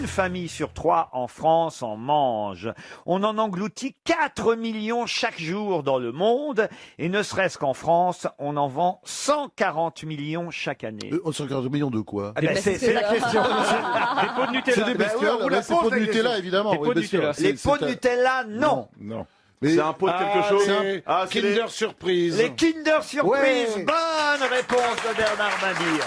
une famille sur 3 en France en mange. On en engloutit 4 millions chaque jour dans le monde. Et ne serait-ce qu'en France, on en vend 140 millions chaque année. 140 millions de quoi? C'est la question. Des pots de Nutella. C'est des bestioles, c'est pots de Nutella, évidemment. Des pots de Nutella. Les pots de Nutella, non. Non. C'est un pot de quelque chose. c'est Kinder Surprise. Les Kinder Surprise. Ouais. Bonne réponse de Bernard Mabille.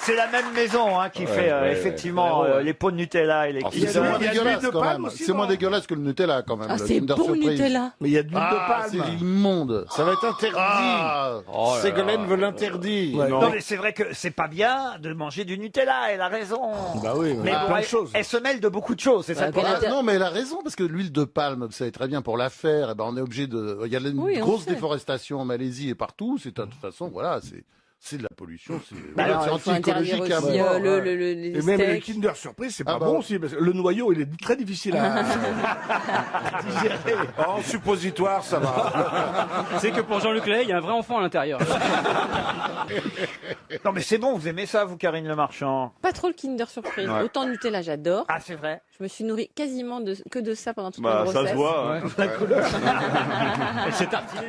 C'est la même maison qui fait effectivement les pots de Nutella et les Kinder. C'est moins Il y a de l'huile dégueulasse de quand palme même. aussi, C'est moins non dégueulasse que le Nutella quand même. Ah, le c'est Kinder bon Surprise. Nutella. Mais il y a de l'huile de C'est palme. immonde. Ça va être interdit. Ah. Ségolène veut l'interdire. Non mais c'est vrai que c'est pas bien de manger du Nutella, elle a raison. Bah oui, Mais bon, plein de choses. elle se mêle de beaucoup de choses, c'est ça. Bah, Ah, non, mais elle a raison, parce que l'huile de palme, vous savez très bien, pour la faire, eh ben, on est obligé de. Il y a une Oui, on grosse sait. déforestation en Malaisie et partout. C'est de toute façon, voilà, c'est de la pollution. C'est Alors, c'est il faut interdire anti-écologique à aussi mort. les Et même les steaks. Kinder Surprise, c'est Ah pas bah. bon aussi, parce que le noyau, il est très difficile à digérer. En suppositoire, ça va. C'est que pour Jean-Luc Lahaye, il y a un vrai enfant à l'intérieur. Non mais c'est bon, vous aimez ça, vous, Karine Le Marchand? Pas trop le Kinder Surprise. Ouais. Autant Nutella, j'adore. Ah, c'est vrai. Je me suis nourrie quasiment que de ça pendant toute Bah, ma grossesse. ça se voit. Hein. Elle s'est tartinée.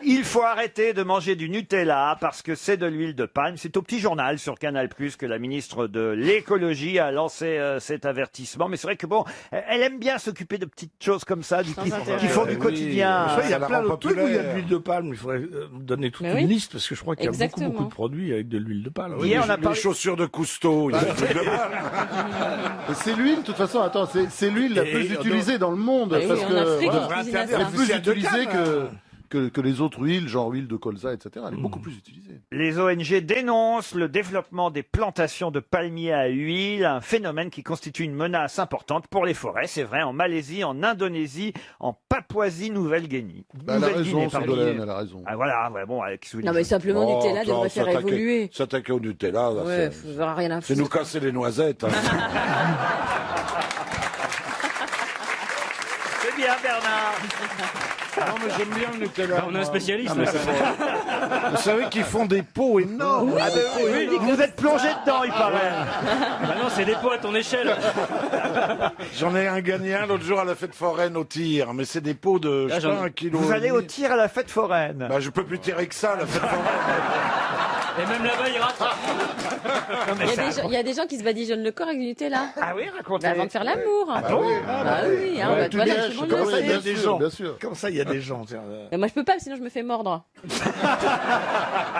Il faut arrêter de manger du Nutella parce que c'est de l'huile de palme. C'est au petit journal sur Canal+ que la ministre de l'écologie a lancé cet avertissement. Mais c'est vrai que bon, elle aime bien s'occuper de petites choses comme ça, qui font du quotidien. Il y a Ça plein la de rend trucs où il y a de populaire. l'huile de palme. Il faudrait donner toute Mais une oui. liste parce que je crois qu'il y a Exactement. beaucoup de produits avec de l'huile de palme. Hier, on a parlé. chaussures de Cousteau. Il y a des trucs de palme. Et c'est l'huile, de toute façon, attends, c'est l'huile la Et plus utilisée dans le monde. Bah oui, parce en que, Afrique, voilà, on cuisine à elle est ça. plus C'est de utilisée canne. que les autres huiles, genre huile de colza, etc. Elle est beaucoup plus utilisée. Les ONG dénoncent le développement des plantations de palmiers à huile, un phénomène qui constitue une menace importante pour les forêts. C'est vrai, en Malaisie, en Indonésie, en Papouasie-Nouvelle-Guinée. Bah, elle a raison, pardon. Ségolène, elle a raison. Ah voilà, ouais, bon, avec sous les Non, mais simplement Oh, Nutella attends, devrait faire évoluer. S'attaquer au Nutella, là, Ouais, c'est- faut avoir rien à c'est nous foutre. casser les noisettes. Hein. C'est bien, Bernard. Non, mais j'aime bien le Nutella. On a un spécialiste. Vous savez qu'ils font des pots énormes. Ah, oui, vous êtes plongé dedans, il paraît. Bah non, c'est des pots à ton échelle. J'en ai gagné un l'autre jour à la fête foraine au tir, mais c'est des pots de je sais pas, 1 kilo. Vous allez au tir à la fête foraine. Bah, je peux plus tirer que ça, la fête foraine. Et même là-bas, il rate. Il y a des gens qui se badigeonnent le corps avec du Nutella. Ah oui, racontez. Avant de faire l'amour. Ah oui. Bah oui, hein, bah, Tu voilà, lèches, tout le monde comme le ça, sait. bien des sûr, gens. bien sûr. Comme ça, il y a des gens. Tiens, Mais moi, je peux pas, sinon je me fais mordre.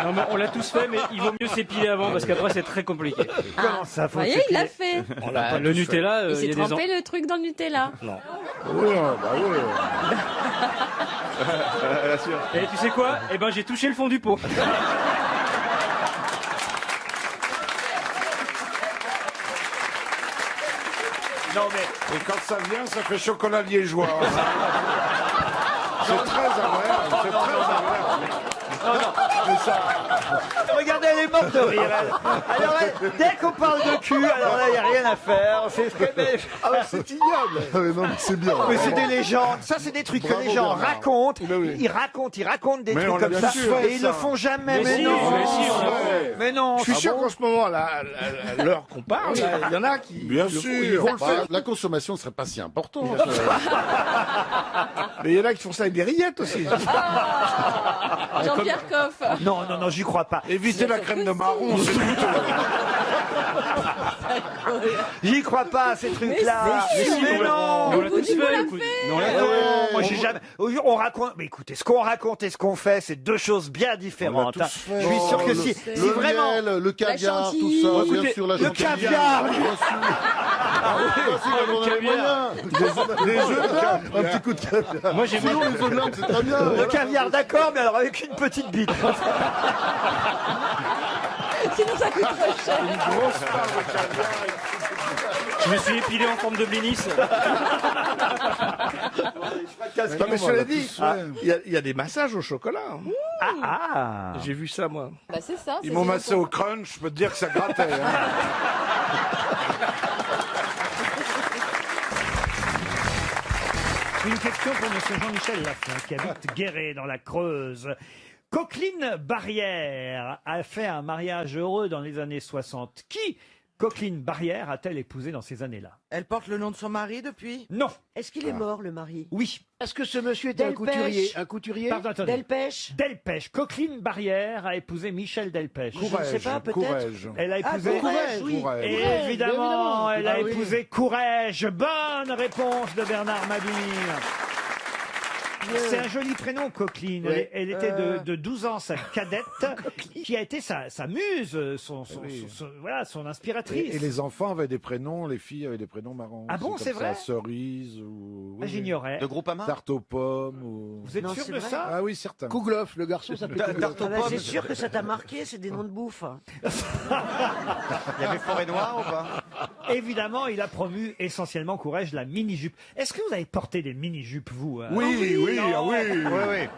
Non, mais on l'a tous fait, mais il vaut mieux s'épiler avant parce qu'après, c'est très compliqué. Comment ça, Vous faut voyez, il l'a fait. Bah, le Nutella, Il il s'est y a des ans. trempé le truc dans le Nutella. Oui, bah oui. Et tu sais quoi? Eh ben, j'ai touché le fond du pot. Non mais Et quand ça vient, ça fait chocolat liégeois. C'est très agréable. C'est très agréable. regardez, elle est morte de rire. Elle. Alors, dès qu'on parle de cul, alors là, il n'y a rien à faire. C'est ignoble. Ah, mais non, mais c'est bien. Mais c'est des légendes. Ça, c'est des trucs Bravo, que les gens Bernard. racontent. Ben oui. Ils racontent des Mais trucs on l'a comme bien ça. sûr, Et ils ça. le font jamais. Mais si, non. mais si, on l'a fait. Mais non. je suis Ah sûr bon qu'en ce moment, à l'heure qu'on parle, il y en a qui. Bien ils sûr. vont le faire. Bah, la consommation serait pas si importante. Mais il y en a qui font ça avec des rillettes aussi. Jean-Pierre Coff. Non, j'y crois pas. Évitez la crème de marron. c'est plutôt- J'y crois pas à ces trucs-là. Mais si, Mais on l'a- non. mais on l'a tous Vous fait. l'a écoute. fait. Mais on l'a Mais fait. non, moi j'ai jamais. On raconte. Mais écoutez, ce qu'on raconte et ce qu'on fait, c'est deux choses bien différentes. On l'a hein. tous fait. Je suis sûr que le, si le vraiment miel, le caviar, tout chantilly. ça, Écoutez, bien sûr, la le chantilly. caviar. Bien sûr. Ah oui, si, on a les caviar. moyens. Des œufs de lame, un petit coup de caviar. Moi, j'ai Sinon, les œufs de lame, c'est très bien. Le Voilà. caviar, d'accord, mais alors avec une petite bite. Sinon, ça coûte trop cher. Je me suis épilé en forme de blinis. Non, mais cela dit, il y a des massages au chocolat. hein. Ah. J'ai vu ça, moi. Bah, c'est ça. Ils m'ont massé au crunch, je peux te dire que ça grattait. Hein. Une question pour M. Jean-Michel Lafont, qui habite Guéret, dans la Creuse. Coqueline Barrière a fait un mariage heureux dans les années 60. Qui, Coqueline Barrière, a-t-elle épousé dans ces années-là? Elle porte le nom de son mari depuis? Non. Est-ce qu'il est mort, le mari? Oui. Est-ce que ce monsieur était un Delpech. couturier? Un couturier? Pardon, attendez. Delpech? Delpech. Coqueline Barrière a épousé Michel Delpech. Je ne sais pas, peut-être. Courrèges. Elle a épousé... Courrèges, oui. Courrèges. Et Courrèges, évidemment, elle a Ah oui. épousé Courrèges. Bonne réponse de Bernard Mabille. C'est un joli prénom, Coqueline. Oui. Elle était de 12 ans, sa cadette, qui a été sa muse, voilà, son inspiratrice. Et les enfants avaient des prénoms, les filles avaient des prénoms marrants. Ah bon, comme c'est ça, vrai Cerise ou... Ah, j'ignorais. De Groupama? Tarte aux pommes ou... Vous êtes Non, sûr c'est de vrai. ça? Ah oui, certains. Kouglof, le garçon s'appelait Kouglof. Ah bah, c'est sûr que ça t'a marqué, c'est des noms de bouffe. Il y avait Forêt Noire ou pas? Évidemment, il a promu essentiellement Courrèges la mini-jupe. Est-ce que vous avez porté des mini-jupes, vous Oui, oui, ah oui. Oui, oui.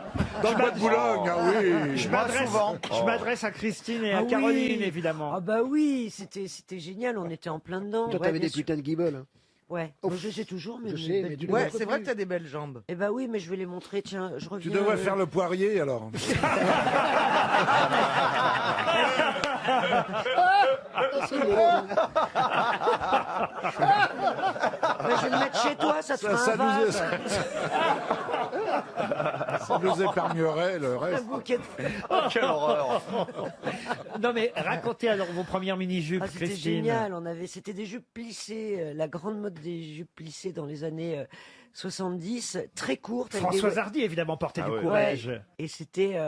Dans le bois de Boulogne, ah oui. Je Moi, m'adresse, souvent. je m'adresse à Christine et à Ah oui. Caroline, évidemment. Ah bah oui, c'était génial, on était en plein dedans. Toi, Ouais, t'avais bien des sûr. putains de guibolles. Hein. Ouais, Ouf. moi, je sais toujours, mais... Je sais, mais tu les Ouais, montres c'est vrai plus. que t'as des belles jambes. Eh bah oui, mais je vais les montrer, tiens, je reviens... Tu devrais faire le poirier alors. Bah, je vais le mettre chez toi, ça te fera Ça un nous, vase. ça nous épargnerait le Un reste. bouquet de fleurs. Quelle horreur. Non mais racontez alors vos premières mini-jupes, Ah, c'était Christine. génial, c'était des jupes plissées, la grande mode des jupes plissées dans les années 70, très courtes. avec des- Françoise Hardy, évidemment, portait du ouais. Courrèges. Ouais. Et c'était,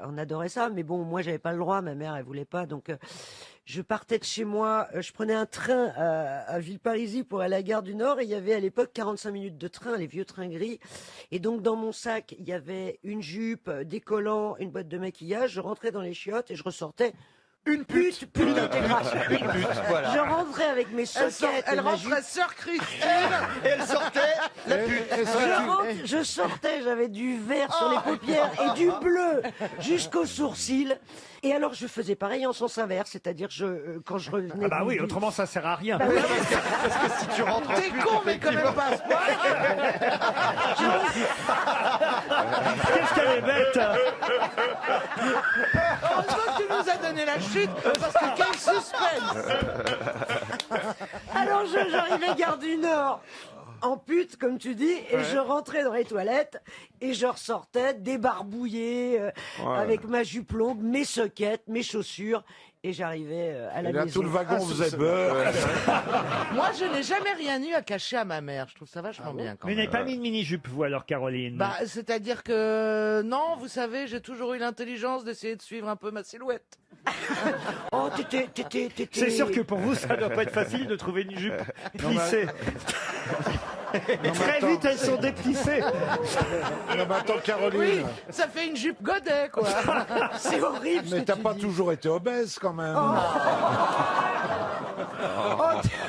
on adorait ça, mais bon, moi j'avais pas le droit, ma mère elle voulait pas, donc je partais de chez moi, je prenais un train à Villeparisis pour aller à la gare du Nord, et il y avait à l'époque 45 minutes de train, les vieux trains gris, et donc dans mon sac il y avait une jupe, des collants, une boîte de maquillage, je rentrais dans les chiottes et je ressortais une pute d'intégration. Voilà. Je rentrais avec mes soquettes, Elle et ma jupe. rentrait sœur Christine. Et elle sortait la pute. Je sortais, j'avais du vert sur les paupières et du bleu jusqu'aux sourcils. Et alors je faisais pareil en sens inverse, c'est-à-dire quand je revenais. Ah bah oui, autrement ça sert à rien. Bah oui, Si tu rentres en T'es pute, con, mais quand même pas à ce point. Qu'est-ce qu'elle est bête Heureusement que tu nous as donné la chute, parce que quel suspense. alors j'arrivais gare du Nord. En pute, comme tu dis, et je rentrais dans les toilettes et je ressortais débarbouillé avec ma jupe longue, mes soquettes, mes chaussures, et j'arrivais à la Et là, maison. tout le wagon faisait beurre. Moi, je n'ai jamais rien eu à cacher à ma mère. Je trouve ça vachement bien quand Mais même. n'avez pas mis de mini-jupe, vous alors, Caroline? Bah, c'est-à-dire que non, vous savez, j'ai toujours eu l'intelligence d'essayer de suivre un peu ma silhouette. Oh, t'étais. C'est sûr que pour vous, ça doit pas être facile de trouver une jupe plissée. Et très attends. vite, elles sont déplissées. Non, mais attends, Caroline. Oui, ça fait une jupe godet, quoi. C'est horrible. ce Mais que t'as tu pas dis. toujours été obèse quand même.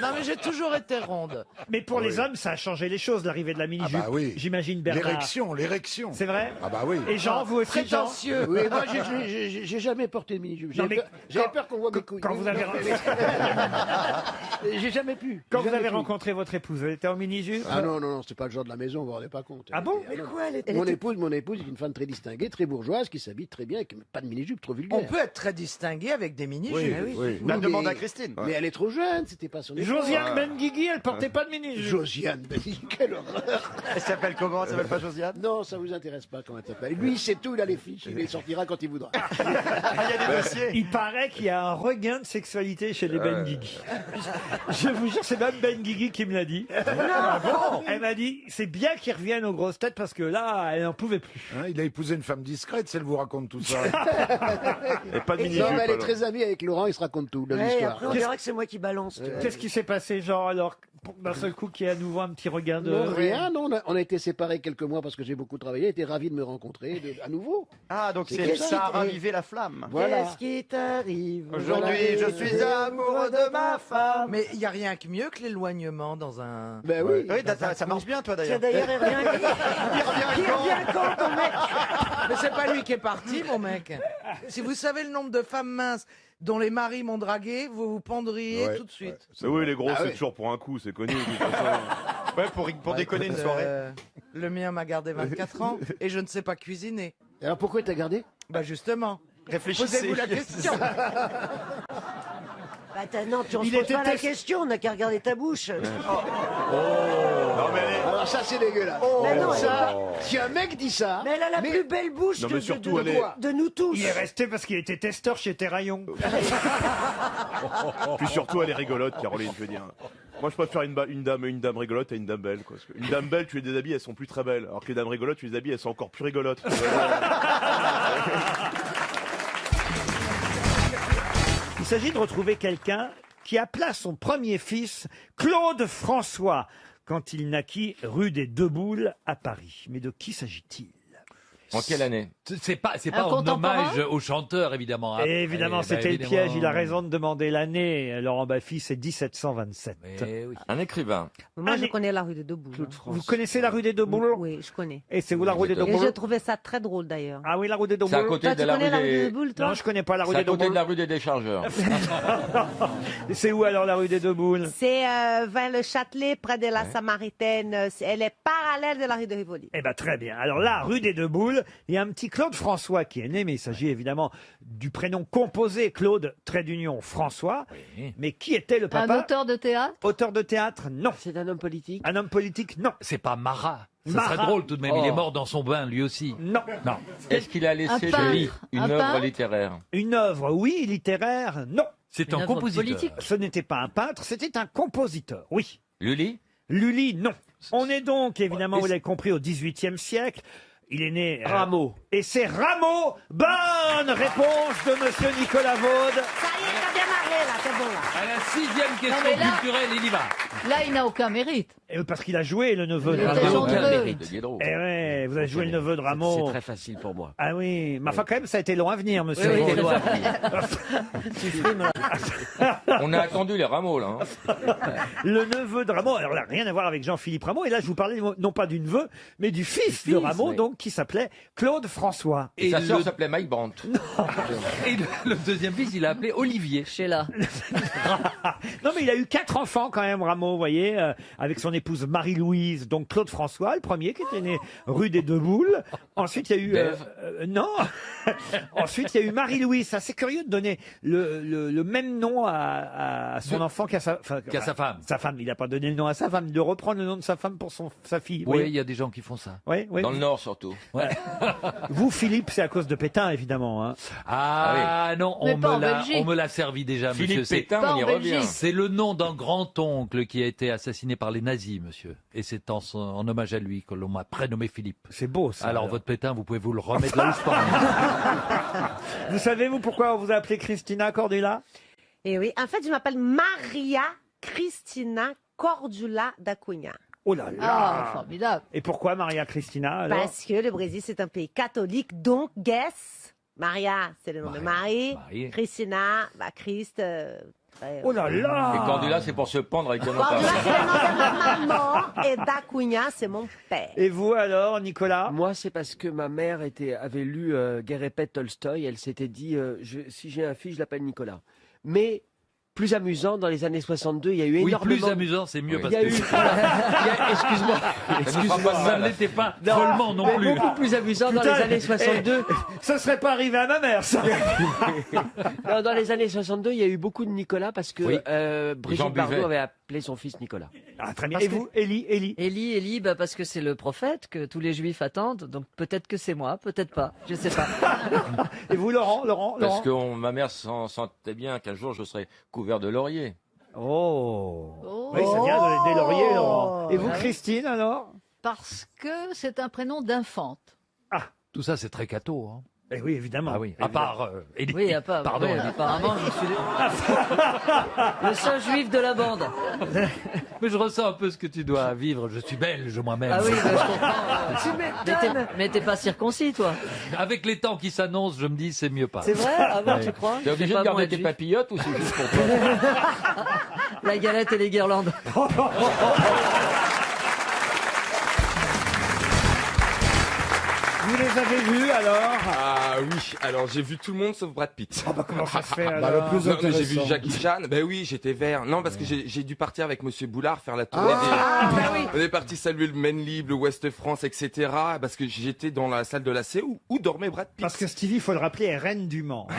Non, mais j'ai toujours été ronde. Mais pour les hommes, ça a changé les choses, l'arrivée de la mini-jupe. Ah bah oui. J'imagine, Bernard. L'érection. C'est vrai? Ah bah oui. Et Jean, vous aussi, Jean? Prétentieux. Oui, moi, j'ai jamais porté de mini-jupe. Non, mais J'avais quand- peur qu'on voit mes couilles. Quand vous avez, J'ai jamais pu. quand J'ai vous jamais avez pu. rencontré votre épouse, elle était en mini-jupe? Ah non, non, non, c'était pas le genre de la maison, vous vous rendez pas compte. Ah bon? Mais quoi, elle Mon était- épouse est une femme très distinguée, très bourgeoise, qui s'habille très bien, avec pas de mini-jupe trop vulgaire. On peut être très distingué avec des mini-jupes. Oui, Ah oui. oui. La Oui, demande mais- à Christine. Mais elle est trop jeune, c'était pas son époque. Josiane Benguigui, elle portait pas de mini-jupe. Josiane, quelle horreur. Elle s'appelle comment? Elle s'appelle pas Josiane? Non, ça vous intéresse pas comment elle s'appelle. Lui, c'est tout, il a les fiches, il les sortira quand il voudra. Ah, il y a des dossiers. Il paraît qu'il y a un regain de sexualité chez les Benguigui. Je vous jure, c'est même Benguigui qui me l'a dit. Elle m'a dit, c'est bien qu'ils reviennent aux grosses têtes parce que là, elle n'en pouvait plus. Hein, il a épousé une femme discrète, si elle vous raconte tout ça. Et pas de Non, mini-jupe. mais elle est alors. très amie avec Laurent, il se raconte tout de Ouais, l'histoire. après on dirait que c'est moi qui balance. tu vois. Qu'est-ce qui s'est passé, Jean, alors, d'un seul coup, qu'il y ait à nouveau un petit regain de... Non, rien, non, on a été séparés quelques mois parce que j'ai beaucoup travaillé, elle était ravi de me rencontrer à nouveau. Ah, donc C'est c'est qu'est-ce ça a qui- ravivé la flamme. Voilà. Qu'est-ce qui t'arrive Aujourd'hui, je suis amoureux de ma femme. Mais il n'y a rien que mieux que l'éloignement dans un... Ben oui. Oui, ça marche bien, toi, Tiens, d'ailleurs. d'ailleurs, il revient. Il revient Il quand revient quand, ton mec? Mais c'est pas lui qui est parti, mon mec. Si vous savez le nombre de femmes minces dont les maris m'ont dragué, vous vous pendriez Ouais, tout de suite. Mais oui, les gros, Ah c'est ouais. toujours pour un coup, c'est connu. de toute façon. Ouais, pour déconner une soirée. Le mien m'a gardé 24 ans et je ne sais pas cuisiner. Et alors pourquoi t'as gardé? Bah justement. Réfléchissez. Posez-vous la question. Non, tu ne poses pas la question, on n'a qu'à regarder ta bouche. Non, mais Alors ça c'est dégueulasse. Mais non, Ça, si un mec dit ça... Mais elle a la plus belle bouche Non, mais surtout, elle est- de nous tous. Il est resté parce qu'il était testeur chez Terraillon. Puis surtout, elle est rigolote, Caroline, je veux dire. Moi, je préfère une dame rigolote à une dame belle. Quoi. Parce qu'une dame belle, tu les déshabilles, elles sont plus très belles. Alors que les dames rigolotes, tu les habilles, elles sont encore plus rigolotes. Il s'agit de retrouver quelqu'un qui appela son premier fils Claude François quand il naquit rue des Deux Boules à Paris. Mais de qui s'agit-il? En quelle année? C'est pas en hommage au chanteur, évidemment. hein. Évidemment, c'était le évidemment. piège. Il a raison de demander l'année. Laurent Baffy, c'est 1727. Mais oui. Un écrivain. Moi, je connais la rue des Deux Boules. Vous connaissez la rue des Deux Boules? Oui, je connais. Et c'est où la rue des Deux Et je Boules? trouvais ça très drôle d'ailleurs. Ah oui, la rue des Deux C'est à Boules. côté Toi, de tu la connais rue la rue des des... Deux Boules, toi? Non, je connais pas la rue C'est à des Deux côté de Boules. la rue des Déchargeurs. C'est où alors la rue des Deux Boules? C'est vers le Châtelet, près de la Samaritaine. Elle est parallèle de la rue de Rivoli. Eh ben très bien. Alors là, rue des Deux Boules, il y a un petit Claude François qui est né, mais il s'agit évidemment du prénom composé Claude trait d'union François. Oui. Mais qui était le papa? Un auteur de théâtre? Auteur de théâtre? Non. C'est un homme politique? Un homme politique? Non. C'est pas Marat. Ça Marat. serait drôle tout de même. Il est mort dans son bain, lui aussi. Non. Non. Est-ce qu'il a laissé, Un je peintre. lis, une Un œuvre peintre littéraire? Une œuvre, oui. Littéraire? Non. C'est Une un œuvre compositeur. politique. Ce n'était pas un peintre, c'était un compositeur. Oui. Lully? Lully, non. On est donc, évidemment, vous l'avez compris, au XVIIIe siècle. Il est né... Rameau. Et c'est Rameau. Bonne réponse de Monsieur Nicolas Vaud. Ça y est, t'as démarré là, c'est bon là. À la 6e question mais là- culturelle, il y va. Là, il n'a aucun mérite. Parce qu'il a joué le neveu de Il était Rameau. chanteur. De Diderot. Eh ouais, vous avez joué le neveu de Rameau. facile pour moi. Ah oui, mais enfin quand même, ça a été long à venir, monsieur. Oui, Vaud. c'est loin. On a attendu les rameaux, là. hein. Le neveu de Rameau, alors là, rien à voir avec Jean-Philippe Rameau. Et là, je vous parlais non pas du neveu, mais du fils de Rameau, oui. donc, qui s'appelait Claude François. Et sa sœur s'appelait Mike Brandt. Et le deuxième fils, il l'a appelé Olivier. Sheila. Non, mais il a eu 4 enfants quand même, Rameau, vous voyez, avec son épouse Marie-Louise, donc Claude François, le premier qui était né rue des Deux Boules. Ensuite, il y a eu... non. Ensuite, il y a eu Marie-Louise. C'est assez curieux de donner le même nom à son enfant qu'à sa femme. Sa femme. Il n'a pas donné le nom à sa femme, de reprendre le nom de sa femme pour sa fille. Oui, il y a des gens qui font ça. Oui, oui. Dans le Nord, surtout. Vous, Philippe, c'est à cause de Pétain, évidemment. Hein. Ah non, Mais pas en Belgique. on me l'a servi déjà, Philippe monsieur. Pétain, pas on y en revient. Belgique. C'est le nom d'un grand-oncle qui a été assassiné par les nazis, monsieur. Et c'est en hommage à lui que l'on m'a prénommé Philippe. C'est beau, ça. Alors, votre Pétain, vous pouvez vous le remettre là où je pense. Vous savez, vous, pourquoi on vous a appelé Christina Cordula? Et oui, en fait, je m'appelle Maria Cristina Cordula da Cunha. Oh là là. Ah, formidable. Et pourquoi Maria Cristina, alors? Parce que le Brésil, c'est un pays catholique, donc guess. Maria, c'est le nom de Marie. Marie. Christina, Christ. Oh là là. Et Cordula, c'est pour se pendre avec un Cordula, notable. c'est le nom de ma maman. Et da Cunha, c'est mon père. Et vous, alors, Nicolas? Moi, c'est parce que ma mère avait lu Guerre et paix de Tolstoï. Elle s'était dit, si j'ai un fils, je l'appelle Nicolas. Mais plus amusant, dans les années 62, il y a eu Oui, énormément... plus amusant, c'est mieux. Il Parce y a que eu... Excuse-moi. ça ne l'était pas follement non mais plus. beaucoup plus amusant dans Putain, les années 62. Ça serait pas arrivé à ma mère, ça. Non, dans les années 62, il y a eu beaucoup de Nicolas parce que Oui. Brigitte gens Bardot buvaient. avait appelé son fils Nicolas. Ah, très bien. Parce Et que- vous, Élie? Élie, parce que c'est le prophète que tous les juifs attendent. Donc peut-être que c'est moi, peut-être pas. Je sais pas. Et vous, Laurent? Parce que ma mère sentait bien qu'un jour je serais couvert de laurier. Oh. Oh. Oui, ça vient des lauriers, Laurent. Et vous, Ah oui. Christine, alors? Parce que c'est un prénom d'infante. Tout ça, c'est très catho. Hein. Eh oui, évidemment. Ah oui. À part. Élie. Oui, à part. Pardon. oui, Élie. apparemment, je suis le seul juif de la bande. Mais je ressens un peu ce que tu dois vivre. Je suis belge moi-même. Ah oui, je comprends. Tu m'étonnes. Mais t'es pas circoncis, toi. Avec les temps qui s'annoncent, je me dis c'est mieux pas. C'est vrai? Ah bon, Ouais. tu crois? T'es obligé C'est de pas bon garder être tes juif. papillotes ou c'est juste pour toi? La galette et les guirlandes. Vous les avez vus alors? Ah oui, alors j'ai vu tout le monde sauf Brad Pitt. Oh bah comment ça se fait Bah, alors? le plus Non, mais j'ai vu intéressant. Jackie Chan. Ben oui, j'étais vert. Non, parce que j'ai dû partir avec Monsieur Boulard faire la tournée Ah, bah oui. On est parti saluer le Maine Libre, le Ouest France, etc. Parce que j'étais dans la salle de la C où dormait Brad Pitt. Parce que Stevie, il faut le rappeler, est reine du Mans. hein.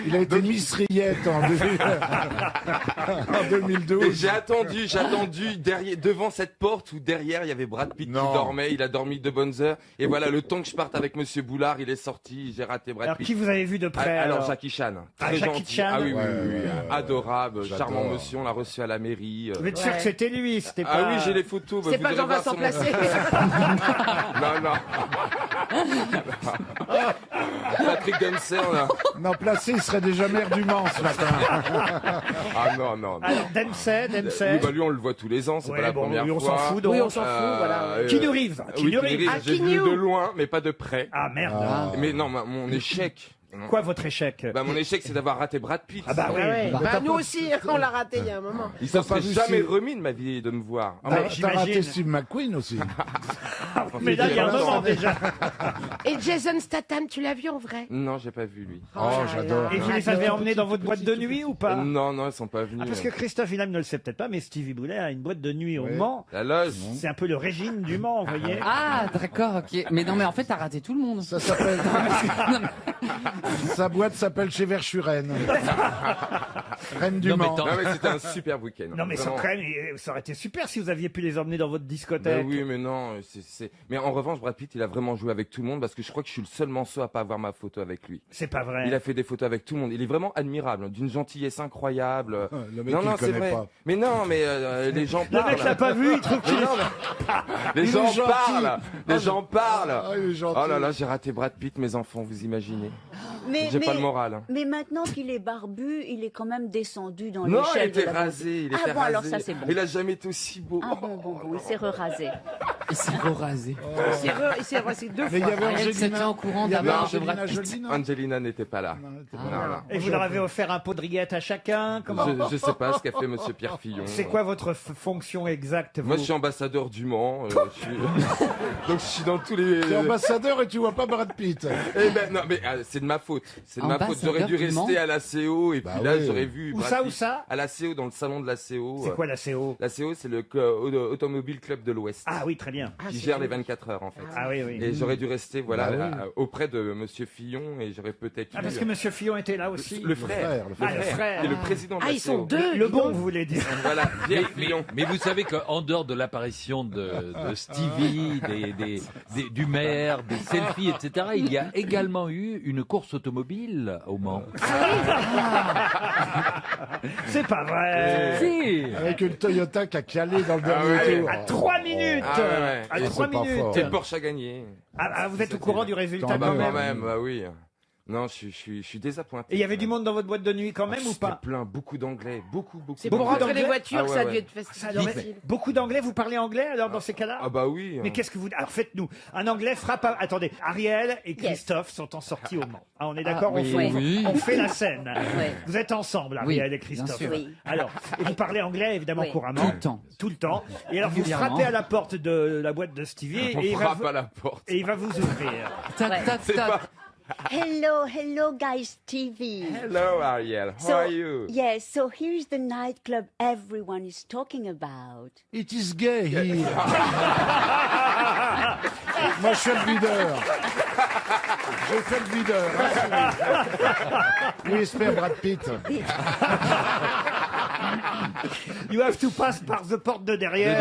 Il a été Miss Riette en 2012. Et j'ai attendu derrière, devant cette porte où derrière il y avait Brad Pitt qui dormait. Il a dormi de bonnes heures. Et voilà, le temps que je parte avec Monsieur Boulard, il est sorti. J'ai raté Brad Alors Pitt. qui vous avez vu de près Alors alors Jackie Chan. Ah, Très Jackie gentil. Chan. Ah oui, oui, Ouais, oui, oui. ouais. Adorable, J'adore. charmant monsieur. On l'a reçu à la mairie. Vous êtes sûr que c'était lui? C'était Ah pas... oui, j'ai les photos. C'est vous pas devrez voir Jean-Vincent sur mon- Placé. Non. Patrick Dempsey, là. Non, Placé, il serait déjà maire du Mans ce matin. Ah non, non. Alors Dempsey. Oui, bah lui, on le voit tous les ans, c'est Ouais, pas la bon, première lui, on fois. s'en fout, donc. Oui, on s'en fout, voilà. Keanu Reeves. Oui, Keanu Keanu Reeves. Reeves, j'ai vu de loin, mais pas de près. Ah merde. Mais non, mon échec. Quoi votre échec? Bah mon échec, c'est d'avoir raté Brad Pitt. Ah bah oui. Bah, nous aussi, on l'a raté il y a un moment. Il s'en T'as pas serait vu jamais Steve- remis de ma vie de me voir. Ah, bah, T'as raté j'imagine. Steve McQueen aussi. Mais là, il y a un moment déjà. Et Jason Statham, tu l'as vu en vrai? Non, j'ai pas vu lui. Oh, j'adore. Et vous les avez emmenés dans votre boîte de nuit ou pas? Non, non, ils sont pas venus. Ah, parce que Christophe Willem ne le sait peut-être pas, mais Stevie Boulet a une boîte de nuit au Mans. La loge. C'est un peu le Régine du Mans, vous voyez. Ah, d'accord, ok. Mais non, mais en fait, t'as raté tout le monde. Ça s'appelle. Sa boîte s'appelle chez Verschuren. Reine du Non, mais Mans. non, mais c'était un super week-end. Non, mais ça, Vraiment. quand même, ça aurait été super si vous aviez pu les emmener dans votre Ben discothèque. oui, mais non, mais en revanche, Brad Pitt, il a vraiment joué avec tout le monde parce que je crois que je suis le seul manceau à pas avoir ma photo avec lui. C'est pas vrai. Il a fait des photos avec tout le monde. Il est vraiment admirable, d'une gentillesse incroyable. Le mec, non, il non, le c'est connaît vrai. pas. Mais non, mais les gens Le parlent. mec l'a pas vu, il trouve qu'il Mais est... non, mais- Les gens parlent. Les gens parlent. Ah, il est gentil. Oh là là, j'ai raté Brad Pitt, mes enfants, vous imaginez. J'ai Mais- pas le moral. hein. Mais maintenant qu'il est barbu, il est quand même descendu dans Non, il l'échelle de était la beauté. rasé. Il Ah était bon, rasé. alors ça c'est bon. Il a jamais été aussi beau. Ah bon, il s'est re-rasé. Il s'est rasé. Il s'est rasé deux Mais il y fois. avait Ariel se tient Angelina. au courant Il y avait d'abord de Angelina Brad Pitt. Jolie, non Angelina n'était pas là. Non, non. Et vous leur avez offert un pot de rillettes à chacun? Comment... Je sais pas ce qu'a fait Monsieur Pierre Fillon. C'est quoi votre fonction exacte, vous? Moi, je suis ambassadeur du Mans. Donc, je suis dans tous les. T'es ambassadeur et tu vois pas Brad Pitt. Eh ben non, mais c'est de ma faute. C'est de ma faute. J'aurais dû Ambassadeur du rester Mans. à la CO et puis Bah là, oui. j'aurais vu. Où Brad ça, où Pitt. ça? À la CO, dans le salon de la CO. C'est quoi la CO? La CO, c'est le Automobile Club de l'Ouest. Ah oui, très bien. Qui gère les 24 heures en fait. Ah oui, oui. Et j'aurais dû rester voilà Bah oui. auprès de Monsieur Fillon et j'aurais peut-être Ah, eu parce que Monsieur Fillon était là aussi. le frère, Ah, le frère. et le président de Ah, la ils sont CO. deux. Le dis bon, donc. vous voulez dire. Voilà, Pierre Fillon. Mais vous savez qu'en dehors de l'apparition de Stevie, du maire, des selfies, etc., il y a également eu une course automobile au Mans. C'est pas vrai. Si. Avec une Toyota qui a calé dans le Ah dernier ouais. tour. À 3 minutes. Ah ouais, ouais. À Et 3 c'est pas minutes. fort. Et Porsche a gagné. Ah, vous êtes au courant du résultat Quand quand même. Quand même. même, bah oui. Non, je suis désappointé. Et il y avait du monde dans votre boîte de nuit quand même ou C'était pas? plein, beaucoup d'anglais, beaucoup. C'est Beaucoup pour rentrer d'anglais. les voitures, Ah ouais, ça a dû ouais. être Ça doit être- facile. Beaucoup d'anglais, vous parlez anglais alors dans ces cas-là? Ah bah oui. Mais qu'est-ce que vous... Alors faites-nous. Un anglais frappe... Attendez, Ariel et Christophe sont en sortie au Mans. Ah, on est d'accord, oui, on fait la scène. Ouais. Vous êtes ensemble, Oui, Ariel et bien Christophe. sûr. Oui. Alors, et vous parlez anglais évidemment Oui. couramment. Tout le temps. Tout le temps. Et alors vous Régulièrement. frappez à la porte de la boîte de Stevie On et il va frappe vous... à la porte. et il va vous ouvrir. Tac, Ouais. tac, C'est tac. pas. Hello guys TV. Hello Ariel, how are you? Yes, so here's the nightclub everyone is talking about. It is gay here. Moi, je suis le videur. Je fais le videur. Oui, espère Brad Pitt. You have to pass par the porte de derrière.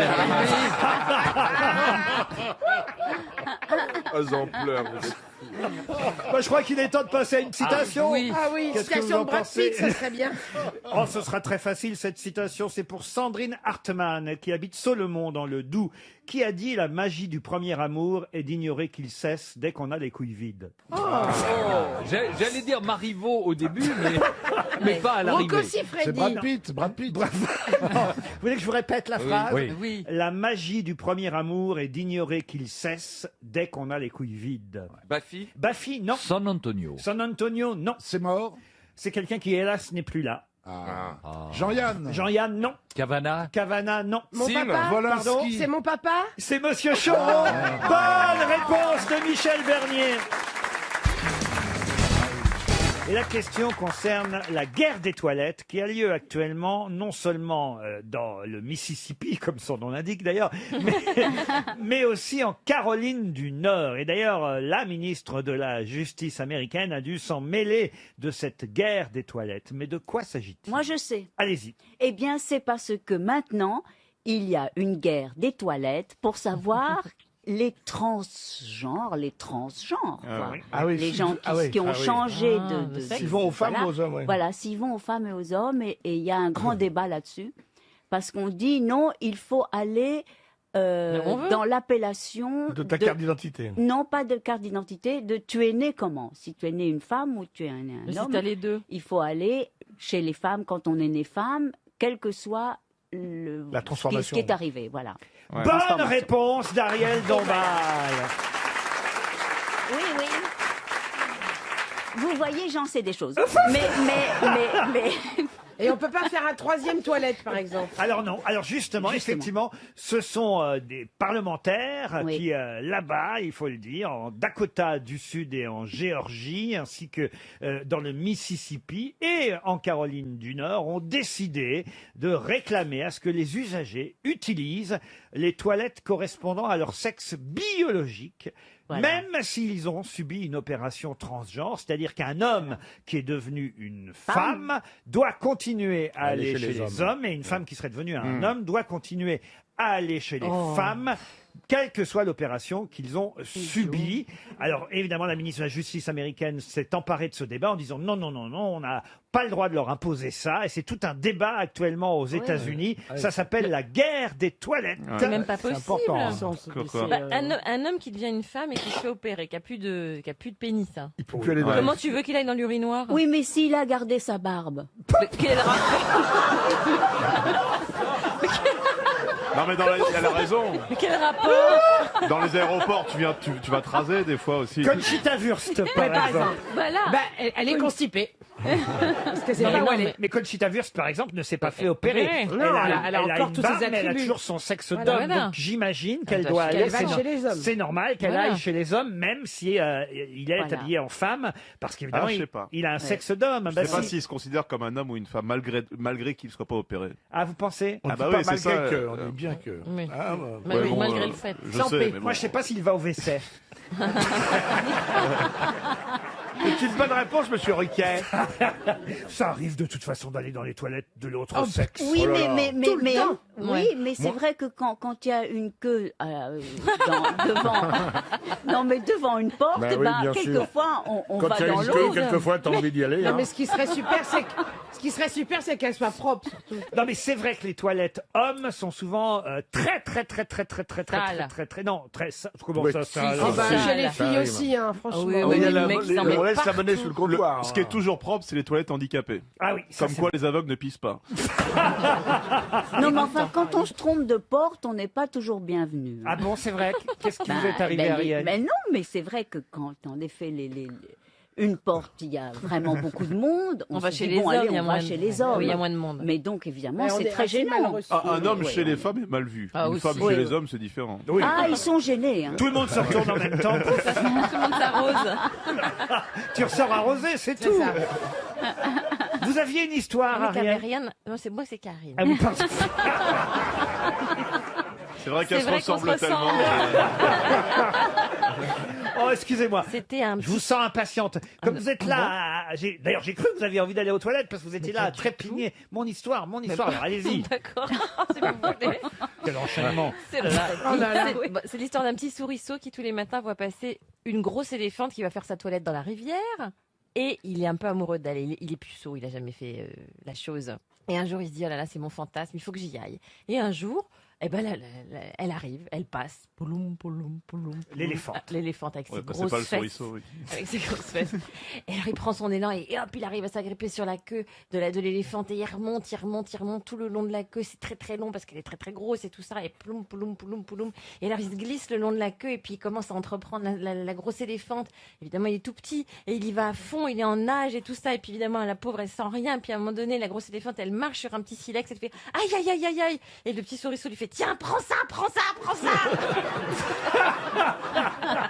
Oh, j'en pleure. vous êtes- Moi, je crois qu'il est temps de passer à une citation. oui. Ah oui, Qu'est-ce que vous citation en de Brad pensez Pitt, ça serait bien. Oh, ce sera très facile, cette citation. C'est pour Sandrine Hartmann, qui habite Solomon, dans le Doubs, qui a dit « La magie du premier amour est d'ignorer qu'il cesse dès qu'on a les couilles vides. J'allais dire Marivaux au début, mais pas à l'arrivée. Rocco Siffredi. C'est Brad Pitt, Brad Pitt. Vous voulez que je vous répète la phrase oui. Oui. La magie du premier amour est d'ignorer qu'il cesse dès qu'on a les couilles vides. Baffy? Baffy, non. San Antonio. San Antonio, non. C'est mort. C'est quelqu'un qui, hélas, n'est plus là. Jean-Yann. Jean-Yann, non. Cavana. Cavana, non. Mon papa Pardon. C'est mon papa C'est Monsieur Choron. Bonne réponse de Michel Bernier. Et la question concerne la guerre des toilettes qui a lieu actuellement non seulement dans le Mississippi, comme son nom l'indique d'ailleurs, mais aussi en Caroline du Nord. Et d'ailleurs, la ministre de la Justice américaine a dû s'en mêler de cette guerre des toilettes. Mais de quoi s'agit-il? Moi, je sais. Allez-y. Eh bien, c'est parce que maintenant, il y a une guerre des toilettes pour savoir les transgenres. Ah quoi. oui. Ah oui, les si- gens ah oui. qui ont Ah oui. changé Ah, de s'ils vont aux femmes voilà. ou aux hommes, oui. Voilà, s'ils vont aux femmes et aux hommes, et il y a un grand débat là-dessus, parce qu'on dit non, il faut aller on veut. dans l'appellation De ta carte d'identité. Non, pas de carte d'identité, de tu es né comment. Si tu es né une femme ou tu es un Mais si homme, t'as les deux. il faut aller chez les femmes quand on est né femme, quel que soit La transformation. ce qui est arrivé. Voilà. Bonne réponse d'Ariel Dombal. Oui, oui. Vous voyez, j'en sais des choses. mais... Et on peut pas faire un troisième toilette, par exemple. Alors non, alors justement, effectivement, ce sont des parlementaires qui, là-bas, il faut le dire, en Dakota du Sud et en Géorgie, ainsi que dans le Mississippi et en Caroline du Nord, ont décidé de réclamer à ce que les usagers utilisent les toilettes correspondant à leur sexe biologique. Voilà. Même s'ils ont subi une opération transgenre, c'est-à-dire qu'un homme qui est devenu une femme doit continuer à aller chez les hommes, et une femme qui serait devenue un homme doit continuer à aller chez les femmes, quelle que soit l'opération qu'ils ont subie. Alors évidemment, la ministre de la Justice américaine s'est emparée de ce débat en disant non, non, non, non, on n'a pas le droit de leur imposer ça, et c'est tout un débat actuellement aux États-Unis. ouais. Ça s'appelle la guerre des toilettes. C'est même pas possible. Important, hein. Bah, un homme qui devient une femme et qui se fait opérer, qui a plus de pénis. Hein. peut plus aller dans Comment les- tu veux qu'il aille dans l'urinoir? Oui, mais s'il a gardé sa barbe. Quel Non mais elle a raison. Mais quel rapport? Dans les aéroports, tu vas te raser des fois aussi. Conchita Wurst, par exemple. Voilà. Bah, elle est constipée. Parce que c'est Non, pas où mais, elle est. mais Conchita Wurst, par exemple, ne s'est pas fait opérer. Non, elle a encore une tous barbe, ses mais elle a attributs. toujours son sexe Voilà, d'homme. voilà. Donc j'imagine qu'elle doit doit chez aller. les femmes. Chez les hommes. C'est normal qu'elle Voilà. aille chez les hommes, même si il est Voilà. habillé en femme, parce qu'évidemment, Je sais pas. il a un sexe d'homme. Je Bah, sais pas si. s'il se considère comme un homme ou une femme malgré qu'il ne soit pas opéré. Ah, vous pensez Ah dit bah pas oui, c'est ça. malgré que, on dit bien que. Oui. Ah, bah, Bah oui, malgré le fait. Je Sans sais, paix. mais Moi, bon. je sais pas s'il va au WC. C'est une bonne réponse, monsieur Riquet. Ça arrive de toute façon d'aller dans les toilettes de l'autre Oh, sexe. Oui, Oh là là. mais, Tout le temps. oui, Ouais. mais c'est Moi- vrai que quand il y a une queue devant, non mais devant une porte, Bah oui, bien sûr. quelquefois on Quand va il y a dans une queue, l'autre. quelquefois, t'as envie d'y aller. Non, hein. mais ce qui serait super, c'est qu'elle soit propre, surtout. Non, mais c'est vrai que les toilettes hommes sont souvent très non, très comment Oui. ça Si, ça si, Oh, bah, si. chez les Ça filles arrive. aussi, hein, franchement. oui, Il y a les mecs, ils en on mettent laisse la partout. monnaie sur le comptoir. Ce qui est toujours propre, c'est les toilettes handicapées. Ah oui, ça, Comme c'est quoi les aveugles ne pissent pas. Non mais enfin quand on se trompe de porte, on n'est pas toujours bienvenu. Ah bon, c'est vrai. Qu'est-ce qui Bah, vous est arrivé, ben, Ariel? mais non, mais c'est vrai que quand en effet une porte, il y a vraiment beaucoup de monde. On va se chez dit, les bon, hommes, allez, il y a on moins va de- chez les hommes. Oui, il y a moins de monde. Mais donc évidemment, Mais on c'est est très assez mal gênant. reçus. Un homme Oui, chez oui. les femmes est mal vu. Ah, Une aussi. femme Oui, chez oui. les hommes, c'est différent. Oui. Ah, ils sont gênés. Hein. Tout le monde se retourne en même temps. Tout le monde s'arrose. Tu ressors arrosé, c'est C'est tout. ça. Vous aviez une histoire, Moi, t'avais Ariel? rien. Non, c'est moi, c'est Karine. Ah, vous pensez- C'est vrai qu'elles C'est se vrai qu'on se ressemblent tellement. Oh, excusez-moi. C'était un Je vous sens impatiente. Comme vous êtes là, d'ailleurs, j'ai cru que vous aviez envie d'aller aux toilettes parce que vous étiez là à trépigner. Mon histoire. Alors, allez-y. D'accord, si vous voulez. Quel enchaînement. C'est c'est l'histoire d'un petit souriceau qui tous les matins voit passer une grosse éléphante qui va faire sa toilette dans la rivière. Et il est un peu amoureux d'elle. Il est puceau, il a jamais fait la chose. Et un jour, il se dit, oh là là, c'est mon fantasme, il faut que j'y aille. Et un jour, Et ben elle arrive, elle passe. Pouloum, pouloum, pouloum. L'éléphante. L'éléphante avec ses Ouais, grosses c'est pas le fesses. souriceau, oui. Avec ses grosses fesses. Et alors il prend son élan et hop, il arrive à s'agripper sur la queue de l'éléphante et il remonte tout le long de la queue. C'est très très long parce qu'elle est très très grosse et tout ça. Et ploum, ploum, ploum, ploum. Et alors il se glisse le long de la queue et puis il commence à entreprendre la grosse éléphante. Évidemment, il est tout petit et il y va à fond, il est en nage et tout ça. Et puis évidemment, la pauvre, elle sent rien. Puis à un moment donné, la grosse éléphante, elle marche sur un petit silex, elle fait aïe, aïe, aïe, aïe, aïe. Et le petit souriceau lui fait tiens, prends ça, prends ça, prends ça.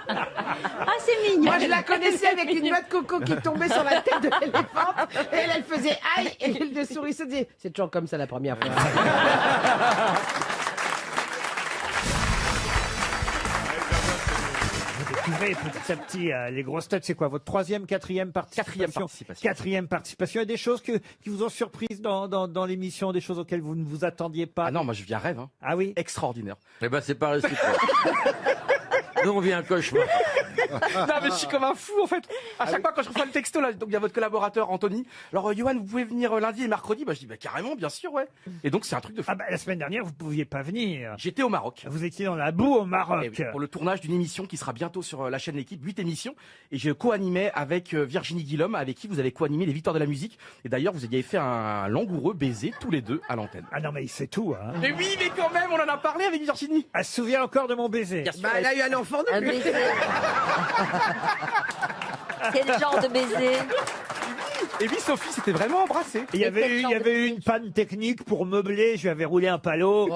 Ah, c'est mignon. Moi, je la connaissais avec une noix de coco qui tombait sur la tête de l'éléphante. Et elle faisait aïe. Et le souriceau disait c'est toujours comme ça la première fois. Découvrez petit à petit les grosses têtes. C'est quoi votre quatrième participation? Quatrième participation. Il y a des choses qui vous ont surprise dans l'émission, des choses auxquelles vous ne vous attendiez pas. Ah non, moi je vis un rêve. Hein. Ah oui? Extraordinaire. Eh ben, c'est pas réciproque. Nous, on vit un cauchemar. Non mais je suis comme un fou en fait. À chaque fois quand je reçois le texto là, donc il y a votre collaborateur Anthony. Alors Johan, vous pouvez venir lundi et mercredi? Bah je dis bah carrément, bien sûr, ouais. Et donc c'est un truc de fou. Ah bah, la semaine dernière vous pouviez pas venir. J'étais au Maroc. Vous étiez dans la boue au Maroc. Et oui, pour le tournage d'une émission qui sera bientôt sur la chaîne L'équipe, 8 émissions, et je co-animais avec Virginie Guillaume, avec qui vous avez co-animé les Victoires de la musique. Et d'ailleurs vous aviez fait un langoureux baiser tous les deux à l'antenne. Ah non mais il sait tout hein. Mais oui, mais quand même on en a parlé avec Virginie. Elle se souvient encore de mon baiser. Bah, elle a eu un enfant de plus. Quel genre de baiser? Et oui, Sophie s'était vraiment embrassée. Il y avait eu une panne technique pour meubler, je lui avais roulé un palot.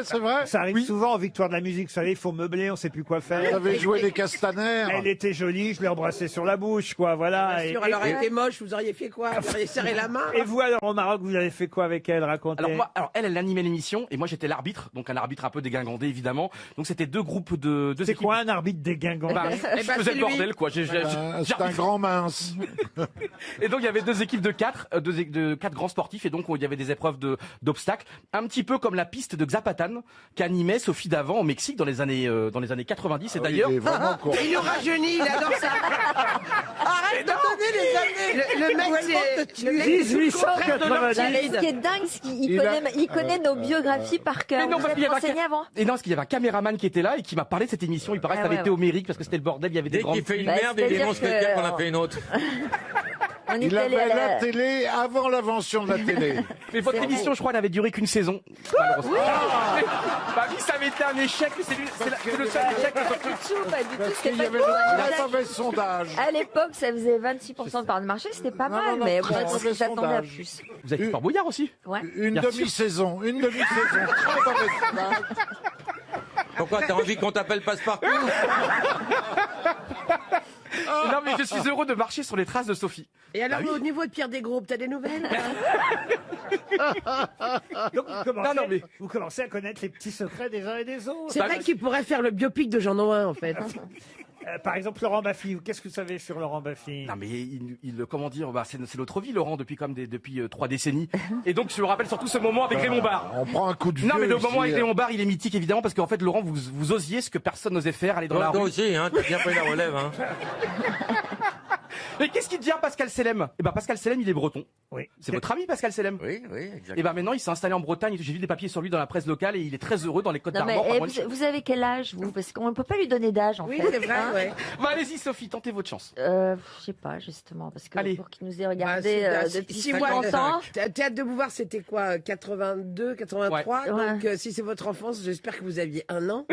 C'est vrai. Ça arrive souvent en victoire de la musique, vous savez, il faut meubler, on sait plus quoi faire. Vous avez joué les castaners. Elle était jolie, je l'ai embrassée sur la bouche, quoi, voilà. Bien sûr, elle aurait été moche, vous auriez fait quoi? Vous auriez serré la main? Et vous, alors, au Maroc, vous avez fait quoi avec elle? Racontez. Alors elle animait l'émission, et moi j'étais l'arbitre, donc un arbitre un peu dégingandé évidemment. Donc c'était deux groupes de deux C'est équipes. quoi un arbitre dégingandé? Je faisais le bordel, quoi. C'est un grand mince. Et donc il y avait deux équipes de quatre grands sportifs, et donc il y avait des épreuves d'obstacles, un petit peu comme la piste de Xapatan qu'animait Sophie Davant au Mexique dans les années 90. Et d'ailleurs, il nous rajeunit, il adore ça. Arrête de donner les années. Le mec, c'est 1890. Ce qui est dingue, c'est qu'il connaît nos biographies par cœur. Mais non, Vous parce qu'il y êtes avait renseigné avant? Et non, parce qu'il y avait un caméraman qui était là et qui m'a parlé de cette émission. Il paraît que ça avait été homérique parce que c'était le bordel, il y avait des Dès grandes... qu'il fait une merde, il dénonce quelqu'un qu'on a fait une autre. Il avait la télé avant l'invention de la télé. Mais votre émission, je crois, n'avait duré qu'une saison. Malheureusement. Bah oui, ça avait été un échec, mais c'est le seul échec. Pas du tout, pas du tout. Parce qu'il y C'était avait pas le mauvais sondage. À l'époque, ça faisait 26% de part de marché, c'était pas mal, mais bon, mauvais j'attendais à sondage. plus. Vous avez fait Fort Boyard aussi? Ouais. Une Bien sûr. demi-saison. Très mauvais sondage. Pourquoi t'as envie qu'on t'appelle Passepartout? Non, mais je suis heureux de marcher sur les traces de Sophie. Et alors, Bah oui. au niveau de Pierre Desgroupes, t'as des nouvelles? Donc vous commencez à connaître les petits secrets des uns et des autres. C'est vrai qu'il pourrait faire le biopic de Jean Noin, en fait. Par exemple, Laurent Baffy, qu'est-ce que vous savez sur Laurent Baffy? Non mais comment dire, c'est notre vie, Laurent, depuis 3 décennies. Et donc je me rappelle surtout ce moment avec Raymond Barre. On prend un coup de vieux. Non mais le moment ici. avec Raymond Barre, il est mythique évidemment parce qu'en fait Laurent, vous osiez ce que personne n'osait faire, aller dans la Toi rue. aussi, hein, t'as bien pris la relève, hein. Mais qu'est-ce qu'il devient Pascal Selem? Eh ben Pascal Selem, il est breton. Oui. C'est votre ami Pascal Selem? Oui, exactement. Et ben maintenant il s'est installé en Bretagne. J'ai vu des papiers sur lui dans la presse locale et il est très heureux dans les Côtes Non, mais d'Armor. vous avez quel âge, vous? Parce qu'on ne peut pas lui donner d'âge, en Oui, fait. c'est vrai, hein. ouais. Bah allez-y Sophie, tentez votre chance. Je sais pas, justement, parce que Allez. pour qu'il nous ait regardé depuis 50 ans. Théâtre de Beauvoir, c'était quoi? 82, 83? Ouais. Donc, si c'est votre enfance, j'espère que vous aviez 1 an.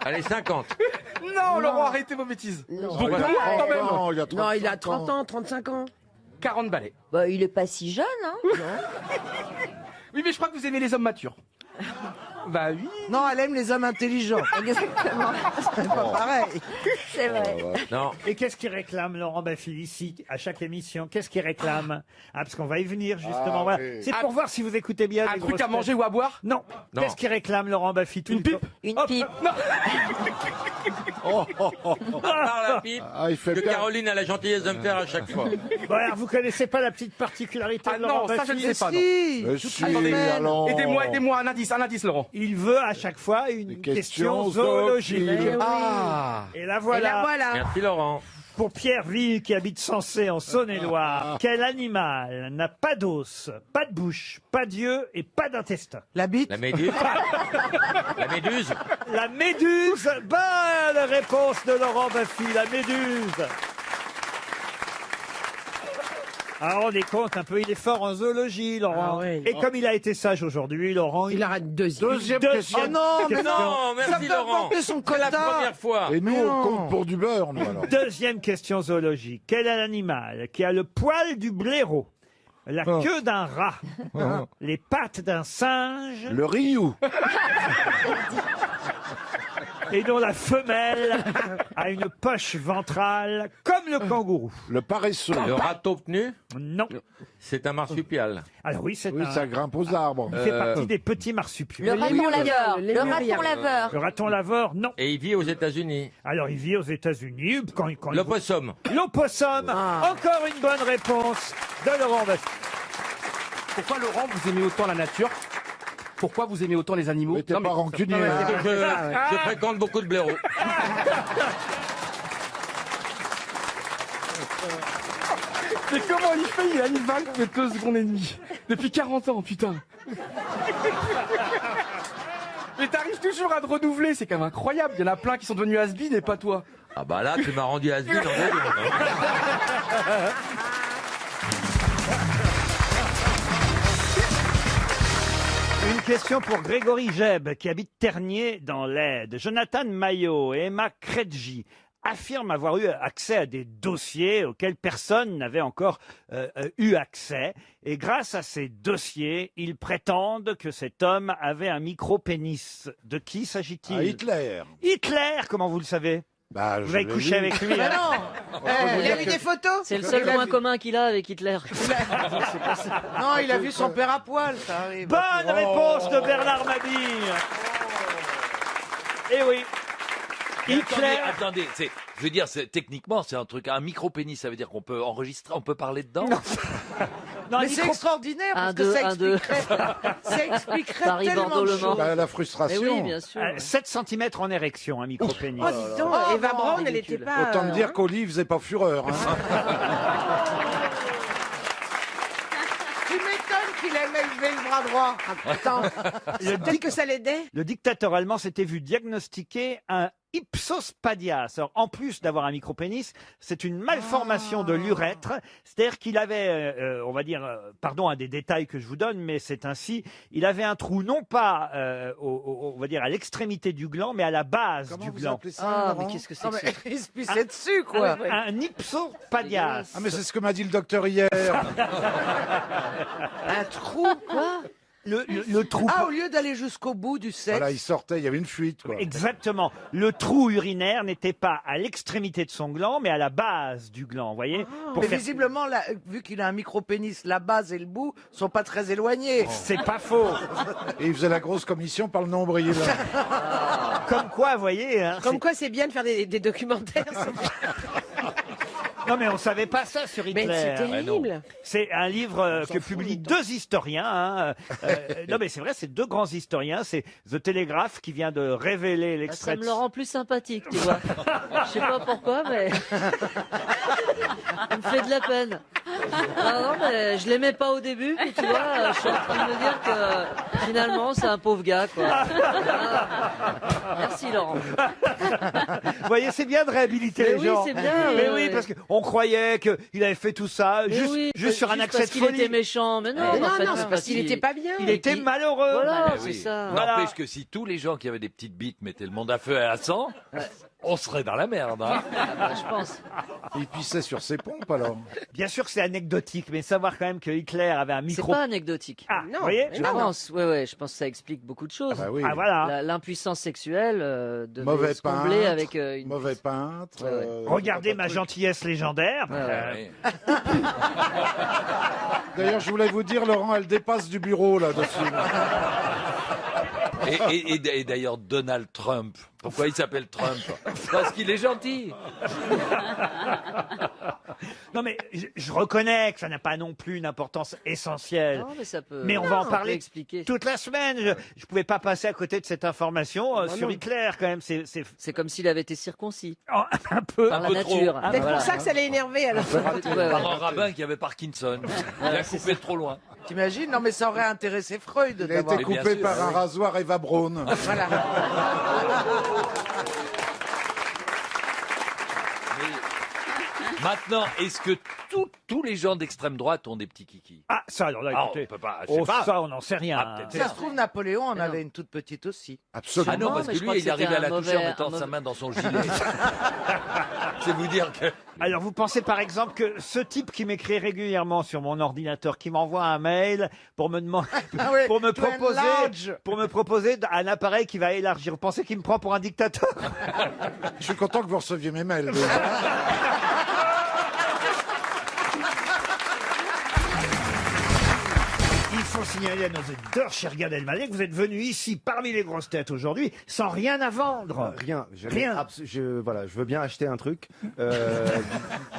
Allez, 50. Non, Laurent, arrêtez vos bêtises. Non. Beaucoup, quand même. Non, il a Non, il a 30 30 ans, 35 ans. 40 balais. Bah, il est pas si jeune, hein. Oui, mais je crois que vous aimez les hommes matures. Bah oui. Non, elle aime les hommes intelligents. Exactement. C'est pas pareil. C'est vrai. Non. Et qu'est-ce qu'il réclame, Laurent Baffy, ici, à chaque émission? Qu'est-ce qu'il réclame? Ah, parce qu'on va y venir, justement. Ah, Voilà. oui. C'est pour voir si vous écoutez bien Un les truc grosses à têtes. manger ou à boire? Non. Non. Qu'est-ce qu'il réclame, Laurent Baffy, tout Une le temps? pipe? Une Hop. pipe. Non. Par la pipe Ah, il fait que bien. Caroline a la gentillesse de me faire à chaque fois. Bon, alors, vous connaissez pas la petite particularité Ah de Laurent non, ça Baffy? je ne sais pas. Non. Si. Si, Attendez, alors. Aidez-moi, un indice, Laurent. Il veut à chaque fois une Des question questions zoologique. zoophiles. Ah. Et la Et voilà. la voilà. Merci Laurent. Pour Pierre Ville, qui habite Sensé en Saône-et-Loire, quel animal n'a pas d'os, pas de bouche, pas d'yeux et pas d'intestin? La bite. La méduse. La méduse. La méduse. Bonne réponse de Laurent Baffy, la méduse. Alors, on est compte un peu, il est fort en zoologie, Laurent. Ah ouais. Et comme il a été sage aujourd'hui, Laurent... Il arrête deuxième. Deuxième Deux- question. Oh non, mais question. non, Non, merci ça peut Laurent. porter son C'est la quota. première fois. Et nous, Mais on non. compte pour du beurre, nous, alors. Deuxième question zoologique. Quel est l'animal qui a le poil du blaireau, la queue d'un rat, les pattes d'un singe Le Ryu. et dont la femelle a une poche ventrale comme le kangourou? Le paresseux. Le râteau-penu. Non. C'est un marsupial. Alors oui, c'est Oui, un... ça grimpe aux arbres. Il fait partie des petits marsupiaux. Le raton laveur. Le raton laveur. Le raton laveur, non. Et il vit aux États-Unis. Alors, il vit aux États-Unis. Quand L'opossum. L'opossum. Encore une bonne réponse de Laurent Baffy. Pourquoi, Laurent, vous aimez autant la nature? Pourquoi vous aimez autant les animaux? Mais t'es pas rancunier. hein. Je fréquente beaucoup de blaireaux. Mais comment il fait? Il a une vague de 2 secondes et demie. Depuis 40 ans, putain. Mais t'arrives toujours à te renouveler, c'est quand même incroyable. Il y en a plein qui sont devenus has-been et pas toi. Ah bah là, tu m'as rendu has-been en 2 secondes. Une question pour Grégory Jeb, qui habite Ternier dans l'Aide. Jonathan Maillot et Emma Kredji affirment avoir eu accès à des dossiers auxquels personne n'avait encore eu accès. Et grâce à ces dossiers, ils prétendent que cet homme avait un micro-pénis. De qui s'agit-il? Ah, Hitler. Hitler, comment vous le savez? Bah, Vous avez couché avec lui, Mais hein? non. Eh, Il a vu des photos. C'est le seul Il a point vu- commun qu'il a avec Hitler. Non, il a vu son père à poil, ça arrive. Bonne réponse de Bernard Mabille. Eh oui. Mais Hitler. attendez, je veux dire, techniquement, c'est un truc, un micro-pénis, ça veut dire qu'on peut enregistrer, on peut parler dedans? Non, Mais c'est extraordinaire parce Un, que deux, ça un, deux. ça expliquerait Paris, tellement Bordeaux, de Le Mans. choses. Bah, la Mais frustration. oui, bien sûr. 7 cm en érection, un micro-pénis. Oh, dis donc, Oh, Eva non, Braun, elle ridicule. était pas... Autant me dire qu'Oli faisait pas fureur. hein. Tu m'étonnes qu'il aimait lever le bras droit. Attends, Le, peut-être que ça l'aidait. le dictateur allemand s'était vu diagnostiquer un ipsospadias. Alors, en plus d'avoir un micro-pénis, c'est une malformation de l'urètre. C'est-à-dire qu'il avait, on va dire, pardon à des détails que je vous donne, mais c'est ainsi, il avait un trou non pas, on va dire, à l'extrémité du gland, mais à la base Comment du vous gland. appelez ça, Ah, Laurent mais qu'est-ce que c'est Non, que mais ça? il se pissait dessus, quoi. Un ipsospadias. Ah, mais c'est ce que m'a dit le docteur hier. Un trou, quoi. Le trou. Ah, au lieu d'aller jusqu'au bout du sexe. Voilà, il sortait, il y avait une fuite, quoi. Exactement. Le trou urinaire n'était pas à l'extrémité de son gland, mais à la base du gland, vous voyez? Pour Mais faire- visiblement, vu qu'il a un micro-pénis, la base et le bout sont pas très éloignés. C'est pas faux. Et il faisait la grosse commission par le nombril. Comme quoi, vous voyez, hein, Comme quoi, c'est bien de faire des documentaires. non mais on savait pas ça sur Hitler. Mais c'est terrible. C'est un livre que publient 2 historiens. hein. Non mais c'est vrai, c'est 2 grands historiens. C'est The Telegraph qui vient de révéler Ah, l'extrait. ça me le rend plus sympathique, tu vois. Je sais pas pourquoi, mais il me fait de la peine. Ah non, mais je l'aimais pas au début, puis tu vois, je suis en train de me dire que finalement c'est un pauvre gars, quoi. Ah. Merci Laurent. Vous voyez, c'est bien de réhabiliter Mais les oui, gens. c'est bien, Mais ouais, oui, ouais. parce qu'on croyait qu'il avait fait tout ça Mais juste, oui, juste sur un accès parce de qu'il folie. était méchant, mais non, Mais en fait, non, c'est parce qu'il était pas bien. Il était malheureux. Voilà, Eh c'est oui. ça. Voilà. N'empêche que si tous les gens qui avaient des petites bites mettaient le monde à feu et à sang, on serait dans la merde. Hein. Je pense. Il pissait sur ses pompes, alors. Bien sûr, c'est anecdotique, mais savoir quand même que Hitler avait un C'est micro. pas anecdotique. Ah, Non, vous voyez? mais Je non. pense, ouais, je pense que ça explique beaucoup de choses. Ah, bah oui. Ah voilà. L'impuissance sexuelle devait Mauvais se combler peintre, avec une... Mauvais peintre. Ouais, ouais. Regardez ma gentillesse légendaire. Ouais, ouais. D'ailleurs, je voulais vous dire, Laurent, elle dépasse du bureau, là-dessus. Et d'ailleurs, Donald Trump, Pourquoi il s'appelle Trump? Parce qu'il est gentil. Non mais je reconnais que ça n'a pas non plus une importance essentielle. Non, mais ça peut. Mais on va en on peut parler expliquer. toute la semaine. Je ne pouvais pas passer à côté de cette information sur non. Hitler quand même. C'est comme s'il avait été circoncis. Un peu. Par la peu nature. trop. C'est Voilà. pour ça que ça l'a énervé alors. Par un rabbin qui avait Parkinson. Il a coupé trop loin. T'imagines? Non, mais ça aurait intéressé Freud Il a d'avoir. été coupé par un rasoir Eva Braun. Voilà. Maintenant, est-ce que tous les gens d'extrême droite ont des petits kikis? Ah ça alors là, Ah, écoutez. on peut pas. Oh, c'est pas- ça on n'en sait rien. Ah, peut-être. Ça se trouve, Napoléon en avait une toute petite aussi. Absolument. Ah non, parce mais que je lui, crois que il est arrivé c'était à la un toucher en mauvais- mettant un sa mauvais- main dans son gilet. C'est vous dire que... Alors vous pensez par exemple que ce type qui m'écrit régulièrement sur mon ordinateur, qui m'envoie un mail pour me demander, Ah oui, pour me to enlarge. proposer un appareil qui va élargir. Vous pensez qu'il me prend pour un dictateur? Je suis content que vous receviez mes mails. Il faut signaler à nos auditeurs, cher Gad Elmaleh, que vous êtes venu ici parmi les grosses têtes aujourd'hui sans rien à vendre. Rien. Rien. Je veux bien acheter un truc,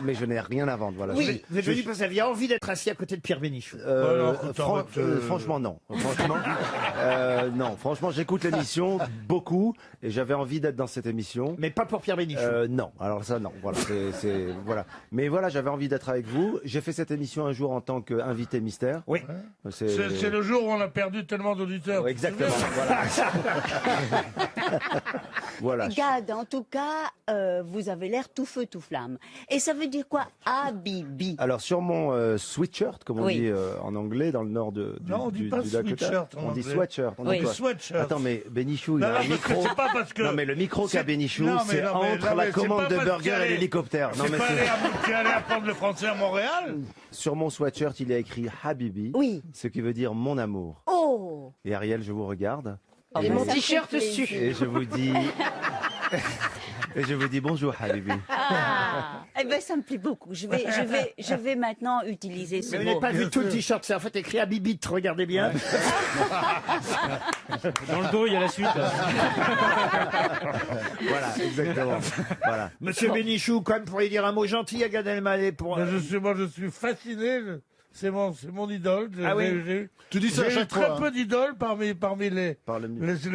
mais je n'ai rien à vendre. Voilà. Oui, vous êtes venu parce que vous aviez envie d'être assis à côté de Pierre Bénichou. Franchement, non. Non. Franchement, j'écoute l'émission beaucoup et j'avais envie d'être dans cette émission. Mais pas pour Pierre Bénichou. Non. Alors ça, non. Voilà. Voilà. Mais voilà, j'avais envie d'être avec vous. J'ai fait cette émission un jour en tant qu'invité mystère. Oui. C'est le jour où on a perdu tellement d'auditeurs. Exactement. Voilà. Voilà. Gad, en tout cas, vous avez l'air tout feu, tout flamme. Et ça veut dire quoi, Habibi? Alors sur mon sweatshirt, comme on Oui. dit en anglais dans le nord Non, on dit pas Dakota. sweatshirt en On dit anglais. sweatshirt. On dit quoi sweatshirt. Attends, mais Bénichou, il Non, a non, un parce que micro. c'est pas parce que- Non, mais le micro qu'a c'est- Bénichou, non, mais c'est non, mais- entre non, la mais commande c'est de pas parce burger qu'il et allait- l'hélicoptère. Non, C'est mais pas c'est- tu allais apprendre le français à Montréal? Sur mon sweatshirt, il est écrit Habibi. Oui. Ce qui veut dire mon amour. Oh! Et Ariel, je vous regarde. Oh, Et ben, mon ça fait t-shirt plaisir. dessus. Et je vous dis. Et je vous dis bonjour, Habibi. Ah, eh ben ça me plaît beaucoup. Je vais maintenant utiliser ce Mais vous mot. n'avez pas vu tout le t-shirt, c'est en fait écrit à Bibite, regardez bien. Dans le dos, il y a la suite. Voilà, exactement. Voilà. Monsieur Bénichou, quand même, pourriez dire un mot gentil à Gad Elmaleh pour... Mais je suis fasciné. C'est mon idole. Ah oui. Tu dis ça à J'ai eu chaque très fois, hein. peu d'idoles parmi les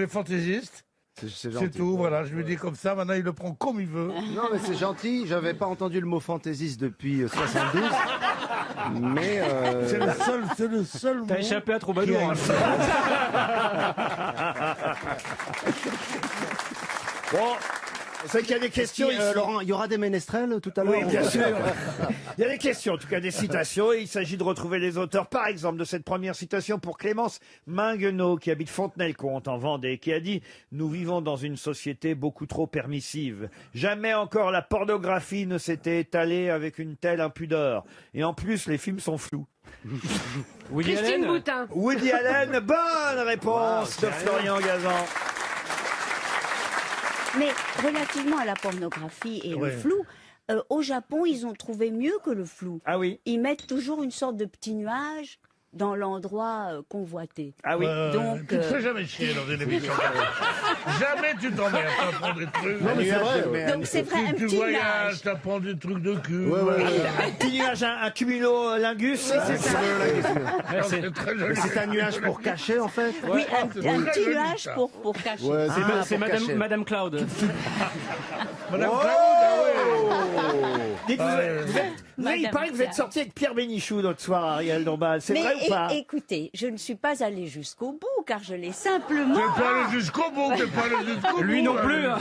fantaisistes. C'est C'est gentil. tout, voilà. Je lui dis comme ça. Maintenant, il le prend comme il veut. Non, mais c'est gentil. J'avais pas entendu le mot fantaisiste depuis 72. Mais. C'est le seul T'as mot échappé à Troubadour. qui a- Bon, c'est qu'il y a des questions ici. Laurent, il y aura des ménestrels tout à l'heure. Oui, bien sûr. Il y a des questions, en tout cas des citations, et il s'agit de retrouver les auteurs, par exemple, de cette première citation pour Clémence Minguenot, qui habite Fontenay-le-Comte, en Vendée, qui a dit « Nous vivons dans une société beaucoup trop permissive. Jamais encore la pornographie ne s'était étalée avec une telle impudeur. Et en plus, les films sont flous. » Woody Christine Allen. Boutin. Woody Allen, bonne réponse de Florian Gazan. Mais relativement à la pornographie et le Ouais. flou, au Japon, ils ont trouvé mieux que le flou. Ah oui. Ils mettent toujours une sorte de petit nuage dans l'endroit convoité. Ah oui. Donc, Tu te fais jamais chier dans une émission comme ça. Jamais tu t'emmerdes, t'apprends des trucs. Non, mais c'est vrai. Donc c'est vrai, un Tu petit voyages, nuage. t'apprends des trucs de cul. Un petit nuage, un cumulo-lingus. c'est ça. C'est très joli. C'est un nuage pour cacher, en fait. Oui, un c'est petit très joli, nuage ça. pour cacher. Ouais, C'est pour Madame, cacher. Madame Cloud. Madame Oh Claude, ah ouais. Dites, Ah ouais. il paraît que vous êtes sorti avec Pierre Bénichou l'autre soir, Ariel Dombal. C'est Mais vrai ou pas écoutez, je ne suis pas allée jusqu'au bout, car je l'ai simplement... T'es pas allé jusqu'au bout, t'es pas allé jusqu'au bout. Lui non plus. Hein.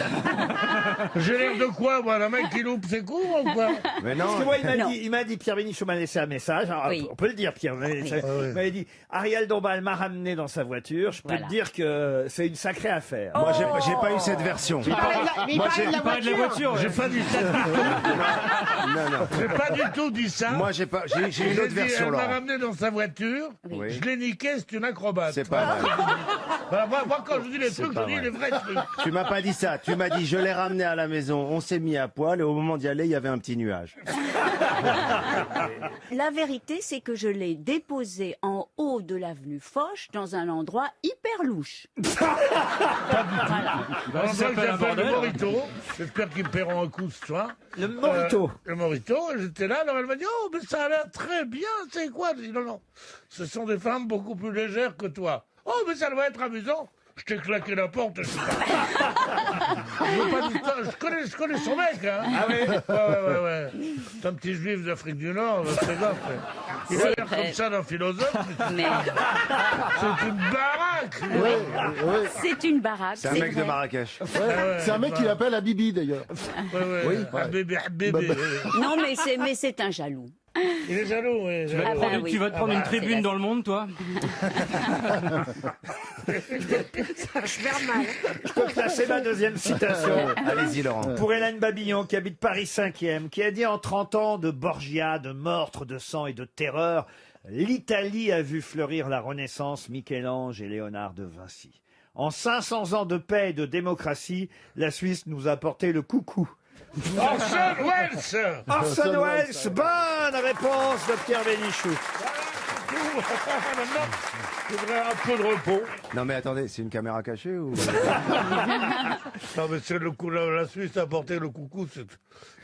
J'ai l'air de quoi, moi, le mec qui loupe ses coups, ou quoi? Mais non. Parce que moi, Non. il m'a dit, Pierre Bénichou m'a laissé un message. Alors, Oui. on peut le dire, Pierre. Il m'avait dit, Ariel Dombal m'a ramené dans sa voiture. Je peux Voilà. te dire que c'est une sacrée affaire. Moi, j'ai pas eu cette version. Il parlait de la voiture. J'ai pas dit ça du Non, non. tout. J'ai pas du tout dit ça. Moi, j'ai une J'ai autre dit, version, elle m'a Laurent. ramené dans sa voiture. Oui. Je l'ai niqué, c'est une acrobate. C'est pas vrai. Voilà, moi, quand je dis les C'est trucs, pas je dis vrai. les vrais trucs. Tu m'as pas dit ça. Tu m'as dit, je l'ai ramené à la maison, on s'est mis à poil et au moment d'y aller, il y avait un petit nuage. La vérité, c'est que je l'ai déposé en haut de l'avenue Foch dans un endroit hyper louche. Alors, ça s'appelle le Morito. J'espère qu'ils me paieront un coup ce soir. Le Morito. Le Morito. Et j'étais là, alors elle m'a dit, oh, mais ça a l'air très bien, c'est quoi? Je dis, non, non, ce sont des femmes beaucoup plus légères que toi. Oh, mais ça doit être amusant. Je t'ai claqué la porte. Je veux pas dire ça. Je connais son mec, hein. Ah oui? Ouais. C'est un petit juif d'Afrique du Nord, c'est grave. Il a l'air comme ça d'un philosophe. Mais... C'est une baraque. C'est une baraque. C'est un mec de vrai. Marrakech. C'est un mec qui l'appelle Habibi d'ailleurs. Oui. Bébé. Non, mais c'est un jaloux. Il est jaloux, oui. Tu vas te prendre une tribune dans le monde, toi. Ça va faire mal. Je peux placer ma deuxième citation. Allez-y, Laurent. Pour Hélène Babillon, qui habite Paris 5e, qui a dit en 30 ans de Borgia, de meurtre, de sang et de terreur, l'Italie a vu fleurir la Renaissance, Michel-Ange et Léonard de Vinci. En 500 ans de paix et de démocratie, la Suisse nous a apporté le coucou. Orson Welles. Orson Welles, bonne réponse de Pierre Bénichou. Maintenant, je voudrais un peu de repos. Non mais attendez, c'est une caméra cachée ou... Non, mais c'est le coup, la Suisse a apporté le coucou.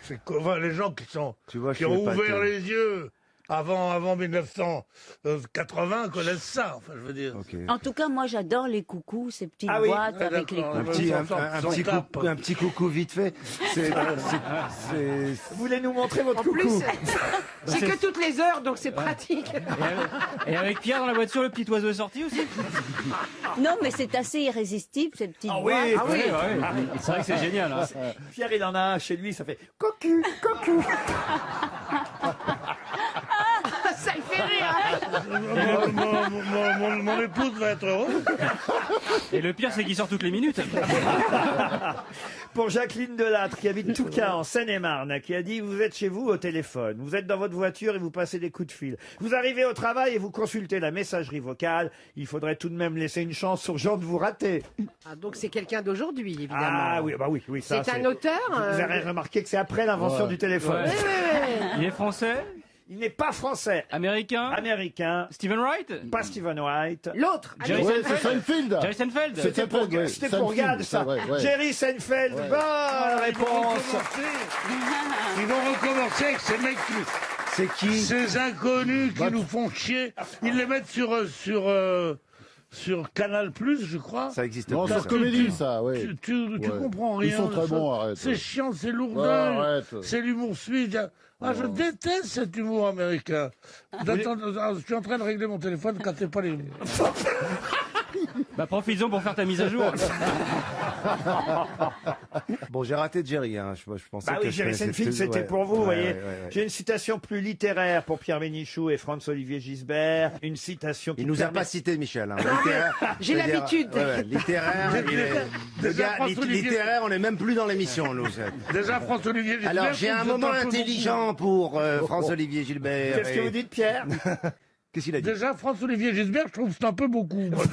C'est enfin, les gens qui ont suis ouvert épaté. les yeux avant 1980 connaissent ça. Enfin, je veux dire. En tout cas, moi, j'adore les coucous, ces petites Ah oui. boîtes avec les coucous. Un petit coucou vite fait. Vous voulez nous montrer votre En coucou? plus, c'est que toutes les heures, donc c'est pratique. Et avec Pierre dans la voiture, le petit oiseau est sorti aussi. Non, mais c'est assez irrésistible, ces petites Ah oui, boîtes. ah oui. C'est vrai que c'est génial. Hein. Pierre, il en a un chez lui, ça fait cocu, cocu. Ça le fait rire. Mon épouse va être heureuse. Et le pire, c'est qu'il sort toutes les minutes. Pour Jacqueline Delattre, qui habite Touquin, en Seine-et-Marne, qui a dit, vous êtes chez vous au téléphone, vous êtes dans votre voiture et vous passez des coups de fil. Vous arrivez au travail et vous consultez la messagerie vocale. Il faudrait tout de même laisser une chance aux gens de vous rater. Ah, donc c'est quelqu'un d'aujourd'hui, évidemment. Ah oui, bah oui, ça. C'est un auteur. Vous avez remarqué que c'est après l'invention du téléphone. Ouais. Il est français? Il n'est pas français. Américain? Américain. Stephen Wright? Pas Stephen Wright. L'autre. Jerry Ouais, c'est Seinfeld? Seinfeld. Jerry Seinfeld? C'était pour Gad, ça. Ouais. Jerry Seinfeld, bonne réponse. Ils vont recommencer avec ces mecs qui... C'est qui? Ces inconnus qui nous font chier. Ils les mettent sur Canal+, je crois. Ça existe Non, plus. sur ça. Comédie, ça, oui. Tu comprends rien. Ils sont de très ça. bons, arrête. C'est chiant, c'est Ouais, lourdin. arrête. C'est l'humour suisse. Ah, je déteste cet humour américain. Attends, je suis en train de régler mon téléphone quand t'es pas les... Bah profites-en pour faire ta mise à jour. Bon, j'ai raté Jerry. Hein. Je pensais Bah que oui, je Jerry connaissais Seinfeld, tout. c'était Ouais. pour vous, vous Ouais, voyez. ouais. J'ai une citation plus littéraire pour Pierre Bénichou et Franz-Olivier Gisbert. Une citation qui Il nous a permet- pas cité Michel. Hein. Littéraire, J'ai c'est-à-dire- l'habitude. Littéraire, le gars, littéraire, on n'est même plus dans l'émission, nous. Déjà, François-Olivier Gilbert... Alors, j'ai un vous êtes moment peu intelligent pour François-Olivier Gilbert. Qu'est-ce que vous dites, Pierre? Qu'est-ce qu'il a dit? Déjà, François-Olivier Gisbert, je trouve que c'est un peu beaucoup. moi,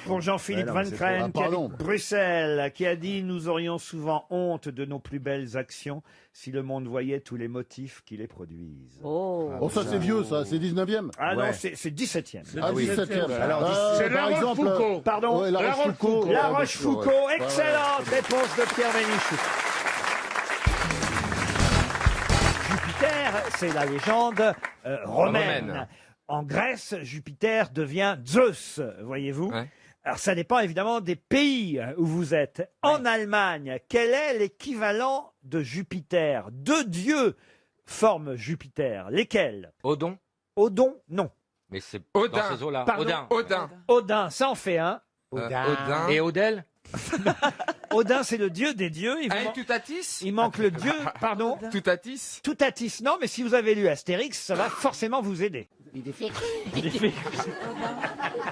Pour Jean-Philippe Ouais, non, Van mais c'est Creen, trop- qui Ah, pardon. habite Bruxelles, qui a dit « Nous aurions souvent honte de nos plus belles actions si le monde voyait tous les motifs qui les produisent. » Oh, ça c'est vieux, ça, c'est 19e. Ah Ouais. non, c'est 17e. Ah, 17e. Alors, c'est La par exemple, Rochefoucauld. Pardon, ouais, La La Rochefoucauld. La Ouais, Rochefoucauld, ouais. excellente réponse de Pierre Bénichou. Jupiter, c'est la légende romaine. Romaine. En Grèce, Jupiter devient Zeus, voyez-vous. Ouais. Alors ça dépend évidemment des pays où vous êtes. En Allemagne, quel est l'équivalent de Jupiter? Deux dieux forment Jupiter. Lesquels? Odon? Odon, non. Mais c'est Odin. dans ces eaux-là. Pardon Odin. Odin. Odin, ça en fait un. Odin. Et Odel? Odin, c'est le dieu des dieux. Toutatis Il manque le dieu, pardon. Toutatis Toutatis, non, mais si vous avez lu Astérix, ça va forcément vous aider. Vous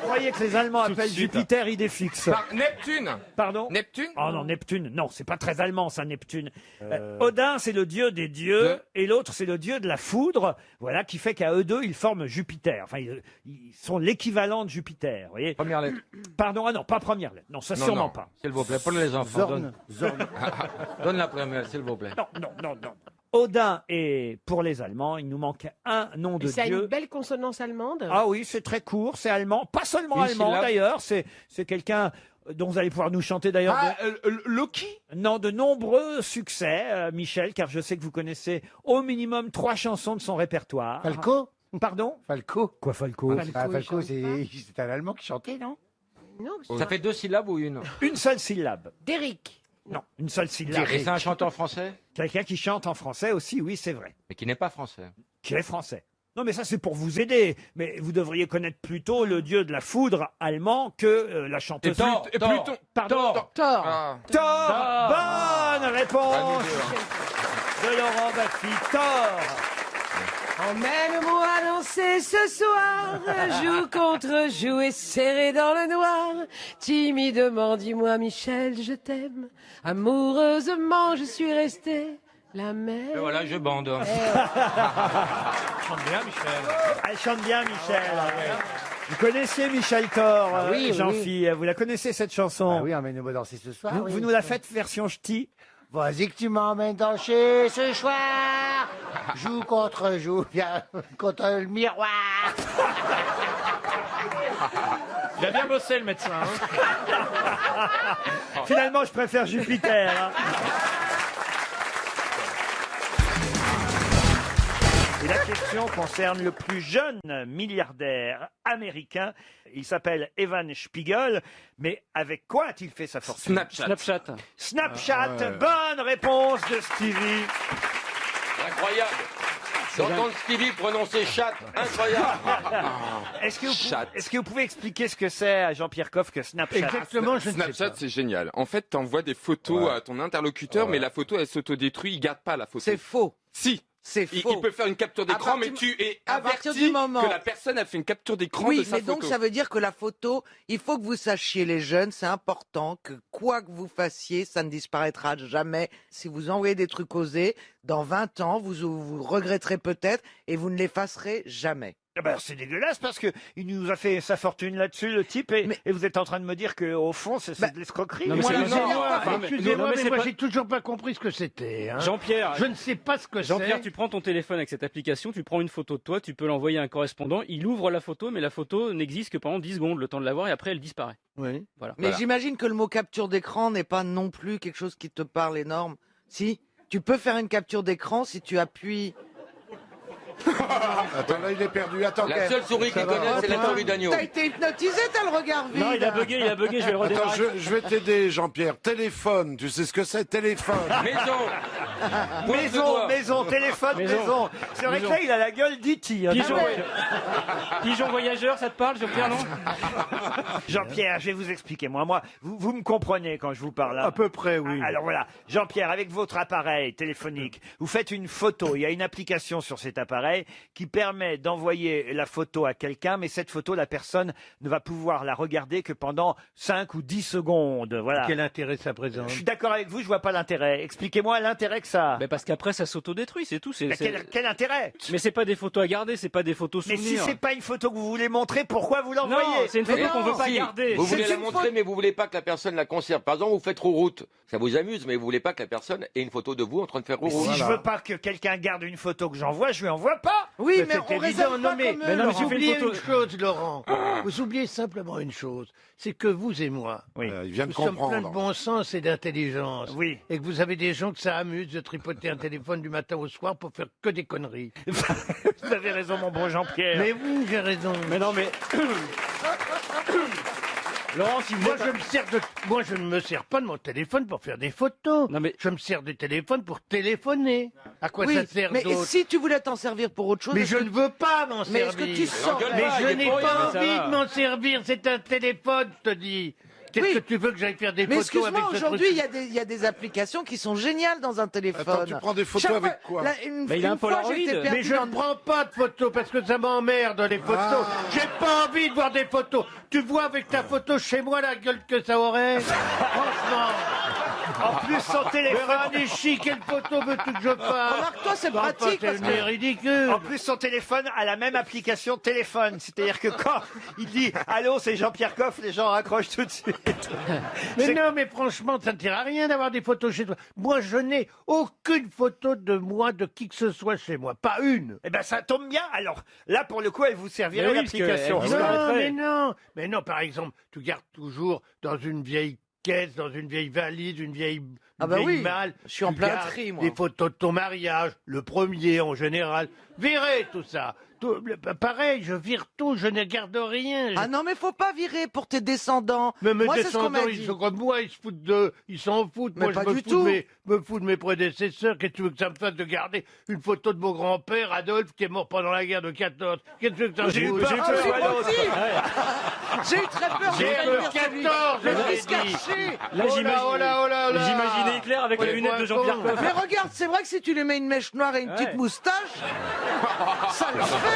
croyez que les Allemands appellent Jupiter Idéfix? Neptune Pardon? Neptune Oh non, Neptune, non, c'est pas très allemand ça, Neptune. Odin, c'est le dieu des dieux, et l'autre, c'est le dieu de la foudre, voilà, qui fait qu'à eux deux, ils forment Jupiter. Enfin, ils sont l'équivalent de Jupiter, vous voyez. Première lettre. Pardon, ah non, pas première lettre, non, ça sûrement pas. S'il vous plaît, pour les enfants. Zorn. Donne la première, s'il vous plaît. Non. Odin, et pour les Allemands, il nous manque un nom de Et ça a dieu. une belle consonance allemande. Ah oui, c'est très court, c'est allemand. Pas seulement Une allemand syllabe. d'ailleurs, c'est quelqu'un dont vous allez pouvoir nous chanter d'ailleurs. Loki Non, de nombreux succès, Michel, car je sais que vous connaissez au minimum 3 chansons de son répertoire. Falco? Pardon? Falco. Quoi, Falco? Falco, c'est un Allemand qui chantait, non? Non, Ça fait 2 syllabes ou une? Une seule syllabe. D'Eric. Non, une seule syllabe. Et c'est un chanteur français? Quelqu'un qui chante en français aussi, oui, c'est vrai. Mais qui n'est pas français. Qui est français. Non, mais ça, c'est pour vous aider. Mais vous devriez connaître plutôt le dieu de la foudre allemand que la chanteuse. Pluton. Pardon. Thor. Thor. Bonne réponse de Laurent Baffy. Thor. Emmène-moi danser ce soir, joue contre joue et serré dans le noir. Timidement, dis-moi Michel, je t'aime. Amoureusement, je suis restée la même. Et voilà, je bande. Chante bien, Michel. Elle chante bien, Michel. Vous connaissez Michel Thor, oui, Jean-Phi. Vous la connaissez, cette chanson? Ah oui, emmène-moi danser ce soir. Vous nous la faites version ch'ti? Vas-y que tu m'emmènes danser ce soir. Joue contre joue, viens contre le miroir. Il a bien bossé le médecin. Finalement, je préfère Jupiter. hein. Et la question concerne le plus jeune milliardaire américain. Il s'appelle Evan Spiegel. Mais avec quoi a-t-il fait sa fortune? Snapchat. Snapchat. Bonne réponse de Stevie. Incroyable. J'entends Stevie prononcer chat. Incroyable. Est-ce que vous pouvez expliquer ce que c'est à Jean-Pierre Coff que Snapchat? Exactement, je ne sais Snapchat, pas. c'est génial. En fait, t'envoies des photos à ton interlocuteur, mais la photo, elle s'autodétruit, il garde pas la photo. C'est faux. Si. C'est Il faux. peut faire une capture d'écran, mais tu es averti que la personne a fait une capture d'écran de Oui, sa mais photo. donc ça veut dire que la photo, il faut que vous sachiez, les jeunes, c'est important que quoi que vous fassiez, ça ne disparaîtra jamais. Si vous envoyez des trucs osés, dans 20 ans, vous regretterez peut-être et vous ne l'effacerez jamais. Ah ben, c'est dégueulasse parce que il nous a fait sa fortune là-dessus, le type, et vous êtes en train de me dire que au fond, c'est de l'escroquerie. Non, mais c'est- Excusez-moi, mais c'est moi pas- j'ai toujours pas compris ce que c'était. hein. Jean-Pierre. Je ne sais pas ce que c'est. Jean-Pierre, tu prends ton téléphone avec cette application, tu prends une photo de toi, tu peux l'envoyer à un correspondant, il ouvre la photo, mais la photo n'existe que pendant 10 secondes, le temps de la voir, et après elle disparaît. Oui. Voilà. Mais j'imagine que le mot capture d'écran n'est pas non plus quelque chose qui te parle énorme. Si, tu peux faire une capture d'écran si tu appuies. Attends, là, il est perdu. Attends, La seule souris qu'il connaît, c'est la souris d'agneau. T'as été hypnotisé, t'as le regard vide. Non, il a bugué, je vais le Attends, redémarrer. je vais t'aider, Jean-Pierre. Téléphone, tu sais ce que c'est? Téléphone. Maison, téléphone, maison. C'est vrai que là, il a la gueule d'E.T. hein. Pigeon voyageur, ça te parle, Jean-Pierre, non? Jean-Pierre, je vais vous expliquer. Moi, vous me comprenez quand je vous parle. hein. À peu près, oui. Alors voilà, Jean-Pierre, avec votre appareil téléphonique, vous faites une photo. Il y a une application sur cet appareil qui permet d'envoyer la photo à quelqu'un, mais cette photo, la personne ne va pouvoir la regarder que pendant 5 ou 10 secondes. Voilà. Quel intérêt ça présente? Je suis d'accord avec vous, je vois pas l'intérêt. Expliquez-moi l'intérêt que ça a. Mais parce qu'après ça s'autodétruit, c'est tout. Mais quel intérêt? Mais c'est pas des photos à garder, c'est pas des photos Mais souvenirs. si c'est pas une photo que vous voulez montrer, pourquoi vous Non, l'envoyez? c'est une photo qu'on veut pas garder. Vous voulez C'est la une montrer, mais vous voulez pas que la personne la conserve. Par exemple, vous faites route. Ça vous amuse, mais vous voulez pas que la personne ait une photo de vous en train de faire Mais route. si je veux pas que quelqu'un garde une photo que j'envoie, je lui envoie pas. Oui, mais c'est on évident. raisonne Non, pas mais, comme eux, mais non, mais vous tu fais une oubliez photo. une chose, Laurent. Vous oubliez simplement une chose. C'est que vous et moi, Il vient de nous sommes plein de comprendre. bon sens et d'intelligence. Oui. Et que vous avez des gens que ça amuse de tripoter un téléphone du matin au soir pour faire que des conneries. Vous avez raison, mon bon Jean-Pierre. Mais oui, j'ai raison. Mais non, mais. Laurent, si vous Moi, êtes- moi, je ne me sers pas de mon téléphone pour faire des photos. Non, mais- Je me sers du téléphone pour téléphoner. À quoi Oui, ça sert mais d'autre? si tu voulais t'en servir pour autre chose, Mais est-ce je que- ne veux pas m'en Mais servir. est-ce que tu sens Mais je il est n'ai pour rien, pas ça envie va. de m'en servir. C'est un téléphone, je te dis. Qu'est-ce que tu veux que j'aille faire des Mais photos avec excuse-moi, ce aujourd'hui, truc il y a des applications qui sont géniales dans un téléphone. Attends, tu prends des photos Chaque avec fois- quoi là, une, Bah, il a une un fois, Polaroid. j'étais Mais perdu je dans- ne prends pas de photos parce que ça m'emmerde les photos. J'ai pas envie de voir des photos. Tu vois avec ta photo chez moi la gueule que ça aurait. Franchement. En plus, son téléphone. Véronichi, quelle photo veux-tu que je fasse? Remarque-toi, c'est Enfin, pratique parce c'est que... ridicule. En plus, son téléphone a la même application téléphone. C'est-à-dire que quand il dit « Allô, c'est Jean-Pierre Coff », les gens raccrochent tout de suite. Mais C'est- non, mais franchement, ça ne sert à rien d'avoir des photos chez toi. Moi, je n'ai aucune photo de moi, de qui que ce soit chez moi. Pas une. Eh ben, ça tombe bien. Alors, là, pour le coup, elle vous servirait Mais oui, parce que l'application. elle Non, disparaîtrait. mais non. Mais non, par exemple, tu gardes toujours dans une vieille caisse, dans une vieille valise, une vieille, Ah bah vieille oui, malle. je suis en tu plein gardes tri, moi. Des photos de ton mariage, le premier en général. Virez tout ça. Pareil, je vire tout, je ne garde rien. Ah non, mais faut pas virer pour tes descendants. Mais mes Moi, c'est ce qu'on descendants, m'a ils dit. sont comme moi, ils se foutent de, ils s'en foutent. Mais Moi, pas je me du fous tout. me fous de mes prédécesseurs. Qu'est-ce que tu veux que ça me fasse de garder une photo de mon grand-père, Adolphe, qui est mort pendant la guerre de 14? Qu'est-ce que tu veux que ça me J'ai eu foute? peur Ah, que ce oui, soit moi l'autre. aussi. Ouais. J'ai eu très peur. J'ai de le faire 14, le je fils l'ai dit. caché. Là, Oh là, oh là, oh là là. j'imaginais Hitler avec Ouais, les lunettes de Jean-Pierre ouais. Coff. Mais regarde, c'est vrai que si tu lui mets une mèche noire et une petite Ouais. moustache, ça le fait.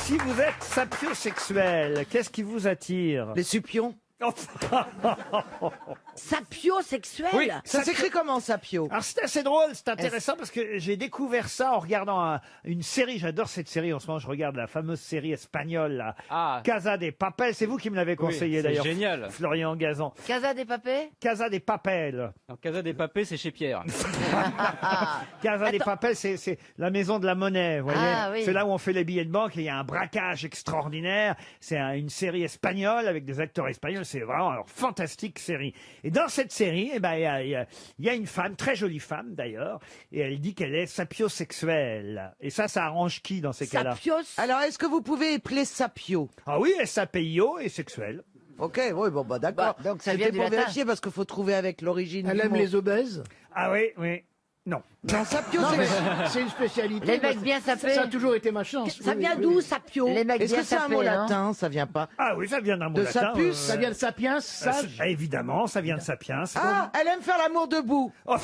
Si vous êtes sapiosexuel, qu'est-ce qui vous attire? Les supions. Sapiosexuel. Oui. Ça s'écrit comment, sapio? Alors c'est assez drôle, c'est intéressant parce que j'ai découvert ça en regardant une série. J'adore cette série en ce moment. Je regarde la fameuse série espagnole, là, Ah. Casa de Papel. C'est vous qui me l'avez conseillé c'est d'ailleurs. génial. Florian Gazan. Casa des papés. Casa de Papel. En Casa des Papés, c'est chez Pierre. Casa de Papel, c'est la maison de la monnaie. Vous voyez, Ah, oui. c'est là où on fait les billets de banque. Et il y a un braquage extraordinaire. C'est une série espagnole avec des acteurs espagnols. C'est vraiment une fantastique série. Et dans cette série, eh ben, il y a une femme, très jolie femme d'ailleurs, et elle dit qu'elle est sapiosexuelle. Et ça arrange qui dans ces cas-là? Sapios. Alors, est-ce que vous pouvez épeler sapio? Ah oui, S-A-P-I-O et sexuelle. Ok, oui, bon, bah d'accord. Bah, donc ça C'était vient du pour latin. vérifier parce qu'il faut trouver avec l'origine du mot. obèses? Ah oui, oui. Non. Non, sapio, Non, c'est... mais c'est une spécialité. Les mecs bien sapés. Ça a toujours été ma chance. Ça vient d'où, sapio? Les mecs Est-ce bien que c'est un sapés, mot non latin? Ça vient pas. Ah oui, ça vient d'un mot De latin. sapus Ça vient de sapiens, sage. Évidemment, ça vient de sapiens. Ah, elle aime faire l'amour debout. Oh,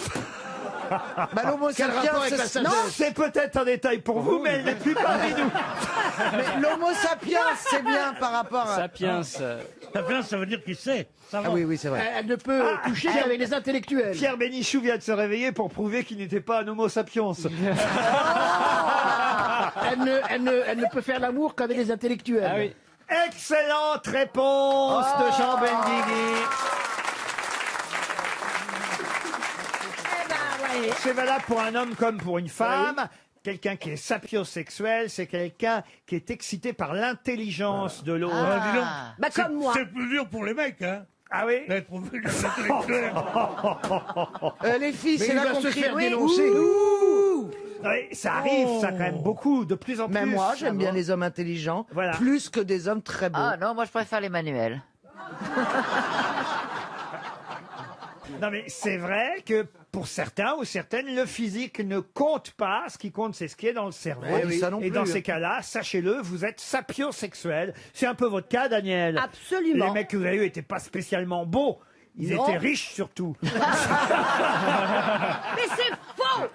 Bah, l'homo Quel sapiens, rapport avec la c'est... sagesse? Non, c'est peut-être un détail pour vous, mais elle n'est plus parmi nous. mais l'homo sapiens, c'est bien par rapport à... Sapiens. Sapiens, ça veut dire qu'il sait. Ça va. Ah oui, oui, c'est vrai. Elle ne peut coucher qu'avec les intellectuels. Pierre Bénichou vient de se réveiller pour prouver qu'il n'était pas un homo sapiens. Elle ne peut faire l'amour qu'avec les intellectuels. Ah oui. Excellente réponse de Jean Benguigui. C'est valable pour un homme comme pour une femme. Quelqu'un qui est sapiosexuel, c'est quelqu'un qui est excité par l'intelligence de l'autre. Ah, dis donc. Bah, comme moi. C'est plus dur pour les mecs, hein. Ah oui. D'être profil intellectuel. Les filles, Mais c'est il là va qu'on se crie faire oui. dénoncer. Ouh. Oui, ça arrive, ça quand même beaucoup, de plus en plus. Même moi, j'aime bien les hommes intelligents, Voilà. plus que des hommes très beaux. Ah non, moi je préfère les manuels. Non mais c'est vrai que pour certains ou certaines, le physique ne compte pas. Ce qui compte, c'est ce qui est dans le cerveau. Eh oui, ça non Et plus, dans hein. ces cas-là, sachez-le, vous êtes sapiosexuel. C'est un peu votre cas, Daniel. Absolument. Les mecs que vous avez eus n'étaient pas spécialement beaux. Ils Non. étaient riches surtout. Mais c'est faux.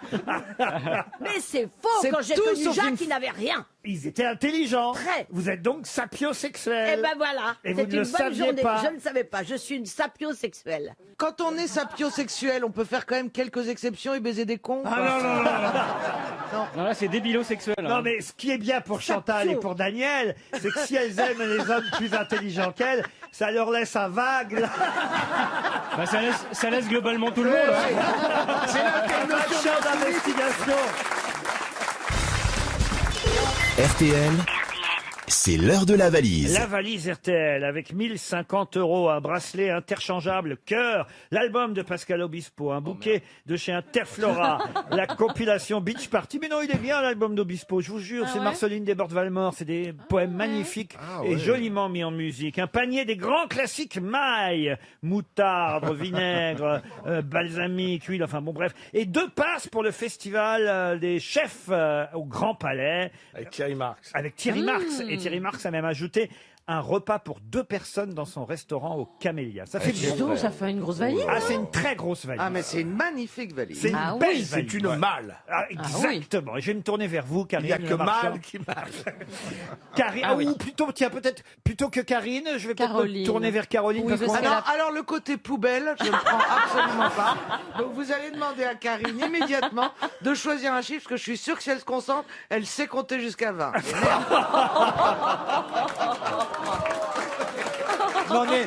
Mais c'est faux. C'est Quand j'ai tout connu sauf Jacques, une- il n'avait rien. Ils étaient intelligents. Très. Vous êtes donc sapiosexuel. Eh ben voilà. Et vous C'est ne une le bonne saviez journée. pas. Je ne savais pas. Je suis une sapiosexuelle. Quand on est sapiosexuel, on peut faire quand même quelques exceptions et baiser des cons. Ah non, non, non, non. Non, là, c'est débilosexuel. Non, mais ce qui est bien pour Chantal et pour Daniel, c'est que si elles aiment les hommes plus intelligents qu'elles, ça leur laisse un vague. là. Bah, ça laisse globalement tout le monde. hein. C'est Un champ d'investigation. RTL, c'est l'heure de la valise. La valise RTL avec 1050 €, un bracelet interchangeable cœur, l'album de Pascal Obispo, un bouquet de chez Interflora, la compilation Beach Party. Mais non, il est bien l'album d'Obispo, je vous jure, c'est Marceline Desbordes-Valmore, c'est des poèmes magnifiques et joliment mis en musique. Un panier des grands classiques maille, moutarde, vinaigre, balsamique, huile, enfin bon bref. Et 2 passes pour le festival des chefs au Grand Palais. Avec Thierry Marx. Avec Thierry Marx. Et Thierry Marx a même ajouté un repas pour 2 personnes dans son restaurant au Camélia. Ça fait Dis donc, ça fait une grosse valise. Ah, c'est une très grosse valise. Ah, mais c'est une magnifique valise. C'est une Ah belle oui. valise. C'est une Ouais. malle. Ah, exactement. Et je vais me tourner vers vous, Karine. Il n'y a que Le Marchand. mal qui marche. Karine, ou plutôt, tiens, peut-être, plutôt que Karine, je vais peut-être me Caroline. tourner vers Caroline. Oui, parce parce qu'on- qu'elle a- Alors le côté poubelle, je ne prends absolument pas. Donc vous allez demander à Karine immédiatement de choisir un chiffre, parce que je suis sûr que si elle se concentre, elle sait compter jusqu'à 20. Et Non, mais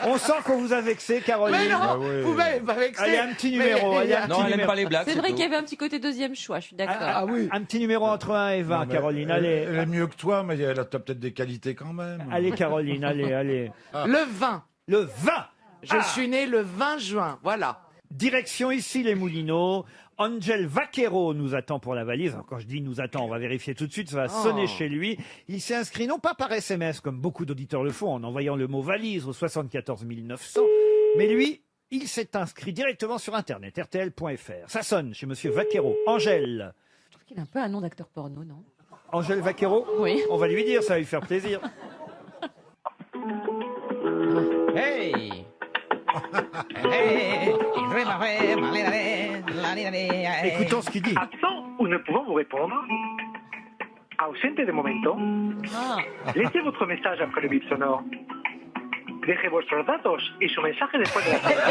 on sent qu'on vous a vexé, Caroline. Mais non, Ah oui. vous m'avez pas vexé. Allez, un petit numéro. Allez, un Non, petit elle aime numéro. pas les blagues. C'est vrai tout. qu'il y avait un petit côté deuxième choix, je suis d'accord. Ah oui. Un petit numéro entre 1 et 20, Non, mais Caroline. elle Allez. est mieux que toi, mais elle a peut-être des qualités quand même. Allez, Caroline, allez. Le 20. Le 20. Je suis né le 20 juin, voilà. Direction ici les Moulineaux. Angel Vaquero nous attend pour la valise. Alors, quand je dis nous attend, on va vérifier tout de suite, ça va sonner chez lui. Il s'est inscrit non pas par SMS, comme beaucoup d'auditeurs le font, en envoyant le mot valise au 74 900, mais lui, il s'est inscrit directement sur Internet, rtl.fr. Ça sonne chez Monsieur Vaquero. Angel. Je trouve qu'il a un peu un nom d'acteur porno, non? Angel Vaquero. Oui. On va lui dire, ça va lui faire plaisir. Hey! Écoutons ce qu'il dit. Absent ou ne pouvant vous répondre? Ausente de momento? Laissez votre message après le bip sonore. Deje vuestros datos y su mensaje después de la sonora.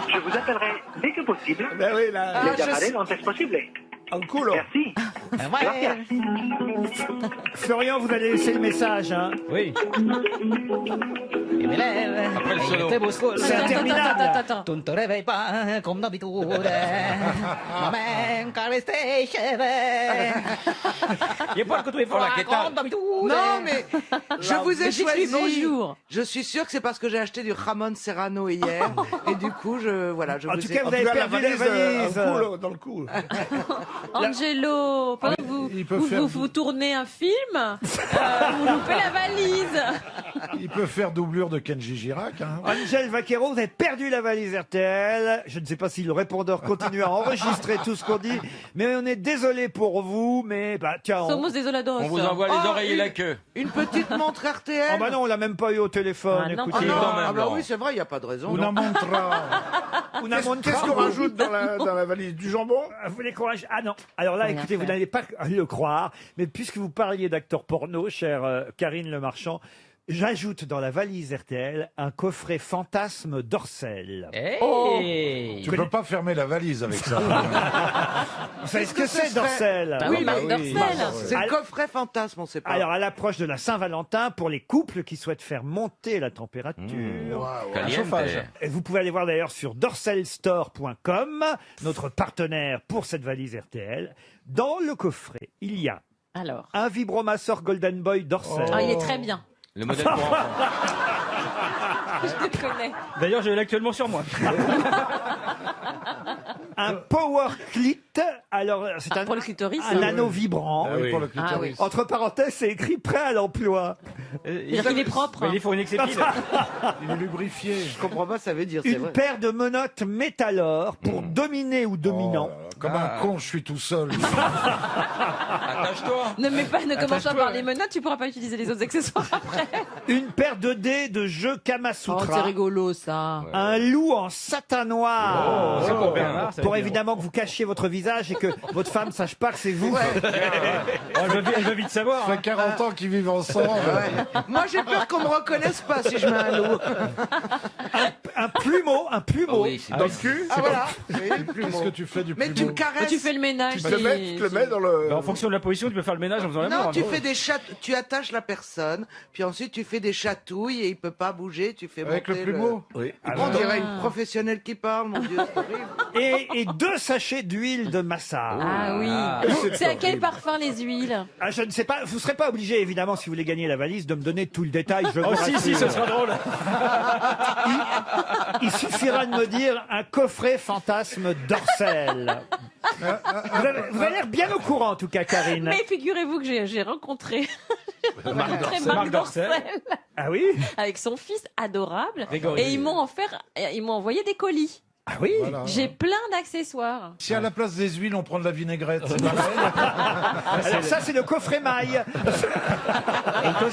Je vous appellerai dès que possible. Ben oui, là. Les llamaré lo antes posible. Un culo. Merci. Gracias. Florian, vous allez laisser le message, hein? Oui. Après le solo. C'est interminable. Attends. Tu ne te réveilles pas comme d'habitude. Maman, caresse tes cheveux. Il est pas que tu es fort, la quétale. Non, mais je vous ai Mais dites-lui choisi. bonjour. Je suis sûr que c'est parce que j'ai acheté du Ramon Serrano hier. Et du coup, je En vous tout ai... cas, vous avez perdu la valise. Un culo dans le cou. Angelo, pendant que il peut vous, faire vous tournez un film, vous loupez la valise. Il peut faire doublure de Kenji Girac. Hein. Angel Vaquero, vous avez perdu la valise RTL. Je ne sais pas si le répondeur continue à enregistrer tout ce qu'on dit, mais on est désolé pour vous, mais bah tiens, Somos desolados. On vous envoie les oreilles et la queue. Une petite montre RTL. Ah bah non, on l'a même pas eu au téléphone. Ah non, écoutez. pas quand même, Ah bah Laurent. oui, c'est vrai, il n'y a pas de raison. Una montra. Una montra. Qu'est-ce qu'on rajoute dans la valise? Du jambon? Vous voulez qu'on rage- Ah non. Alors là, Rien écoutez, vous faire. n'allez pas le croire, mais puisque vous parliez d'acteur porno, chère Karine Le Marchand, j'ajoute dans la valise RTL un coffret fantasme d'Orcel. Tu peux pas fermer la valise avec ça. Vous savez ce que Qu'est-ce que c'est ce serait d'Orcel? Bah oui, Marc Dorcel. C'est le coffret fantasme, on sait pas. Alors, à l'approche de la Saint-Valentin, pour les couples qui souhaitent faire monter la température, Caliente. et vous pouvez aller voir d'ailleurs sur dorselstore.com, notre partenaire pour cette valise RTL. Dans le coffret, il y a Alors. un vibromasseur Golden Boy Dorsel. Ah, il est très bien. Le modèle pour enfants. Je le connais. D'ailleurs, je l'ai actuellement sur moi. Un Power Clit. Alors, c'est Pour le clitoris. un anneau vibrant. Ah oui, pour le Ah clitoris. oui. Entre parenthèses, c'est écrit prêt à l'emploi. C'est-à-dire qu'il est propre. Mais il faut une exception. Il est lubrifié. Je comprends pas, ça veut dire, c'est Une vrai. paire de menottes métallor pour dominer ou dominant. Comme un con, je suis tout seul. Attache-toi. Ne commence pas par les menottes, tu pourras pas utiliser les autres accessoires après. Une paire de dés de jeu Oh, Kamasutra. c'est rigolo ça. Un loup en satin noir. C'est pour Bernard, ça va Pour être évidemment que vous cachiez votre visage et que votre femme sache pas que c'est vous. Elle va vite savoir. Ça fait 40 ans qu'ils vivent ensemble. Moi, j'ai peur qu'on me reconnaisse pas si je mets un loup. Un plumeau. Oui, c'est Dans le cul. Ah voilà. Oui, le Qu'est-ce plumeau. que tu fais du Mais plumeau tu me caresses. Tu fais le ménage. Tu te le mets dans le... En fonction de la position, tu peux faire le ménage en faisant la main. Non, tu fais des tu attaches la personne, puis ensuite tu fais des chatouilles et il peut pas bouger, tu fais Avec le monter plumeau. Oui. On dirait une professionnelle qui parle, mon Dieu, c'est horrible. Et 2 sachets d'huile de massage. Ah oui. C'est à quel parfum les huiles? Ah, je ne sais pas. Vous serez pas obligé, évidemment, si vous voulez gagner la valise, de me donner tout le détail. Je vous Oh si, rassure. ce sera drôle. Il suffira de me dire un coffret fantasme d'Orcel. Vous avez l'air bien au courant, en tout cas, Karine. Mais figurez-vous que j'ai rencontré Marc Marc Dorcel. Dorcel Ah oui? avec son fils adorable Grégory. et ils m'ont envoyé des colis. Ah oui. J'ai plein d'accessoires. Si à la place des huiles, on prend de la vinaigrette, c'est pareil. Alors ça, c'est le coffret maille. Tout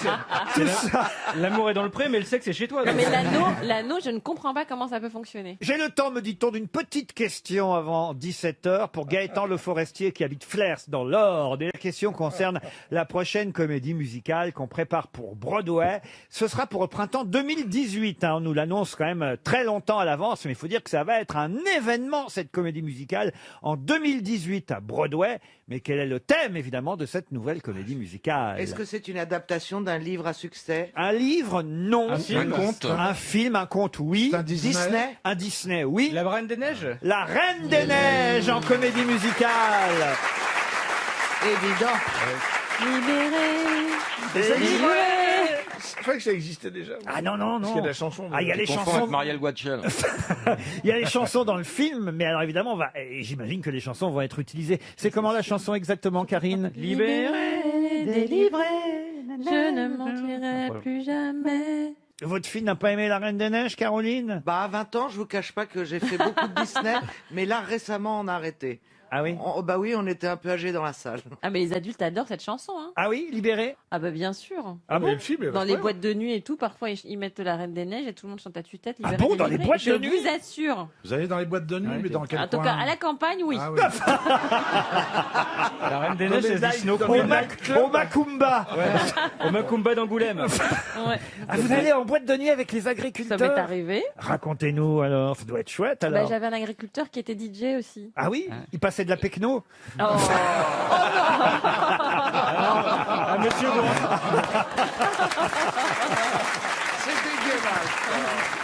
ça. L'amour est dans le pré, mais le sexe est chez toi. Non, mais l'anneau, je ne comprends pas comment ça peut fonctionner. J'ai le temps, me dit-on, d'une petite question avant 17h pour Gaëtan Le Forestier qui habite Flers dans l'Ord. Et la question concerne la prochaine comédie musicale qu'on prépare pour Broadway. Ce sera pour le printemps 2018. On nous l'annonce quand même très longtemps à l'avance, mais il faut dire que ça va être un événement, cette comédie musicale, en 2018 à Broadway. Mais quel est le thème, évidemment, de cette nouvelle comédie musicale? Est-ce que c'est une adaptation d'un livre à succès? Un livre, non. Un film, un conte. Un film, un conte, oui. C'est un Disney Un Disney, oui. La Reine des Neiges? La Reine des Neiges en comédie musicale. Évident. Libéré. Je crois que ça existait déjà. Ah non, non, non. Parce qu'il y a la chanson. Ah, il y a les chansons. Avec Marielle Guachel. Il y a les chansons dans le film, mais alors évidemment, j'imagine que les chansons vont être utilisées. C'est comment la chanson exactement, Karine? Libéré, délivré, je ne mentirai plus jamais. Votre fille n'a pas aimé La Reine des Neiges, Caroline? Bah, à 20 ans, je vous cache pas que j'ai fait beaucoup de Disney, mais là, récemment, on a arrêté. Ah oui? Bah oui, on était un peu âgés dans la salle. Ah, mais les adultes adorent cette chanson. Hein. Ah oui, Libéré? Ah bah bien sûr. Ah bon? Le film est Dans les vachement boîtes de nuit et tout, parfois ils mettent La Reine des Neiges et tout le monde chante à tue-tête. Ah bon, dans les boîtes de nuit? Je vous assure. Vous allez dans les boîtes de nuit, mais dans quel En tout coin cas, à la campagne, oui. Ah oui. La Reine des Dans Neiges, les c'est du snow Au Macumba. Au Macumba d'Angoulême. Ouais. Ah, vous allez en boîte de nuit avec les agriculteurs? Ça m'est arrivé. Racontez-nous alors, ça doit être chouette alors. Bah, j'avais un agriculteur qui était DJ aussi. Ah oui? Il passait de la pecno? Oh. Ah, monsieur C'est dégueulasse.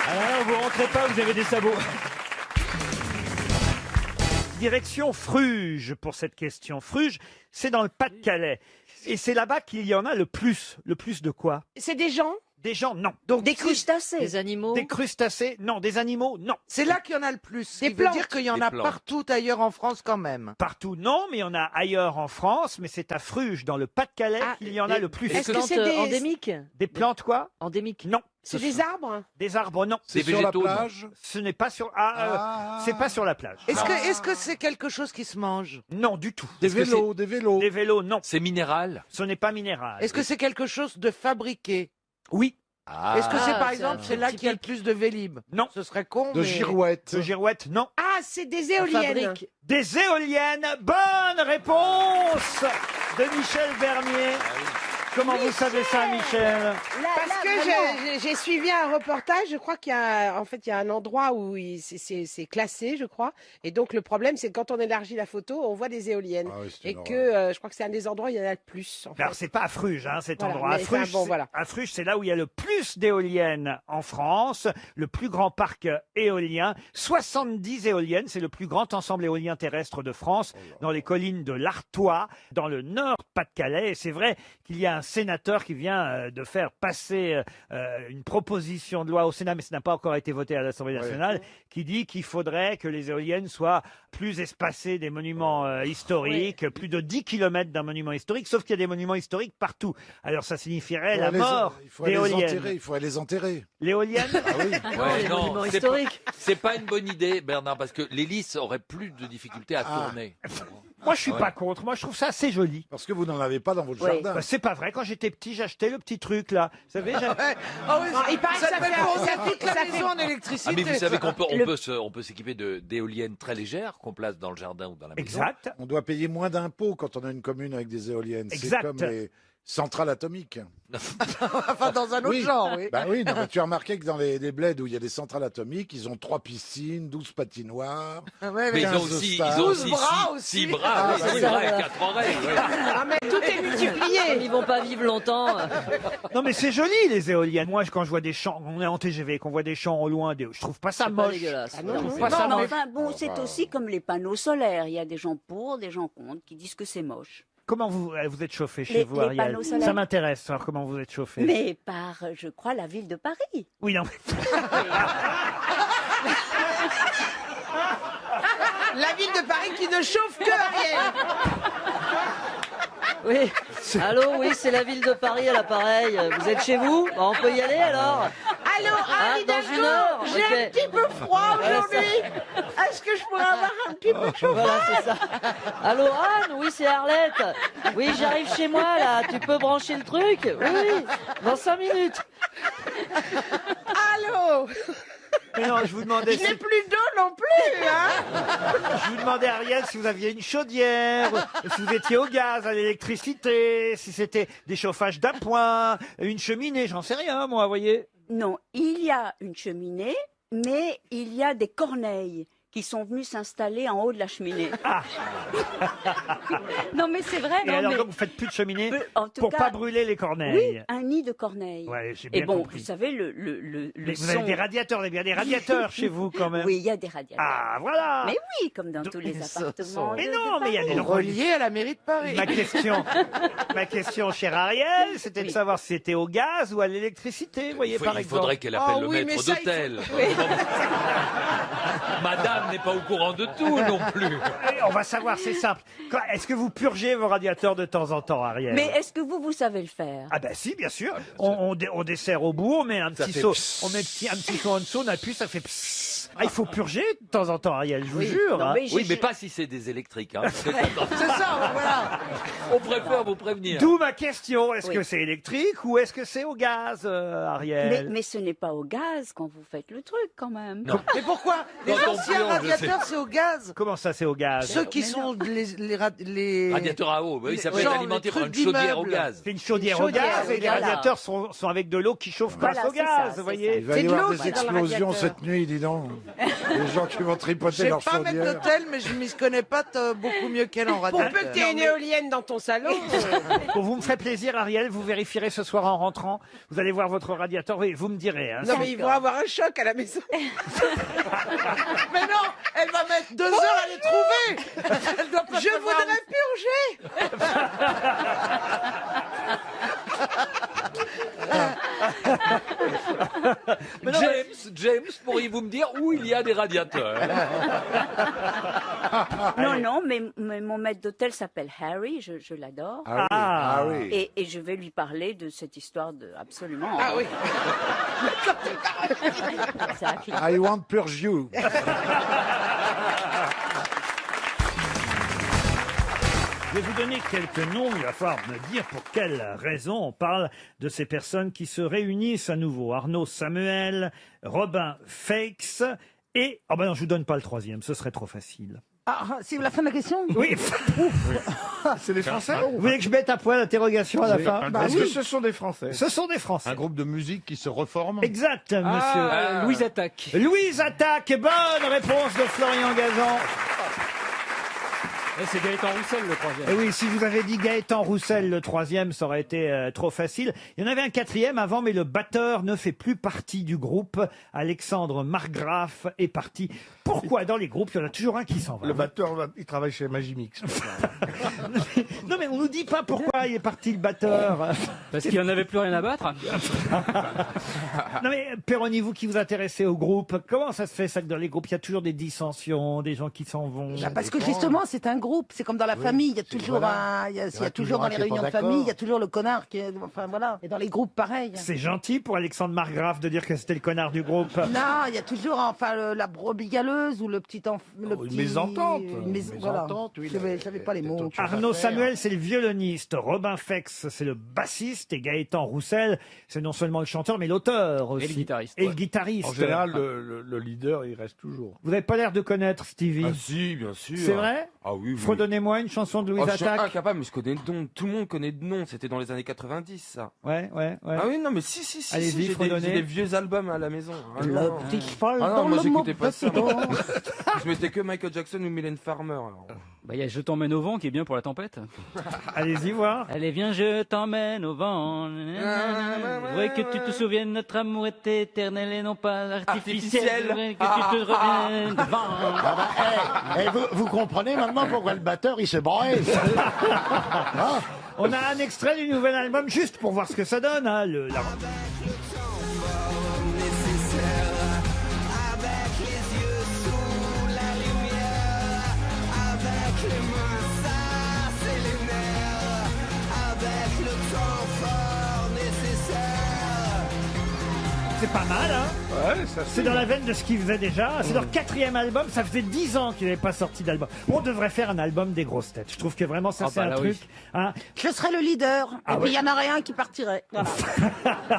Alors là, vous rentrez pas, vous avez des sabots. Direction Fruges pour cette question. Fruges, c'est dans le Pas-de-Calais. Et c'est là-bas qu'il y en a le plus. Le plus de quoi? C'est des gens? Des gens, non. Donc des crustacés. Des animaux. Des crustacés, non. Des animaux, non. C'est là qu'il y en a le plus. Des Il veut plantes. dire qu'il y en Des a plantes. partout ailleurs en France quand même. Partout, non, mais il y en a ailleurs en France, mais c'est à Fruges, dans le Pas-de-Calais, Ah, qu'il y en a le plus. Est-ce que plantes c'est des... endémiques? Des plantes, quoi? Endémiques. Non. C'est des arbres? Des arbres, non. C'est sur la plage? Ce n'est pas sur... c'est pas sur la plage. Est-ce que c'est quelque chose qui se mange? Non, du tout. Des vélos, des vélos. Des vélos, non. C'est minéral? Ce n'est pas minéral. Est-ce que c'est quelque chose de fabriqué? Oui. Est-ce que c'est Ah, par c'est exemple un c'est là truc qu'il y a le plus de Vélib? Non. Ce serait con, De mais... girouettes. De girouettes, non. Ah, c'est des éoliennes. fabrique. Des éoliennes. Bonne réponse de Michel Bernier. Comment vous savez ça, Michel? Parce que j'ai suivi un reportage, je crois qu'il y a, en fait, il y a un endroit où c'est classé, je crois. Et donc, le problème, c'est que quand on élargit la photo, on voit des éoliennes. Ah oui, c'est Et une que je crois que c'est un des endroits où il y en a le plus. En fait. Alors, c'est pas à Fruges, hein, cet Voilà, endroit. mais À c'est un Fruges, bon, voilà. à Fruges, c'est là où il y a le plus d'éoliennes en France, le plus grand parc éolien. 70 éoliennes, c'est le plus grand ensemble éolien terrestre de France, dans les collines de l'Artois, dans le nord Pas-de-Calais. Et c'est vrai qu'il y a un sénateur qui vient de faire passer une proposition de loi au Sénat, mais ça n'a pas encore été voté à l'Assemblée nationale, qui dit qu'il faudrait que les éoliennes soient plus espacées des monuments historiques, plus de 10 km d'un monument historique, sauf qu'il y a des monuments historiques partout. Alors ça signifierait la mort d'éoliennes. Il faudrait les enterrer. L'éolienne? Ah oui. Ouais, non, monuments c'est pas, historiques. c'est pas une bonne idée, Bernard, parce que l'hélice aurait plus de difficultés à tourner. Moi, je suis pas contre. Moi, je trouve ça assez joli. Parce que vous n'en avez pas dans votre Oui. jardin. Bah, c'est pas vrai. Quand j'étais petit, j'achetais le petit truc là. Vous savez, Ah oui, il paraît que ça ça fait fait- penser ça à toute la fait- maison en électricité. Ah, mais vous savez qu'on peut, Le- on peut s'équiper d'éoliennes très légères qu'on place dans le jardin ou dans la maison. exact. On doit payer moins d'impôts quand on a une commune avec des éoliennes. C'est Exact. comme les centrales atomiques. Enfin, dans un autre Oui. genre, oui. Bah oui, non, mais tu as remarqué que dans les bleds où il y a des centrales atomiques, ils ont 3 piscines, 12 patinoires. Ouais, Mais ils 15 ont aussi, stars. ils ont aussi 12 bras 6 aussi. bras, Ah, oui, bah 6 oui. bras et 4 oreilles. ouais. Ah, mais tout est multiplié. Ils vont pas vivre longtemps. Non, mais c'est joli les éoliennes. Moi, quand je vois des champs, on est en TGV, qu'on voit des champs au loin, je trouve pas ça C'est pas moche. dégueulasse. Je trouve Non, pas ça mais moche. enfin, bon, c'est aussi comme les panneaux solaires. Il y a des gens pour, des gens contre, qui disent que c'est moche. Comment vous êtes chauffé chez Les- vous, les Ariel? panneaux solaires. Ça m'intéresse, savoir comment vous êtes chauffé. Mais par, je crois, la ville de Paris. Oui, non. La ville de Paris qui ne chauffe que Ariel. Oui. Allô, oui, c'est la ville de Paris à l'appareil. Vous êtes chez vous? Bah, on peut y aller alors? Allô, Ah, Anne dans Hidalgo, une heure, j'ai ok. un petit peu froid Ouais, aujourd'hui. Est-ce que je pourrais avoir un petit peu de chauffage? Voilà, c'est ça. Allô, Anne? Oui, c'est Arlette. Oui, j'arrive chez moi, là. Tu peux brancher le truc? Oui, dans 5 minutes. Allô? Mais non, je vous demandais. Je n'ai plus d'eau non plus, hein? Je vous demandais, Ariel, si vous aviez une chaudière, si vous étiez au gaz, à l'électricité, si c'était des chauffages d'appoint, une cheminée, j'en sais rien, moi, vous voyez. Non, il y a une cheminée, mais il y a des corneilles qui sont venus s'installer en haut de la cheminée. Non, mais c'est vrai. Et non, alors, mais... donc, vous faites plus de cheminée En tout pour cas, pas brûler les corneilles. Oui, un nid de corneilles. Ouais, j'ai Et bien bon, compris. vous savez, le Mais vous son... avez des radiateurs, vous avez bien des radiateurs chez vous, quand même. Oui, il y a des radiateurs. Ah, voilà. Mais oui, comme dans tous les appartements. Mais de non, mais il y a des gens Relié à la mairie de Paris. Ma question, chère Ariel, c'était de savoir si c'était au gaz ou à l'électricité, vous voyez, par Il exemple. faudrait qu'elle appelle Oh le oui, mais maître ça, il d'hôtel. faut- Madame n'est pas au courant de tout non plus. Et on va savoir, c'est simple. Est-ce que vous purgez vos radiateurs de temps en temps, Ariel? Mais est-ce que vous savez le faire? Ah ben si, bien sûr. On dessert au bout, on met un Ça petit fait seau, psst. on met un petit seau en dessous, on appuie, ça fait psst. Ah, il faut purger de temps en temps, Ariel, je vous jure. Non, hein. mais Oui, mais pas si c'est des électriques. Hein, parce que C'est ça, voilà. on préfère vous prévenir. D'où ma question, est-ce Oui. que c'est électrique ou est-ce que c'est au gaz, Ariel? Mais ce n'est pas au gaz quand vous faites le truc, quand même. Non. Mais pourquoi? Les Quand on anciens plonge, radiateurs, c'est au gaz. Comment ça, c'est au gaz? Ceux qui Mais sont les... Radiateur à eau, oui, ça peut être Genre alimenté les par une trucs chaudière au d'immeubles. gaz. C'est une chaudière Une au gaz chaudière, et les voilà. radiateurs sont avec de l'eau qui chauffe Voilà, grâce au c'est ça, gaz, c'est vous voyez. Il va C'est y de avoir l'eau des qui est dans le explosions radiateur. cette nuit, dis donc. Les gens qui vont tripoter J'ai leur pas maître chaudière. d'hôtel, mais je m'y connais pas beaucoup mieux qu'elle en Pour radiateur. peu que tu aies une éolienne dans ton salon. Bon, vous me ferez plaisir, Ariel, vous vérifierez ce soir en rentrant. Vous allez voir votre radiateur, oui, vous me direz. Hein, Non, mais ils vont avoir un choc à la maison. Mais non, elle va mettre 2 heures à les trouver. Elle doit pas Je savoir voudrais purger. James, pourriez-vous me dire où il y a des radiateurs? Non, mais mon maître d'hôtel s'appelle Harry, je l'adore. Ah oui. Et je vais lui parler de cette histoire de absolument. Ah oui. Exactly. I want purge you. Je vais vous donner quelques noms, il va falloir me dire pour quelles raisons on parle de ces personnes qui se réunissent à nouveau. Arnaud Samuel, Robin Fakes et... Oh ben non, je vous donne pas le troisième, ce serait trop facile. Ah, c'est la fin de la question? Oui. C'est des Français? Vous voulez que je mette à point l'interrogation à la fin? Est-ce que ce sont des Français? Ce sont des Français. Un groupe de musique qui se reforme. Exact, monsieur. Louise Attaque. Louise Attaque, bonne réponse de Florian Gazan. Et c'est Gaëtan Roussel le troisième. Et oui, si je vous avais dit Gaëtan Roussel, le troisième, ça aurait été trop facile. Il y en avait un quatrième avant, mais le batteur ne fait plus partie du groupe. Alexandre Margraf est parti. Pourquoi dans les groupes, il y en a toujours un qui s'en va? Le batteur, il travaille chez Magimix. Non, mais on nous dit pas pourquoi il est parti le batteur. Parce qu'il n'y en avait plus rien à battre. Non mais Péroni, vous qui vous intéressez au groupe, comment ça se fait ça que dans les groupes il y a toujours des dissensions, des gens qui s'en vont? Bah, parce que justement, c'est un groupe, c'est comme dans la famille, il y a toujours il y a toujours dans les réunions de famille, il y a toujours le connard qui est, enfin voilà, et dans les groupes pareil. C'est gentil pour Alexandre Margraf de dire que c'était le connard du groupe. Non, il y a toujours enfin la brebis galeuse ou le petit Une mésentente. Voilà. Mésentente, oui, J'avais pas les mots. Arnaud Samuel, c'est le violoniste. Robin Fex, c'est le bassiste. Et Gaëtan Roussel, c'est non seulement le chanteur, mais l'auteur aussi. Et le guitariste. Et le guitariste. En général, le leader, il reste toujours. Vous n'avez pas l'air de connaître Stevie. Ah si, bien sûr. C'est vrai? Ah oui, oui. Fredonnez-moi une chanson de Louise Oh, je suis Attaque. incapable, mais je connais le nom. Tout le monde connaît le nom. C'était dans les années 90, ça. Ouais. Ah oui, non, mais si. Allez-y, J'ai des vieux albums à la maison. Ah, Le non. petit cheval Ah non, dans moi le j'écoutais pas ça. mauvais moi. Je mettais que Michael Jackson ou Mylène Farmer. Alors. Bah, il y a Je t'emmène au vent qui est bien pour la tempête. Allez-y voir. Allez, viens, je t'emmène au vent. Je voudrais que tu te souviennes, notre amour est éternel et non pas artificiel. Je voudrais que tu te reviennes devant. Vous comprenez maintenant pourquoi le batteur il se braille. On a un extrait du nouvel album juste pour voir ce que ça donne. Hein, C'est pas mal, hein. C'est dans la veine de ce qu'ils faisaient déjà. C'est leur 4e album. Ça faisait 10 ans qu'ils n'avaient pas sorti d'album. On devrait faire un album des grosses têtes. Je trouve que vraiment ça, c'est un truc. Hein. Je serais le leader. Ah et puis il y en aurait un qui partirait. Voilà.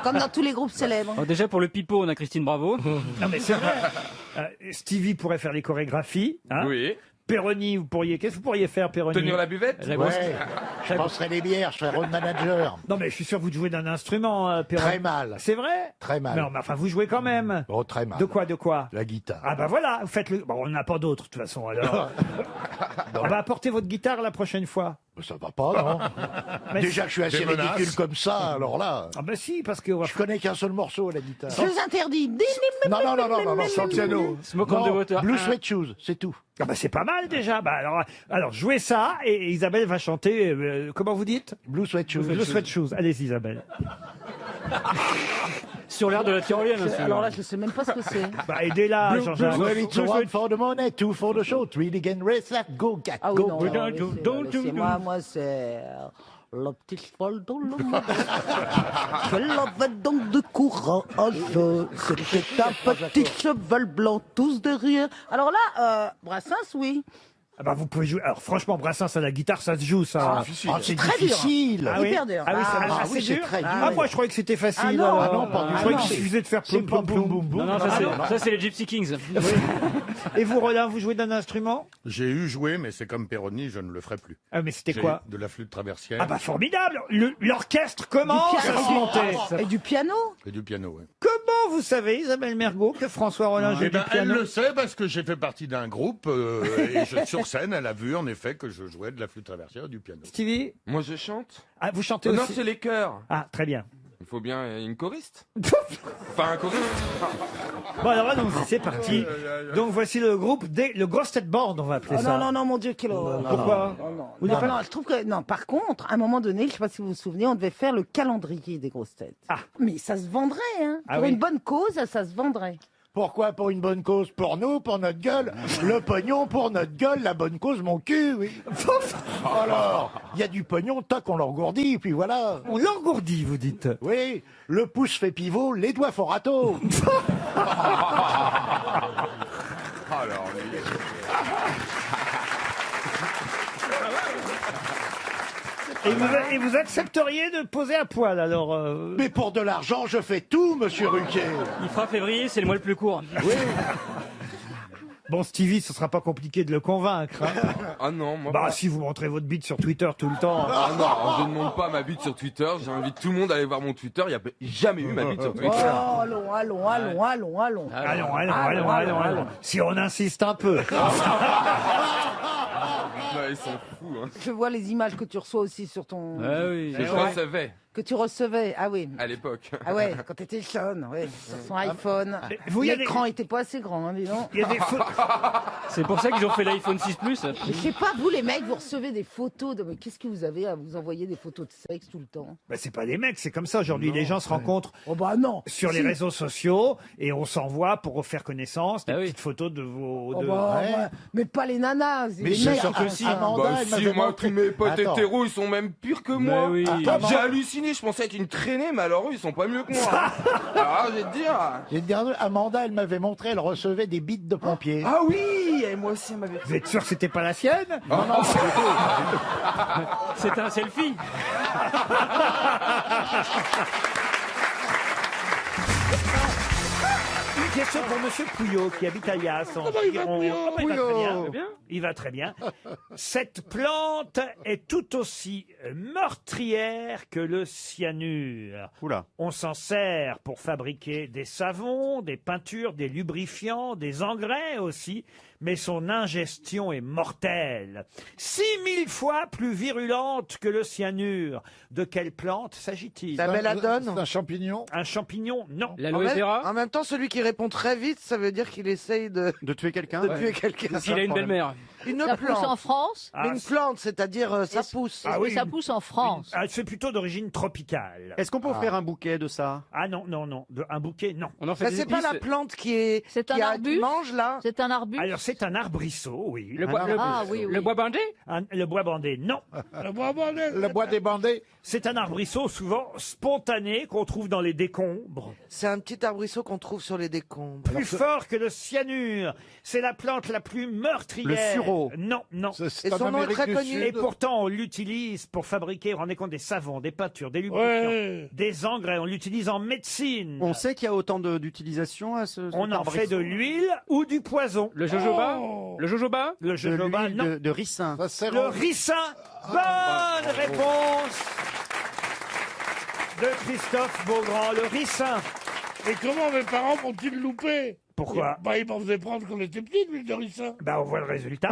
Comme dans tous les groupes célèbres. Alors déjà, pour le pipeau, on a Christine Bravo. Non, mais c'est vrai. Stevie pourrait faire les chorégraphies. Hein. Oui. Perroni, qu'est-ce que vous pourriez faire, Perroni? Tenir la buvette? Ouais, je penserais les bières, je serais road manager. Non, mais je suis sûr que vous jouez d'un instrument, Perroni. Très mal. C'est vrai? Très mal. Non, mais enfin, vous jouez quand même. Oh, très mal. De quoi? La guitare. Ah bah voilà, vous faites le... Bon, on n'a pas d'autre, de toute façon, alors. On va apporter votre guitare la prochaine fois. Ça va pas, non? Mais Déjà que je suis assez Des menaces. ridicule comme ça, alors là. Ah bah si, parce que... Je connais qu'un seul morceau à la guitare. Je vous interdis. Non, sans le piano. Smoke on the water. Blue Sweat Shoes, c'est tout. Ah bah c'est pas mal déjà. Bah alors jouez ça et Isabelle va chanter. Comment vous dites? Blue Sweat Shoes. Blue Sweat Shoes. Allez Isabelle. Sur l'air de la tyrolienne aussi. Alors là, je sais même pas ce que c'est. Bah aidez-la, Jean-Jacques. Well, it's one for the money, two for the show, three again, race that, go, cat, Ah oui, go. non, c'est moi, c'est la petite cheval dans le monde. Quelle avait donc de courage. C'était un petit cheval blanc, tous derrière. Alors là, Brassens, oui. Ah bah vous pouvez jouer. Alors franchement, Brassens à la guitare, ça se joue ça. C'est Très dur. difficile. Ah oui. Hyper dur. Ah oui, Ah c'est oui, c'est dur. très dur. Ah moi je croyais que c'était facile. Ah non. alors. Ah non, pas du Je tout. croyais Ah qu'il non. suffisait de faire C'est plom plom plom. Non, non, ça c'est les Gypsy Kings. Et vous Roland, vous jouez d'un instrument? J'ai eu joué, mais c'est comme Perroni, je ne le ferai plus. Ah mais c'était J'ai quoi? De la flûte traversière Ah bah formidable. L'orchestre commence à se monter. Et du piano. et du piano. Ouais. Comment vous savez, Isabelle Mergo, que François Rollin joue Eh du ben, elle piano? le sait parce que j'ai fait partie d'un groupe sur scène, elle a vu en effet que je jouais de la flûte traversière et du piano. Stevie? Moi, je chante. Ah vous chantez Non, aussi? c'est les chœurs. Ah très bien. Il faut bien une choriste. Enfin, un choriste. Bon alors allons-y, c'est parti. Donc voici le groupe le Grosse Tête Band, on va appeler Oh ça. non, non, non, mon Dieu, quelle horreur. Pourquoi? Vous n'avez pas- Non, je trouve que. Non, par contre, à un moment donné, je sais pas si vous vous souvenez, on devait faire le calendrier des grosses têtes. Ah. Mais ça se vendrait, hein. Ah Pour oui. une bonne cause, ça se vendrait. Pourquoi? Pour une bonne cause? Pour nous, pour notre gueule. Le pognon pour notre gueule, la bonne cause, mon cul, oui. Alors, il y a du pognon, toc, on l'engourdit, puis voilà. On l'engourdit, vous dites? Oui, le pouce fait pivot, les doigts font râteau. Alors, Et vous accepteriez de poser à poil alors Mais pour de l'argent, je fais tout, monsieur Ruquier. Il fera février, c'est le mois le plus court. Oui. Bon, Stevie, ce sera pas compliqué de le convaincre. Hein. ah non, moi Bah pas. si vous montrez votre bite sur Twitter tout le temps. Ah non, je ne montre pas ma bite sur Twitter. J'invite tout le monde à aller voir mon Twitter. Il n'y a jamais eu ma bite sur Oh, Twitter. allons, allons, allons, allons, allons. Allons. Si on insiste un peu. Ouais, ils sont fous. Hein. Je vois les images que tu reçois aussi sur ton. Ah oui. Je recevais Que tu recevais. Ah oui. à l'époque. Ah ouais, quand t'étais jeune, ouais, sur son iPhone. Vous, il y a L'écran était pas assez grand, hein, dis donc. Il y a des photos. C'est pour ça qu'ils ont fait l'iPhone 6 Plus. Mais je sais pas, vous les mecs, vous recevez des photos de. Mais qu'est-ce que vous avez à vous envoyer des photos de sexe tout le temps? Bah, c'est pas des mecs, c'est comme ça. Aujourd'hui, les gens se rencontrent Oh bah non. sur les Si. réseaux sociaux et on s'envoie pour faire connaissance des Ah oui. petites photos de vos. Oh de- bah, Ouais. ouais. Mais pas les nanas. Mais les c'est mecs. sûr que si. Amanda, Bah elle si, m'avait moi, montré- tous mes potes Attends. hétéros, ils sont même pires que Mais moi. oui. Attends, J'ai halluciné, je pensais être une traînée, mais alors eux, ils sont pas mieux que moi. Hein. Alors, je vais te dire. Je vais te dire, Amanda, elle m'avait montré, elle recevait des bites de pompiers. Ah oui, et moi aussi, elle m'avait Vous êtes sûr que c'était pas la sienne? Non, non, pas du tout. C'est un selfie. Une question pour Monsieur Pouillot qui habite à Yass en Comment il va, Gironde. Pouillot Ah bah, il va très bien. Bien. Il va très bien. Cette plante est tout aussi meurtrière que le cyanure. Oula. On s'en sert pour fabriquer des savons, des peintures, des lubrifiants, des engrais aussi, mais son ingestion est mortelle. 6000 fois plus virulente que le cyanure. De quelle plante s'agit-il? La belladone. C'est un champignon. Un champignon? Non. L'aloe vera. En même temps, celui qui répond très vite, ça veut dire qu'il essaye de De tuer quelqu'un tuer quelqu'un. S'il a une belle-mère. Une Ça pousse plante. en France Mais une plante, c'est-à-dire ça pousse. Ah oui, ça pousse en France. C'est plutôt d'origine tropicale. Est-ce qu'on peut offrir un bouquet de ça? Ah non, non, non. Un bouquet, non. On en fait Bah, des c'est pas épices. la plante qui est C'est un qui arbuste mange là. C'est un arbuste Alors c'est un arbrisseau, oui. Ah oui, oui. Le bois bandé Le bois bandé, non. Le bois bandé. Le bois des bandés. C'est un arbrisseau souvent spontané qu'on trouve dans les décombres. C'est un petit arbrisseau qu'on trouve sur les décombres. Plus fort que le cyanure. C'est la plante la plus meurtrière. Le sureau. Non, non. Et son nom est très connu. Et pourtant, on l'utilise pour fabriquer, rendez compte, des savons, des peintures, des lubrifiants, Ouais. des engrais. On l'utilise en médecine. On sait qu'il y a autant d'utilisation à ce. On en fait de l'huile ou du poison. Le jojoba Oh. Le jojoba Le jojoba, non. de ricin. Ça sert Le en- ricin. Bonne réponse de Christophe Beaugrand. Le ricin. Et comment mes parents m'ont-ils loupé? Pourquoi? Bah, ils m'en faisaient prendre quand on était petit, l'huile de ricin. Bah, on voit le résultat.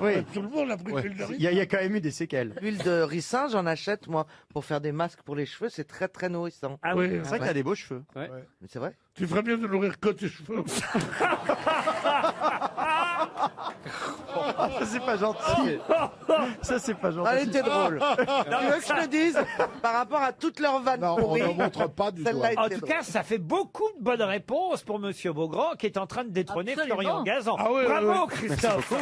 Oui. Tout le monde a pris Ouais. l'huile de Il y ricin. a quand même eu des séquelles. L'huile de ricin, j'en achète moi pour faire des masques pour les cheveux, c'est très très nourrissant. Ah oui. C'est vrai que t'as des beaux cheveux. Ouais. Mais c'est vrai. Tu ferais bien de nourrir que tes cheveux. Ça, c'est pas gentil. Ça, c'est pas gentil. Elle était drôle. Tu veux que je te dise par rapport à toutes leurs vannes Non, on pourries, ne montre pas du celle-là doigt. En était tout drôle. cas, ça fait beaucoup de bonnes réponses pour Monsieur Beaugrand, qui est en train de détrôner Absolument. Florian Gazan. Ah oui, Bravo, oui, oui. Christophe.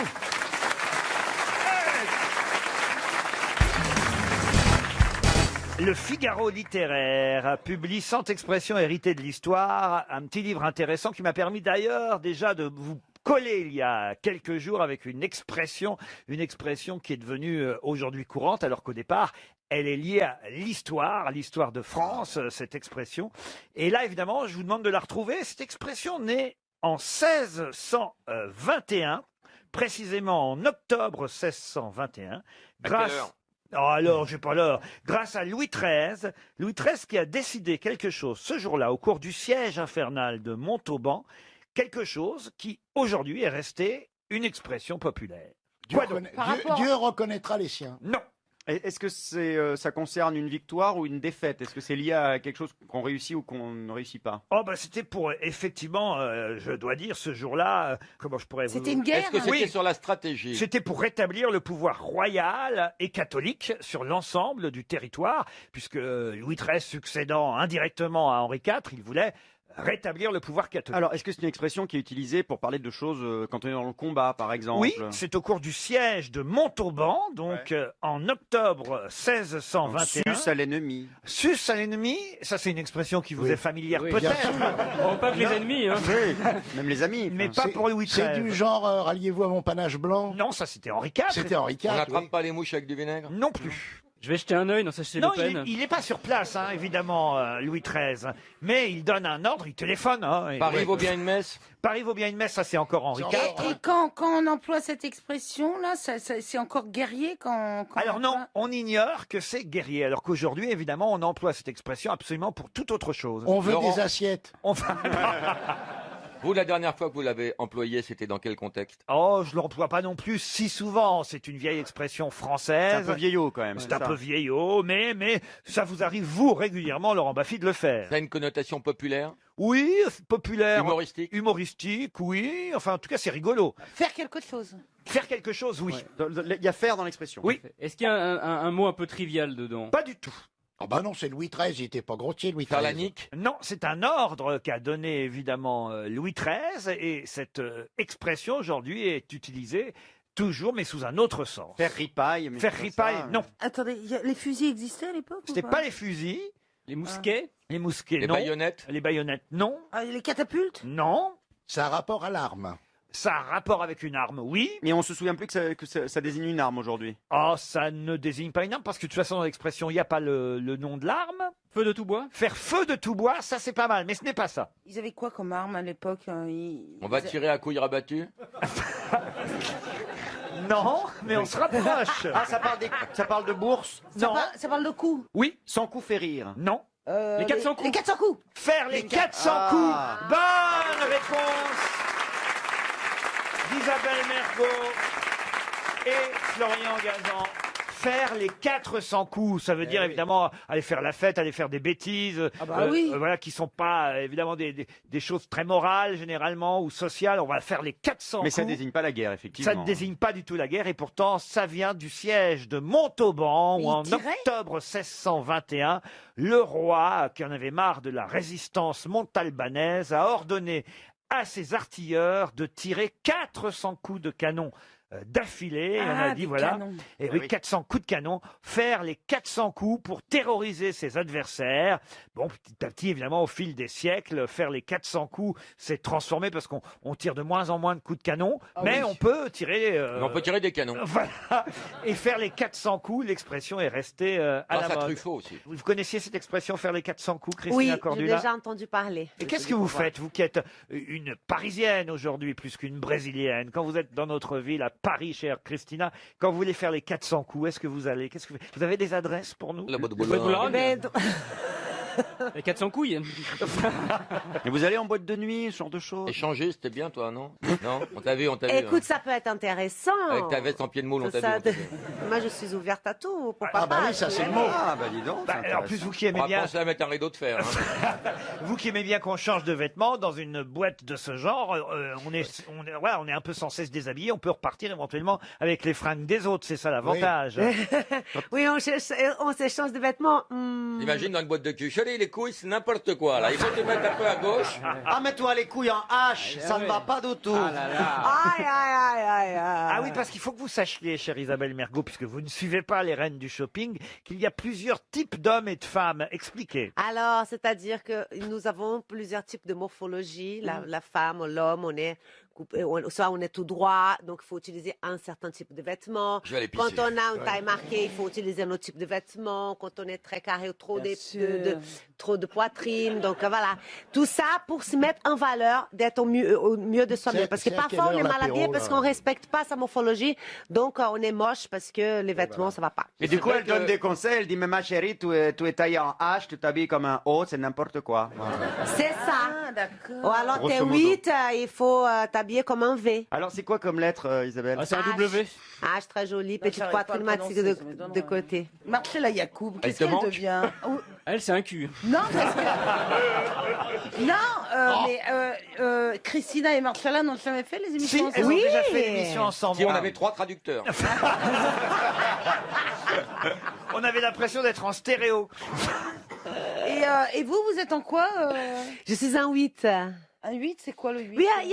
Le Figaro littéraire publie 100 expressions héritées de l'histoire, un petit livre intéressant qui m'a permis d'ailleurs déjà de vous coller il y a quelques jours avec une expression qui est devenue aujourd'hui courante, alors qu'au départ, elle est liée à l'histoire de France, cette expression. Et là, évidemment, je vous demande de la retrouver. Cette expression née en 1621, précisément en octobre 1621, grâce... heure Oh alors, j'ai pas l'heure. Grâce à Louis XIII, Louis XIII qui a décidé quelque chose ce jour-là, au cours du siège infernal de Montauban, quelque chose qui, aujourd'hui, est resté une expression populaire. Quoi donc Dieu reconnaîtra les siens. Non. Est-ce que ça concerne une victoire ou une défaite? Est-ce que c'est lié à quelque chose qu'on réussit ou qu'on ne réussit pas? Oh bah c'était pour, effectivement, je dois dire, ce jour-là, comment je pourrais vous... C'était une guerre. Est-ce que c'était Oui. sur la stratégie? C'était pour rétablir le pouvoir royal et catholique sur l'ensemble du territoire, puisque Louis XIII succédant indirectement à Henri IV, il voulait rétablir le pouvoir catholique. Alors, est-ce que c'est une expression qui est utilisée pour parler de choses quand on est dans le combat, par exemple? Oui, c'est au cours du siège de Montauban, donc en octobre 1621. Sus à l'ennemi. Sus à l'ennemi, ça c'est une expression qui vous est familière Oui, peut-être. Oh, pas que les ennemis, hein. Oui, même les amis. Mais pas pour Louis XIII. C'est du genre ralliez-vous à mon panache blanc. Non, ça c'était Henri IV. C'était Henri IV. On n'attrape oui. pas les mouches avec du vinaigre? Non plus. Je vais jeter un œil dans sa chez Non, Le Pen. il n'est pas sur place, hein, évidemment, Louis XIII. Mais il donne un ordre, il téléphone. Hein, et- Paris vaut bien une messe? Paris vaut bien une messe, ça c'est encore Henri IV. Et quand on emploie cette expression-là, c'est encore guerrier quand Alors non, on ignore que c'est guerrier, alors qu'aujourd'hui, évidemment, on emploie cette expression absolument pour toute autre chose. On veut Laurent. des assiettes. On- Vous, la dernière fois que vous l'avez employé, c'était dans quel contexte? Oh, je l'emploie pas non plus si souvent. C'est une vieille expression française. C'est un peu vieillot quand même. C'est un peu vieillot, mais ça vous arrive, vous, régulièrement, Laurent Baffy, de le faire. Ça a une connotation populaire? Oui, populaire. Humoristique? Humoristique, oui. Enfin, en tout cas, c'est rigolo. faire quelque chose. Faire quelque chose, oui. Il y a faire dans l'expression. Oui. Est-ce qu'il y a un mot un peu trivial dedans? Pas du tout. Ah bah non, c'est Louis XIII, il était pas grossier, Louis XIII. Tarlanique? Non, c'est un ordre qu'a donné évidemment Louis XIII et cette expression aujourd'hui est utilisée toujours mais sous un autre sens. Faire ripaille. mais Faire c'est ripaille, ça. non. Attendez, les fusils existaient à l'époque C'était pas les fusils, Les mousquets? les mousquets, Les non. baïonnettes? Les baïonnettes, non. Les catapultes? Non. Ça a rapport à l'arme. Ça a rapport avec une arme, oui. Mais on se souvient plus que ça désigne une arme aujourd'hui. Oh, ça ne désigne pas une arme parce que de toute façon dans l'expression il n'y a pas le nom de l'arme. Feu de tout bois? Faire feu de tout bois, ça c'est pas mal, mais ce n'est pas ça. Ils avaient quoi comme arme à l'époque On va tirer à couilles rabattues? Non, mais on se rapproche. Ah, ça parle de bourse? Non. Ça parle de coups. Oui. Sans coup fait rire. Non. Les 400 coups? Les 400 coups. Faire les 400 Ah. coups. Bonne réponse d'Isabelle Mergo et Florian Gazan. faire les 400 coups. Ça veut dire évidemment aller faire la fête, aller faire des bêtises, voilà, qui sont pas évidemment des choses très morales généralement ou sociales. On va faire les 400 Mais coups. ça ne désigne pas la guerre, effectivement. Ça ne désigne pas du tout la guerre et pourtant ça vient du siège de Montauban où en octobre 1621, le roi, qui en avait marre de la résistance montalbanaise, a ordonné à ses artilleurs de tirer 400 coups de canon d'affilée. On a dit des voilà, canons. et oui, 400 coups de canon, faire les 400 coups pour terroriser ses adversaires. Bon, petit à petit, évidemment, au fil des siècles, faire les 400 coups s'est transformé parce qu'on tire de moins en moins de coups de canon, mais on peut tirer. On peut tirer des canons. Voilà, et faire les 400 coups, l'expression est restée à Grâce la à mode. Truffaut aussi. Vous connaissiez cette expression, faire les 400 coups, Christina Oui, j'ai Cordula? déjà entendu parler. Et qu'est-ce que vous faites, vous qui êtes une Parisienne aujourd'hui, plus qu'une Brésilienne, quand vous êtes dans notre ville, à Paris, chère Christina, quand vous voulez faire les 400 coups, est-ce que vous allez, vous avez des adresses pour nous? La boîte de Boulogne. Mais- Les 400 couilles. Mais vous allez en boîte de nuit, ce genre de choses? Échanger, c'était bien, toi, non? Non? On t'a vu, Écoute, hein. ça peut être intéressant. Avec ta veste en pied de moule, on t'a vu. Ça, on t'a vu. Moi, je suis ouverte à tout. Pourquoi Ah bah pas oui, ça c'est le mot. Ah, bah dis donc. c'est En plus, intéressant. vous qui aimez On va bien, penser à mettre un rideau de fer. Hein. vous qui aimez bien qu'on change de vêtements dans une boîte de ce genre, on est un peu censé se déshabiller, on peut repartir éventuellement avec les fringues des autres, c'est ça l'avantage. Oui, on s'échange de vêtements. Imagine dans une boîte de cul. Chérie, les couilles, c'est n'importe quoi, là. Il faut te mettre un peu à gauche. Ah, mets-toi les couilles en H, ça ne va pas du tout. Aïe, aïe, aïe, aïe, aïe. Ah oui, parce qu'il faut que vous sachiez, chère Isabelle Mergo, puisque vous ne suivez pas les reines du shopping, qu'il y a plusieurs types d'hommes et de femmes. Expliquez. Alors, c'est-à-dire que nous avons plusieurs types de morphologie. La femme, l'homme, on est coupé, soit on est tout droit, donc il faut utiliser un certain type de vêtements. Je vais aller pisser. Quand on a une taille marquée, il faut utiliser un autre type de vêtements. Quand on est très carré ou trop trop de poitrine, donc voilà. Tout ça pour se mettre en valeur, d'être au mieux de soi-même. Parce que c'est à quelle parfois on est heure mal habillé l'apéro, parce là qu'on respecte pas sa morphologie, donc on est moche parce que les vêtements ça va pas. Et du coup, elle donne des conseils. Elle dit, mais ma chérie, tu es taillée en H, tu t'habilles comme un O, c'est n'importe quoi. C'est ça. Ah, d'accord. Ou alors t'es Grosso modo. 8, il faut t'habiller comme un V. Alors, c'est quoi comme lettre, Isabelle? Ah, c'est un W. H très joli, petite j'arrive pas à poitrine le matique prononcer, ça m'étonnerait. de côté. Marcella Yacoub, Elle qu'est-ce te qu'elle manque devient Elle, c'est un cul. Non, parce que... Non, mais Christina et Marcella n'ont jamais fait les Si, émissions elles ont ensemble. déjà fait l'émission ensemble. Si on avait 3 traducteurs. On avait l'impression d'être en stéréo. Et vous, vous êtes en quoi Je suis un 8. Un 8, c'est quoi le 8 Oui, il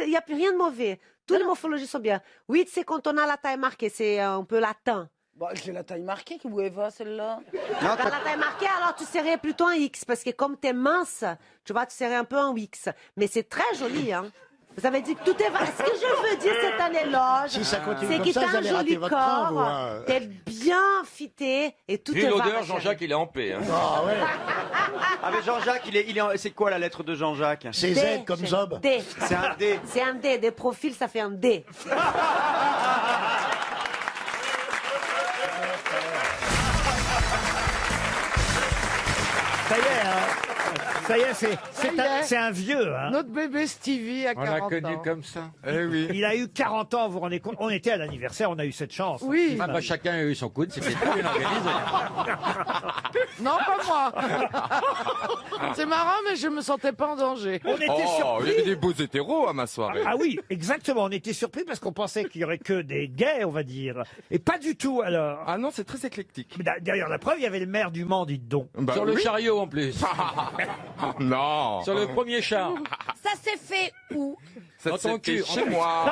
y a plus rien de mauvais. Toutes les morphologies sont bien. 8, c'est quand on a la taille marquée, c'est un peu latin. Bon, j'ai la taille marquée, que vous Eva, celle-là. Quand la taille marquée, alors tu serais plutôt un X, parce que comme t'es mince, tu vois, tu serais un peu un X. Mais c'est très joli, hein. Vous avez dit que tout est vrai. Ce que je veux dire, c'est un éloge. Si ça continue C'est comme que ça, t'as vous un allez rater joli votre train, vous, corps, hein. t'es bien fité, et tout Vu est vrai. l'odeur, ma chérie. Jean-Jacques, il est en paix. Hein. Ah ouais. Ah, mais Jean-Jacques, c'est quoi la lettre de Jean-Jacques? C'est D, Z comme Zob. D. C'est un D. C'est un D. Des profils, ça fait un D. Ça y est, hein. Ça y est, c'est un vieux. Hein. Notre bébé Stevie a 40 ans. comme ça. Eh oui. Il a eu 40 ans, vous vous rendez compte? On était à l'anniversaire, on a eu cette chance. Oui. Ah bah chacun a eu son coude, c'était très bien organisé. Non, pas moi. C'est marrant, mais je me sentais pas en danger. On était Oh, il y surpris. avait des beaux hétéros à ma soirée. Ah oui, exactement. On était surpris parce qu'on pensait qu'il y aurait que des gays, on va dire. Et pas du tout, alors. Ah non, c'est très éclectique. Mais D'ailleurs, la preuve, il y avait le maire du Mans, dites donc. Bah Sur le oui. chariot en plus. Non. Sur le premier char. Ça s'est fait où Ça Dans ton c'était cul, chez moi.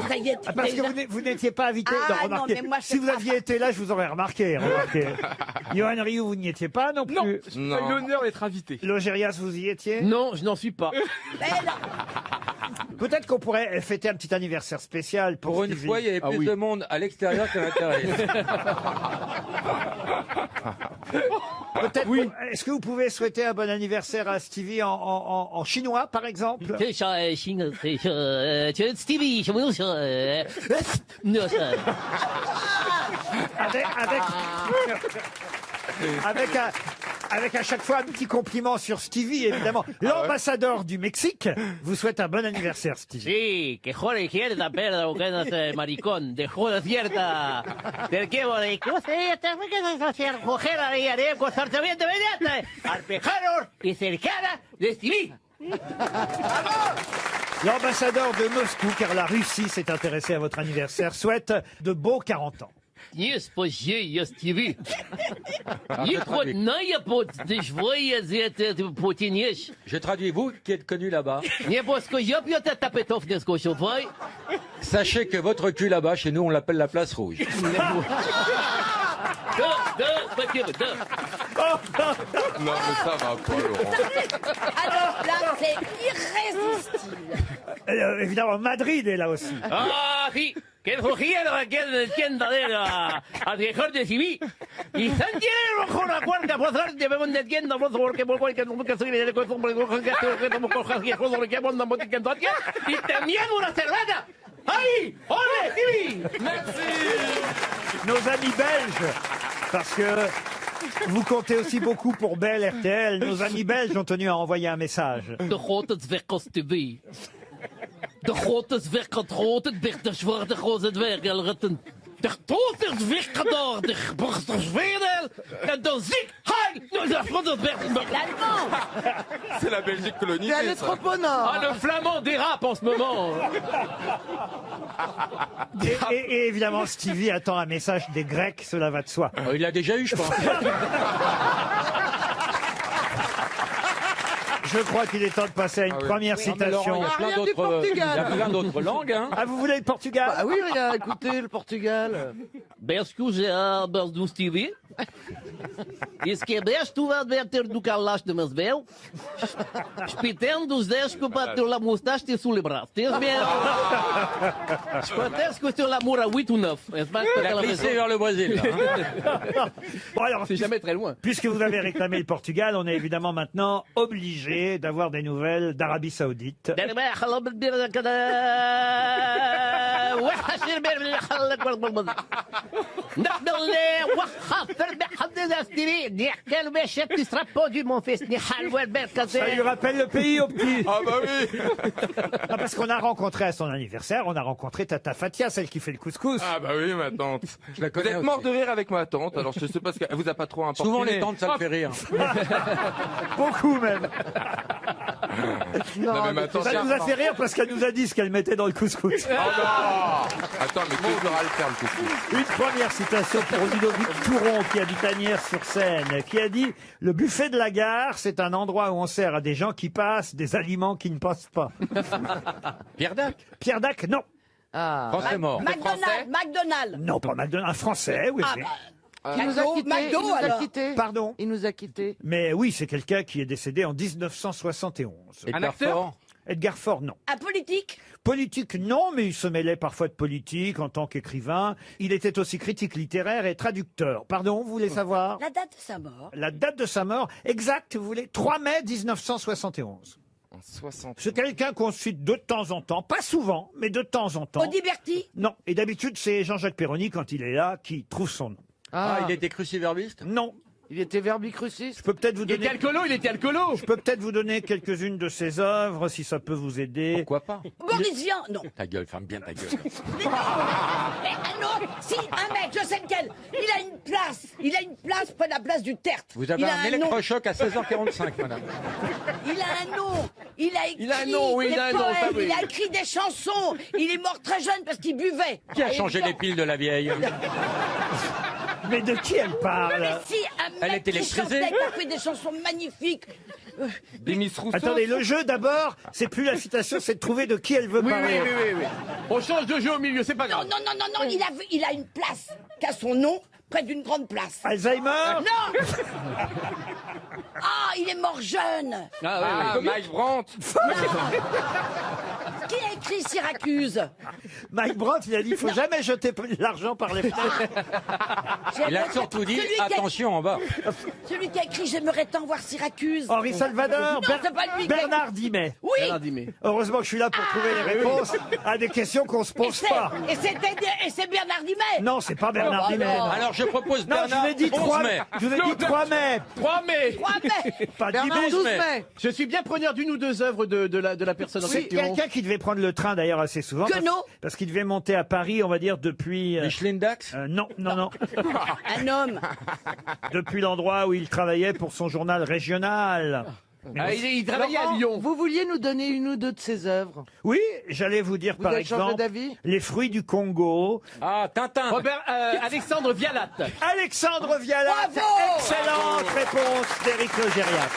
Ça y est, Ah, parce que vous n'étiez pas invité. Ah, Non, non, remarquez, mais moi, je si vous sais pas. aviez été là, je vous aurais remarqué. Johan Rioux, vous n'y étiez pas non plus. Non, j'ai Non. pas eu l'honneur d'être invité. Logérias, vous y étiez. Non, je n'en suis pas. Peut-être qu'on pourrait fêter un petit anniversaire spécial pour Pour une Stevie. fois, il y avait Ah plus oui. de monde à l'extérieur qu'à l'intérieur. Peut-être. Est-ce que vous pouvez souhaiter un bon anniversaire à Stevie en chinois, par exemple? Avec à chaque fois un petit compliment sur Stevie, évidemment. L'ambassadeur du Mexique vous souhaite un bon anniversaire, Stevie. Sí, que jode cierta perra, que no es maricón, de jode cierta. Del que vos de cosas, hacer coger a la de constantemente mediante, arpejaros y cercana de Stevie. L'ambassadeur de Moscou, car la Russie s'est intéressée à votre anniversaire, souhaite de beaux 40 ans. Не спаси, я Стиви. Не хотная под дежвоя зет потенешь. Je traduis, vous qui êtes connu là-bas. Не боско я пью та тапетов не скошовай. Sachez que votre cul là-bas, chez nous, on l'appelle la place rouge. Non, mais ça va pas, Laurent. Alors là, c'est irrésistible. Évidemment, Madrid est là aussi. Ah, sí. Que cogieron que tienda de la al mejor de Stevie. Y Santiago con la cuarta por suerte me van tienda por favor que por cualquier que soy de corazón por que como cojas que joder que mandan bote que entonces y también una cerveza. ¡Ay! ¡Ole, Stevie! Merci. Nos amis belges, parce que vous comptez aussi beaucoup pour Bell RTL, nos amis belges ont tenu à envoyer un message. De grote zwerkels TV. De grote zwerkels werd de zwarte grote dwergelretten. De grote zwerkels de borsten zweden. En dan zie hij de grote L'allemand. C'est la Belgique colonisée. C'est allé ça. trop au nord. Ah, le flamand dérape en ce moment. Et évidemment, Stevie attend un message des Grecs, cela va de soi. Il l'a déjà eu, je pense. Je crois qu'il est temps de passer à une première citation. Il y a plein d'autres langues. Hein. Ah, vous voulez le Portugal? Ah oui, regarde, écoutez, le Portugal. Bescuja do Stevie. Diz que best tu vai meter do calas de meus bel. Spitendo dos 10 que para ter la moustache te sous les bras. Tens bien. Peut-être que sur l'amour à 8 ou 9. Il a glissé vers le Brésil. Là, hein. Bon, alors, c'est jamais très loin. Puisque vous avez réclamé le Portugal, on est évidemment maintenant obligé d'avoir des nouvelles d'Arabie Saoudite. Ça lui rappelle le pays au petit. Ah bah oui. Ah, parce qu'on a rencontré à son anniversaire, on a rencontré Tata Fatia, celle qui fait le couscous. Ah bah oui, ma tante. Je la Vous connais êtes aussi. mort de rire avec ma tante, alors je sais pas ce qu'elle vous a pas trop importuné. Souvent les tantes, ça le fait rire. Beaucoup même. Non, mais ma tante, Ça nous a fait rire parce qu'elle nous a dit ce qu'elle mettait dans le couscous. Oh non. Attends, mais qui devra le faire le couscous? Une première citation pour Ludovic Touron, qui habite Agnières-sur-Seine, qui a dit « Le buffet de la gare, c'est un endroit où on sert à des gens qui passent des aliments qui ne passent pas. » Pierre Dac. Pierre Dac, non. Français mort. McDonald's. Non, pas McDonald's. Un Français, oui. oui. Il nous a quittés. McDo, Il nous a alors. quittés. Pardon. Il nous a quittés. Mais oui, c'est quelqu'un qui est décédé en 1971. Un acteur. Edgar Faure, non. Un politique. Politique, non, mais il se mêlait parfois de politique en tant qu'écrivain. Il était aussi critique littéraire et traducteur. Pardon, vous voulez savoir La date de sa mort. la date de sa mort exacte, vous voulez 3 mai 1971. En 60. C'est quelqu'un qu'on cite de temps en temps, pas souvent, mais de temps en temps. Audiberti. Non, et d'habitude c'est Jean-Jacques Perroni, quand il est là, qui trouve son nom. Ah, il était cruciverbiste. Non. Il était verbicruciste. Je peux peut-être vous Il était donner... alcoolo, il était alcoolo. Je peux peut-être vous donner quelques-unes de ses œuvres, si ça peut vous aider. Pourquoi pas? Boris Vian. Non. Ta gueule, ferme bien ta gueule. Mais non. Si, un mec, je sais lequel. Il a une place. Il a une place près de la place du Tertre. Vous avez Il a un nom. électrochoc à 16h45, madame. Il a un nom. Il a écrit a un nom, oui, des il a un nom, poèmes. ça, oui. Il a écrit des chansons. Il est mort très jeune parce qu'il buvait. Qui a changé les piles de la vieille? Mais de qui elle parle? Mais si, un Elle mec était qui électrisée. chantait, qui a fait des chansons magnifiques. Des Miss Rousseau. Attendez, le jeu d'abord, c'est plus la citation, c'est de trouver de qui elle veut Oui, parler. oui. On change de jeu au milieu, c'est pas Non, grave. non, il a une place qui a son nom près d'une grande place. Alzheimer? Non. Ah, il est mort jeune. Ah, Mike Brandt. Qui a écrit Syracuse? Mike Brandt, il a dit il faut jamais jeter l'argent par les fenêtres. Il a surtout dit attention en bas. Celui qui a écrit J'aimerais tant voir Syracuse. Henri Salvador, Non, c'est pas lui. Bernard Dimet. Oui. Bernard Dimet. Heureusement que je suis là pour trouver les réponses à des questions qu'on se pose pas. Et c'est Bernard Dimet. Non, c'est pas Bernard Dimet. non. Alors je propose Non, Bernard je vous ai dit 11 3 mai. mai. Je vous ai dit 3 mai. 3 mai. 3 mai. Pas Bernard, Dimet. 12 mai. Je suis bien preneur d'une ou deux œuvres de la personne en C'est question. quelqu'un qui devait prendre le train d'ailleurs assez souvent. Parce qu'il devait monter à Paris, on va dire, depuis... Micheline Dax Non. Un homme. Depuis l'endroit où il travaillait pour son journal régional. Ah, il travaillait à Lyon. Vous vouliez nous donner une ou deux de ses œuvres? Oui, j'allais vous dire par avez changé exemple d'avis Les fruits du Congo. Ah, Tintin. Alexandre Vialat. Alexandre Vialat. Bravo. Excellente réponse d'Éric Logérias.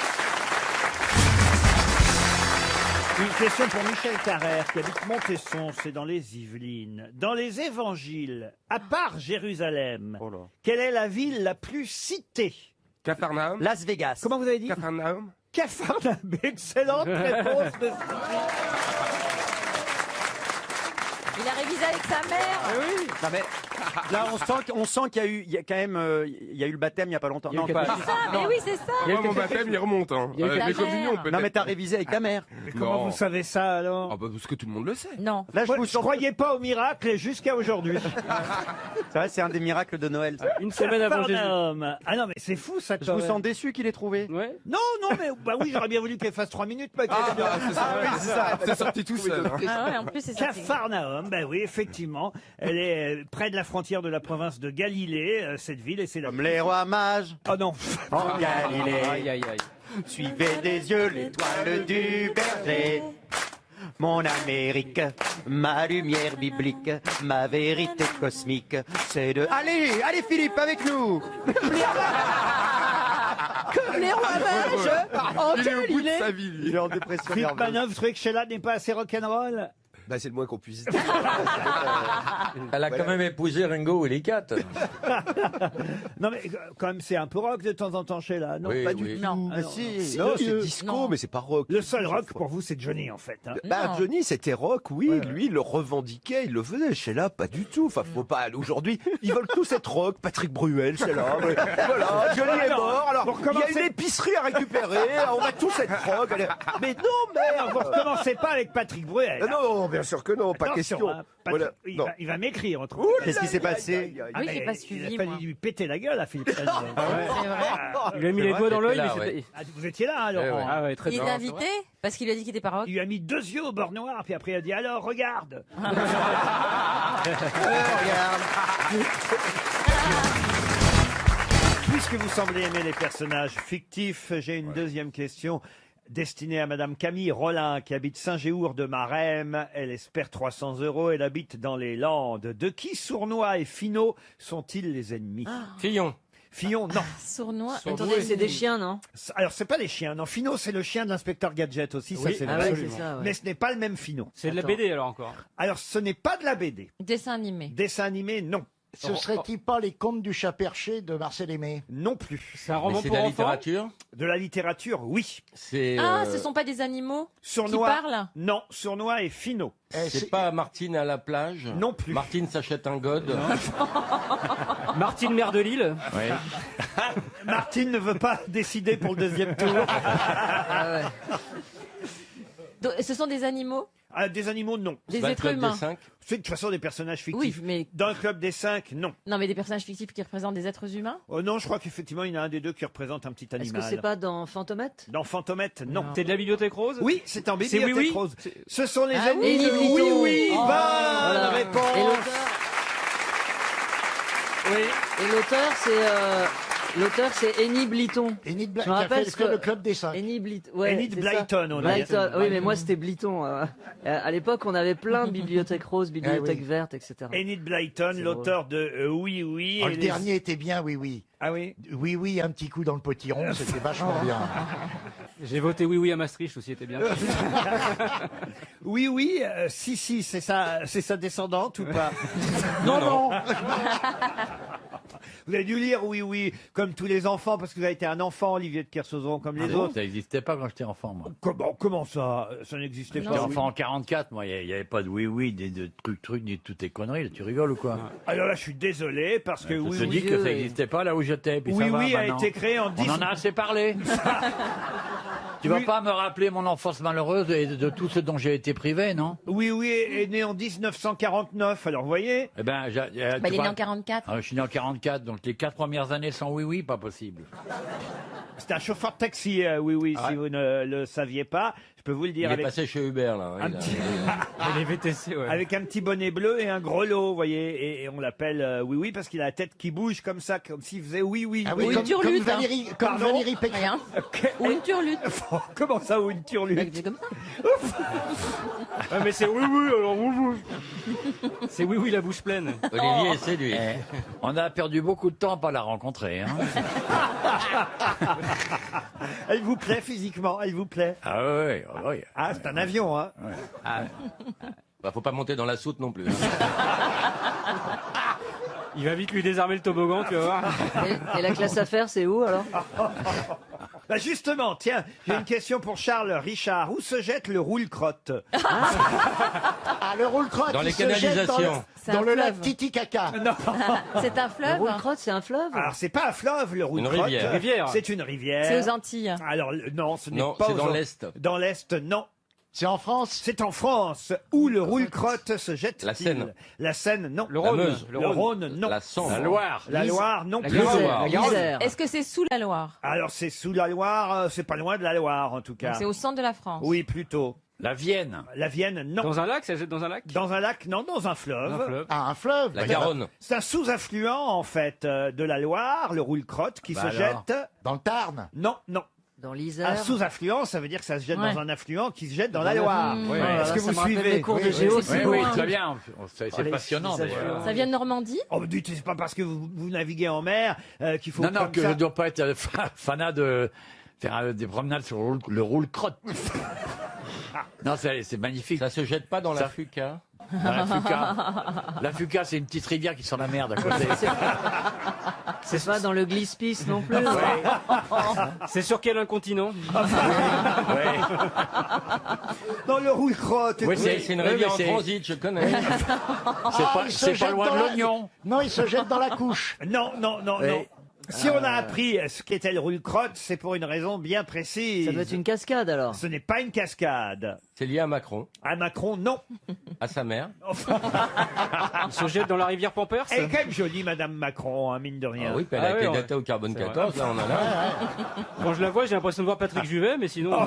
Une question pour Michel Carrère, qui habite Montesson, c'est dans les Yvelines. Dans les évangiles, à part Jérusalem, quelle est la ville la plus citée? Capharnaüm. Las Vegas. Comment vous avez dit? Capharnaüm. Capharnaüm. Excellente réponse de Il a révisé avec sa mère. Oui. Non, mais là, on sent qu'il y a eu, il y a quand même, il y a eu le baptême il y a pas longtemps. Non, pas. C'est ça, mais oui, c'est ça. Moi, mon baptême, il remonte. Hein. Il y a eu Les la communions, mère. peut-être. Non, mais t'as révisé avec ta mère. Mais comment vous savez ça alors? Ah bah, parce que tout le monde le sait. Non. Là, Moi, je ne croyais pas au miracle jusqu'à aujourd'hui. C'est vrai, c'est un des miracles de Noël. ça. Une semaine avant Jésus. Capharnaüm. Ah non, mais c'est fou ça. Je quand vous même. sens déçu qu'il ait trouvé. Ouais. Non, mais bah oui, j'aurais bien voulu qu'elle fasse 3 minutes. Mais C'est ça. oui, c'est ça. C'est sorti tout seul. hein. Ah ouais, en plus, c'est ça. Capharnaüm, ben oui, effectivement. Elle est près de la frontière de la province de Galilée, cette ville, et c'est la... Comme les rois mages Oh non. en Galilée. Aïe, aïe, aïe. Suivez des yeux l'étoile du berger. Mon Amérique, ma lumière biblique, ma vérité cosmique, c'est de... Allez Philippe, avec nous. Comme les rois mages. En Il est au bout de Galilée. sa vie, lui. Il est en dépression Philippe nerveuse. Manœuvre, vous trouvez que Sheila n'est pas assez rock'n'roll? Bah, c'est le moins qu'on puisse dire. Elle a quand même épousé Ringo et les quatre. Non mais quand même, c'est un peu rock de temps en temps, Sheila, non? Oui, Pas oui. du tout. Non. Ah, Si, si. non, c'est Le- disco, non. mais c'est pas rock. Le seul rock pour vous, c'est Johnny en fait. hein. Bah, Non. Johnny, c'était rock, oui. Ouais, Lui, il le revendiquait, il le faisait. Sheila, pas du tout. Enfin, faut pas. Aujourd'hui, ils veulent tous être rock. Patrick Bruel, Sheila. Mais voilà, Johnny est mort. Alors, Pour il y a commencer- une épicerie à récupérer. On va tous être rock. Allez. Mais non, merde. Vous recommencez pas avec Patrick Bruel. Non, bien sûr que non, pas Attention, question. hein, Patrick- Voilà, il non. va m'écrire. autrement. Ouh là Qu'est-ce qui s'est là, passé aïe, aïe, aïe. Ah oui, mais j'ai pas il suivi, a fallu moi. lui péter la gueule à Philippe Sandler. C'est vrai. Il lui a mis C'est les vrai doigts dans que l'œil, t'es mais là, c'était... ouais. Ah, vous étiez là, Laurent. ouais. Ah ouais, très Il bien. l'a invité parce qu'il lui a dit qu'il était pas rock. Il lui a mis 2 yeux au bord noir, puis après il a dit alors regarde. Puisque vous semblez aimer les personnages fictifs, j'ai une deuxième question destinée à Madame Camille Rollin qui habite Saint-Géour de Marème. Elle espère 300 €. Elle habite dans les Landes. De qui Sournois et Finot sont-ils les ennemis? Fillon. Fillon, non. Sournois. Sournois. Attendez, c'est des chiens, non? Alors c'est pas les chiens, non. Finot c'est le chien de l'inspecteur Gadget aussi, ça Oui, c'est Ah vrai. ouais, c'est ça, ouais. Mais ce n'est pas le même Finot. C'est de la Attends. BD alors encore. Alors ce n'est pas de la BD. Dessin animé. Dessin animé, non. Ce serait-il pas les contes du chat perché de Marcel Aimé? Non plus. C'est un Mais roman c'est de pour la enfants. littérature. De la littérature, oui. C'est. Ah, ce sont pas des animaux qui Sournois, parlent? non. Sournois et Finot, C'est pas Martine à la plage. non plus. Martine s'achète un god. Martine, maire de Lille. Ouais. Martine ne veut pas décider pour le deuxième tour. Ah ouais. Donc, ce sont des animaux? Ah, des animaux, non. Des C'est pas le êtres club des humains? cinq. C'est de toute façon des personnages Oui, fictifs. mais... Dans le club des 5, non. Non, mais des personnages fictifs qui représentent des êtres humains? Oh non, je crois qu'effectivement, il y en a un des deux qui représente un petit Est-ce animal. que c'est pas dans Fantomètre? Dans Fantomètre, non. C'est de la Bibliothèque Rose? Oui, c'est en C'est Bibliothèque Oui, oui. Rose. Ce sont les Ah ennemis oui, de Plutôt. Oui, oui. Oh, Bonne voilà. réponse. Et l'auteur Oui. Et l'auteur, c'est Enid Blyton. Enid Je me qui a rappelle fait ce que le club des 5. Enid Blyton. Ouais, Enid c'est Blyton, ça. on Blyton. dit. Oui, mais moi c'était Blyton. À l'époque, on avait plein de bibliothèques roses, bibliothèques oui. vertes, etc. Enid Blyton, C'est l'auteur de Oui, oui. Oh, et le les- dernier était bien, oui, oui. Ah oui. Oui, oui, un petit coup dans le potiron, c'était vachement bien. J'ai voté oui, oui à Maastricht aussi, c'était bien. Oui, oui, si, c'est sa descendante ou pas? Non, non. Vous avez dû lire oui, oui, comme tous les enfants, parce que vous avez été un enfant, Olivier de Kersauzon, comme les autres. Ça n'existait pas quand j'étais enfant, moi. Comment ça? Ça n'existait pas. J'étais enfant en 44, moi. Il n'y avait pas de oui, de trucs, ni de toutes tes conneries. Là, tu rigoles ou quoi? Alors là, je suis désolé, parce que oui, Je te dis que ça n'existait pas là où j'étais. puis Oui, ça va, oui a maintenant. été créé en 10... On en a assez parlé. Tu vas pas me rappeler mon enfance malheureuse et de tout ce dont j'ai été privé, non? Oui, oui, est né en 1949, alors vous voyez? Eh ben, Bah, il est né en 44. Je suis né en 44, donc les 4 premières années sans oui, pas possible. C'est un chauffeur de taxi, oui, oui, si vous ne le saviez pas. Je peux vous le dire. Il est passé chez Uber, là. Un petit- Les VTC, ouais. Avec un petit bonnet bleu et un grelot, vous voyez, et on l'appelle oui, oui, parce qu'il a la tête qui bouge comme ça, comme s'il faisait oui, oui. Ah oui, oui. comme Valérie, comme Pardon Valérie Pécresse. Rien. Ou une turlute. Comment ça, ou une turlute? C'est comme ça. Ouais, mais c'est oui, alors oui. C'est oui, la bouche pleine. Olivier est séduit. On a perdu beaucoup de temps à pas la rencontrer. Hein. Elle vous plaît physiquement? Elle vous plaît? Ah oui, oui. Ah, c'est un avion, hein? Bah, faut pas monter dans la soute non plus. Il va vite lui désarmer le toboggan, tu vas voir. Et la classe affaires, c'est où alors? Bah justement, tiens, j'ai une question pour Charles Richard. Où se jette le roule-crotte? Ah, le roule-crotte, Dans il les se jette canalisations. dans le lac fleuve. Titicaca. Non. C'est un Le fleuve. roule-crotte, c'est un fleuve? Alors, c'est pas un fleuve, le roule-crotte. rivière. C'est une rivière. C'est aux Antilles. Alors, non, ce n'est Non, pas c'est aux dans Antilles. l'Est. Dans l'Est, non. C'est en France? C'est en France. Où le roule-crotte se jette-t-il? La Seine. La Seine, non. Le Rhône. La Meuse. Le Rhône, non. La Sambre. La Loire. La Loire, non La plus. Garonne. La Isère. Est-ce que c'est sous la Loire? Alors, c'est sous la Loire, c'est pas loin de la Loire, en tout cas. C'est au centre de la France. Oui, plutôt. La Vienne. La Vienne, non. Dans un lac, ça jette dans un lac? Dans un lac, non, dans un fleuve. Ah, un fleuve. La Garonne. C'est un sous-affluent, en fait, de la Loire, le roule-crotte, qui Bah se alors. jette... Dans le Tarn. Non, non. Dans Un l'Isère. sous-affluent, ça veut dire que ça se jette Ouais. dans un affluent qui se jette dans la Loire. Oui. Est-ce que Ça vous me rappelle suivez? les cours de Oui, géo, oui. c'est Oui, loin. très bien. C'est les passionnant, affluents. d'ailleurs. Ça vient de Normandie? Oh, dites, c'est pas parce que vous naviguez en mer qu'il faut Non, non, comme que je ça. ne dois pas être fanat de faire des promenades sur le roule-crotte. Non, c'est magnifique. Ça se jette pas dans la Ça- Fuca. Dans la Fuca. La Fuca, c'est une petite rivière qui sent la merde à côté. C'est pas dans le glisse-pisse non plus. C'est sur quel incontinent? Dans le roule-crotte. Oui, écoutez. C'est une oui, rivière mais en c'est- transit, je connais. Il se C'est pas jette loin dans de la- l'oignon. Non, il se jette dans la couche. Non, non, non, Oui. non. Si on a appris ce qu'était le roule-crotte, c'est pour une raison bien précise. Ça doit être une cascade alors. Ce n'est pas une cascade. C'est lié à Macron, À Macron, non. à sa mère. Il se jette dans la rivière Pampers? Elle est quand même jolie, Madame Macron, hein, mine de rien. Ah oui, puis elle a Ah été ouais, datée au carbone C'est vrai. 14, là on en a. Quand je la vois, j'ai l'impression de voir Patrick Juvet, mais sinon.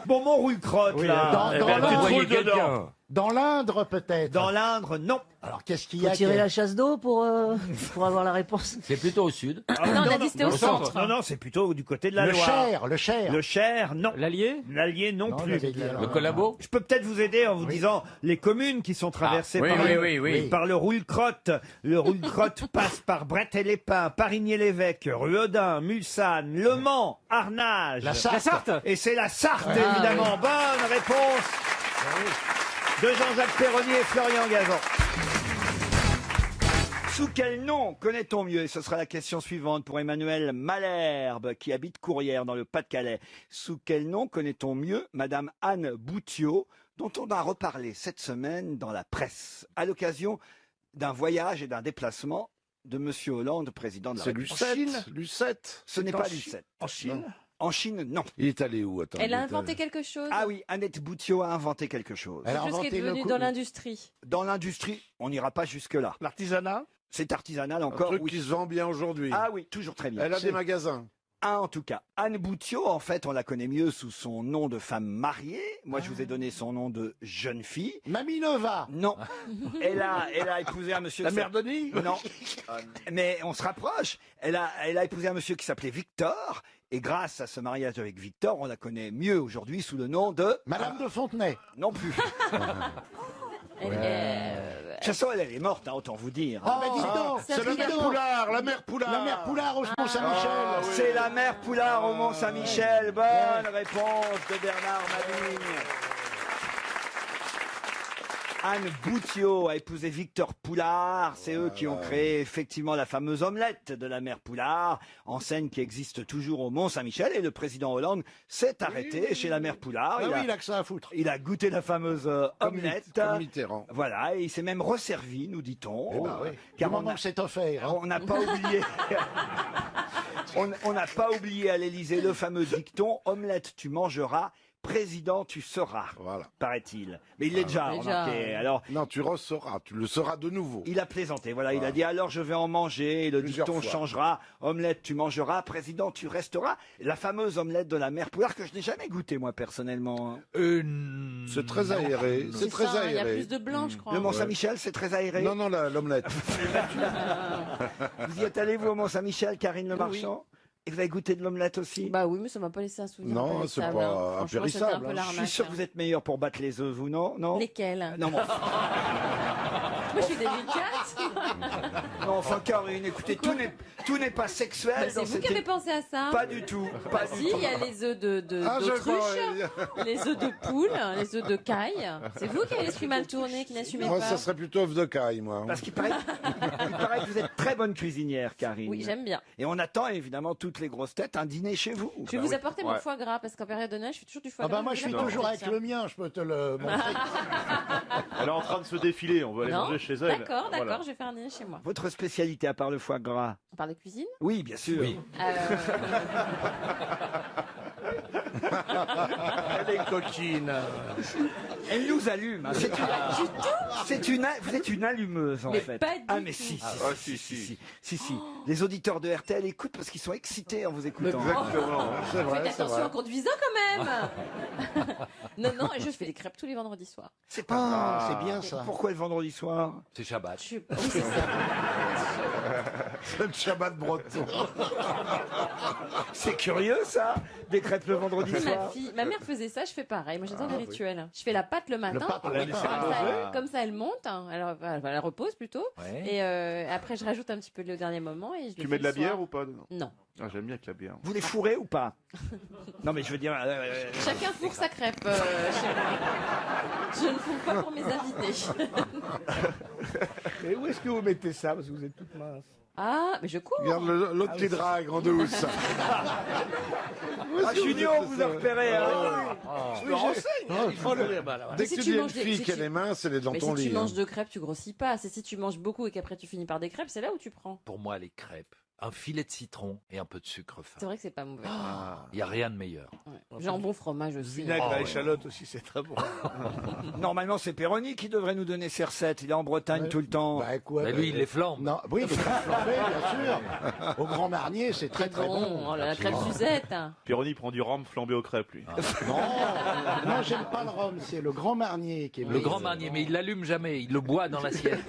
Bon, mon roule-crotte, là. Dans, Eh dans ben, tu l'Indre, voyais dedans. quelqu'un. dans l'Indre, peut-être. Dans l'Indre, non. Alors, qu'est-ce qu'il y Faut a tirer la chasse d'eau pour avoir la réponse. C'est plutôt au sud. Non, on a dit c'était au centre. Non, non, c'est plutôt du côté de la Le Loire. Cher, le Cher. Le Cher, non. L'Allier? L'Allier, non, Non, plus. j'avais dit alors. Le collabo. Je peux peut-être vous aider en vous disant les communes qui sont traversées oui, par, oui, oui. par le roule-crotte. Le roule-crotte passe par Brett-et-les-Pins, Parigny-l'Évêque, Ruodin, Mulsanne, Le Mans, Arnage. La Sarthe. La Sarthe? Et c'est la Sarthe, évidemment. Bonne réponse de Jean-Jacques Perroni et Florian Gazan. Sous quel nom connaît-on mieux? Et ce sera la question suivante pour Emmanuel Malherbe, qui habite Courrières, dans le Pas-de-Calais. Sous quel nom connaît-on mieux Madame Anne Boutiot, dont on a reparlé cette semaine dans la presse, à l'occasion d'un voyage et d'un déplacement de Monsieur Hollande, président de la C'est République. Lucette. Ce n'est C'est en pas Chine. Lucette. En Chine En Chine, non. Il est allé où? Attends. Elle a il est inventé allé- quelque chose? Ah oui, Annette Boutiot a inventé quelque chose. Elle a Quelque chose qui est inventé le devenu coup- dans l'industrie. Dans l'industrie, on n'ira pas jusque-là. L'artisanat. C'est artisanal Un encore, truc oui. qui se vend bien aujourd'hui. Ah oui, toujours très bien. Elle a C'est des magasins. un en tout cas. Anne Boutiot, en fait, on la connaît mieux sous son nom de femme mariée. Moi, je vous ai donné son nom de jeune fille. Mamie Nova. Non. Elle a épousé un monsieur... La qui mère s'appelle- Denis. Non. Mais on se rapproche. Elle a épousé un monsieur qui s'appelait Victor. Et grâce à ce mariage avec Victor, on la connaît mieux aujourd'hui sous le nom de... Madame de Fontenay. Non plus. De toute façon, elle est morte, hein, autant vous dire. Ah, mais dites donc, C'est la mère Poulard, la mère Poulard. La mère Poulard au Mont-Saint-Michel. Ah, oui. C'est la mère Poulard au Mont-Saint-Michel. Bonne réponse de Bernard Mabille. Anne Boutiot a épousé Victor Poulard. C'est eux qui ont créé effectivement la fameuse omelette de la mère Poulard, enseigne qui existe toujours au Mont-Saint-Michel. Et le président Hollande s'est arrêté chez la mère Poulard. Ah oui, il a que ça à foutre. Il a goûté la fameuse omelette. Comme Mitterrand. Voilà, et il s'est même resservi, nous dit-on. Eh ben oui. Car Du moment que c'est offert. Hein. on n'a pas oublié. On n'a pas oublié à l'Élysée le fameux dicton omelette tu mangeras, président tu seras. Voilà. Paraît-il. Mais il l'est déjà remarqué. Alors, non, tu resseras, tu le seras de nouveau. il a plaisanté. Voilà, il a dit alors je vais en manger. Et le Plusieurs dicton fois. changera. Omelette tu mangeras, président tu resteras. La fameuse omelette de la mère Poulard que je n'ai jamais goûtée moi personnellement. C'est très aéré. C'est très ça, il y a aéré. plus de blanc, je crois. Le Mont-Saint-Michel, c'est très aéré. Non, non, l'omelette. Vous y êtes allé vous au Mont-Saint-Michel, Karine Le Marchand? Et vous avez goûté de l'omelette aussi? Bah oui, mais ça m'a pas laissé un souvenir. Non, impérissable, c'est pas hein. Franchement, c'était impérissable, un peu hein. l'arnaque, Je suis sûr que vous êtes meilleur pour battre les œufs, vous, non? Lesquels? Non, mais Moi, je suis délicate. non, enfin, Karine, écoutez, tout n'est pas sexuel Bah, dans c'est vous cette qui avez pensé à ça. Pas du tout. Pas Si, du tout. il y a les œufs Ah, je d'autruche, les œufs de poule, les œufs de caille. C'est vous qui avez l'esprit mal tourné, qui n'assumez Moi, pas. ça serait plutôt œuf de caille, moi. Parce qu'il paraît, il paraît que vous êtes très bonne cuisinière, Karine. Oui, j'aime bien. Et on attend évidemment toutes les grosses têtes un dîner chez vous. Je vais vous apporter mon foie gras, parce qu'en période de neige, je fais toujours du foie Ah gras. bah moi je suis toujours avec le mien, je peux te le montrer. Elle est en train de se défiler, on va aller Non, manger chez elle. d'accord, Voilà. je vais faire un dîner chez moi. Votre spécialité à part le foie gras? On parle de cuisine? Oui, bien sûr. Elle est coquine. Elle nous allume. Hein. Vous êtes une allumeuse en Mais fait. pas du Ah mais tout. si. Les auditeurs de RTL écoutent parce qu'ils sont excités en vous écoutant. Exactement. C'est vrai, Faites c'est attention vrai. en conduisant quand même. Non, je fais des crêpes tous les vendredis soirs. C'est pas grave. c'est bien ça. Pourquoi le vendredi soir? C'est Shabbat. Oui, c'est ça. C'est le Shabbat breton. C'est curieux ça, des crêpes le vendredi soir. Ma mère faisait ça, je fais pareil. Moi j'adore les rituels. Je fais la pâte le matin. pâte le matin. Comme ça, elle monte. Hein. Alors, elle repose plutôt. Ouais. Et après, je rajoute un petit peu de lait au dernier moment. Et je Tu le mets fais de la le soir. bière ou pas dedans? Non. Ah, j'aime bien avec la bière. Vous les fourrez ou pas? Non mais je veux dire. Chacun fourre sa crêpe chez moi. Je ne fourre pas pour mes invités. Et où est-ce que vous mettez ça? Parce que vous êtes toute mince. Ah, mais je cours. Regarde l'autre qui drague en douce. Ah, Junior, vous a repéré. Hein. Je me renseigne. Il faut le... Dès si que tu tu dis une manges des- fille si qui a tu- les mains, c'est dans Mais ton si lit. tu manges hein. deux crêpes, tu grossis pas. C'est si tu manges beaucoup et qu'après tu finis par des crêpes, c'est là où tu prends. Pour moi, les crêpes, un filet de citron et un peu de sucre fin. C'est vrai que c'est pas mauvais. Il n'y a rien de meilleur. Jambon, fromage aussi. Vinaigre Oh, à ouais. échalote aussi, c'est très bon. Normalement c'est Péroni qui devrait nous donner ses recettes. Il est en Bretagne tout le temps. Bah quoi Mais lui, il les flambe. Non, oui, mais flambé, bien sûr. Au Grand Marnier, c'est très très bon. Oh, la crêpe Suzette. Pironi prend du rhum flambé aux crêpes, lui. Non, j'aime pas le rhum, c'est le Grand Marnier qui est Le grand marnier, mais il l'allume jamais, il le boit dans l'assiette.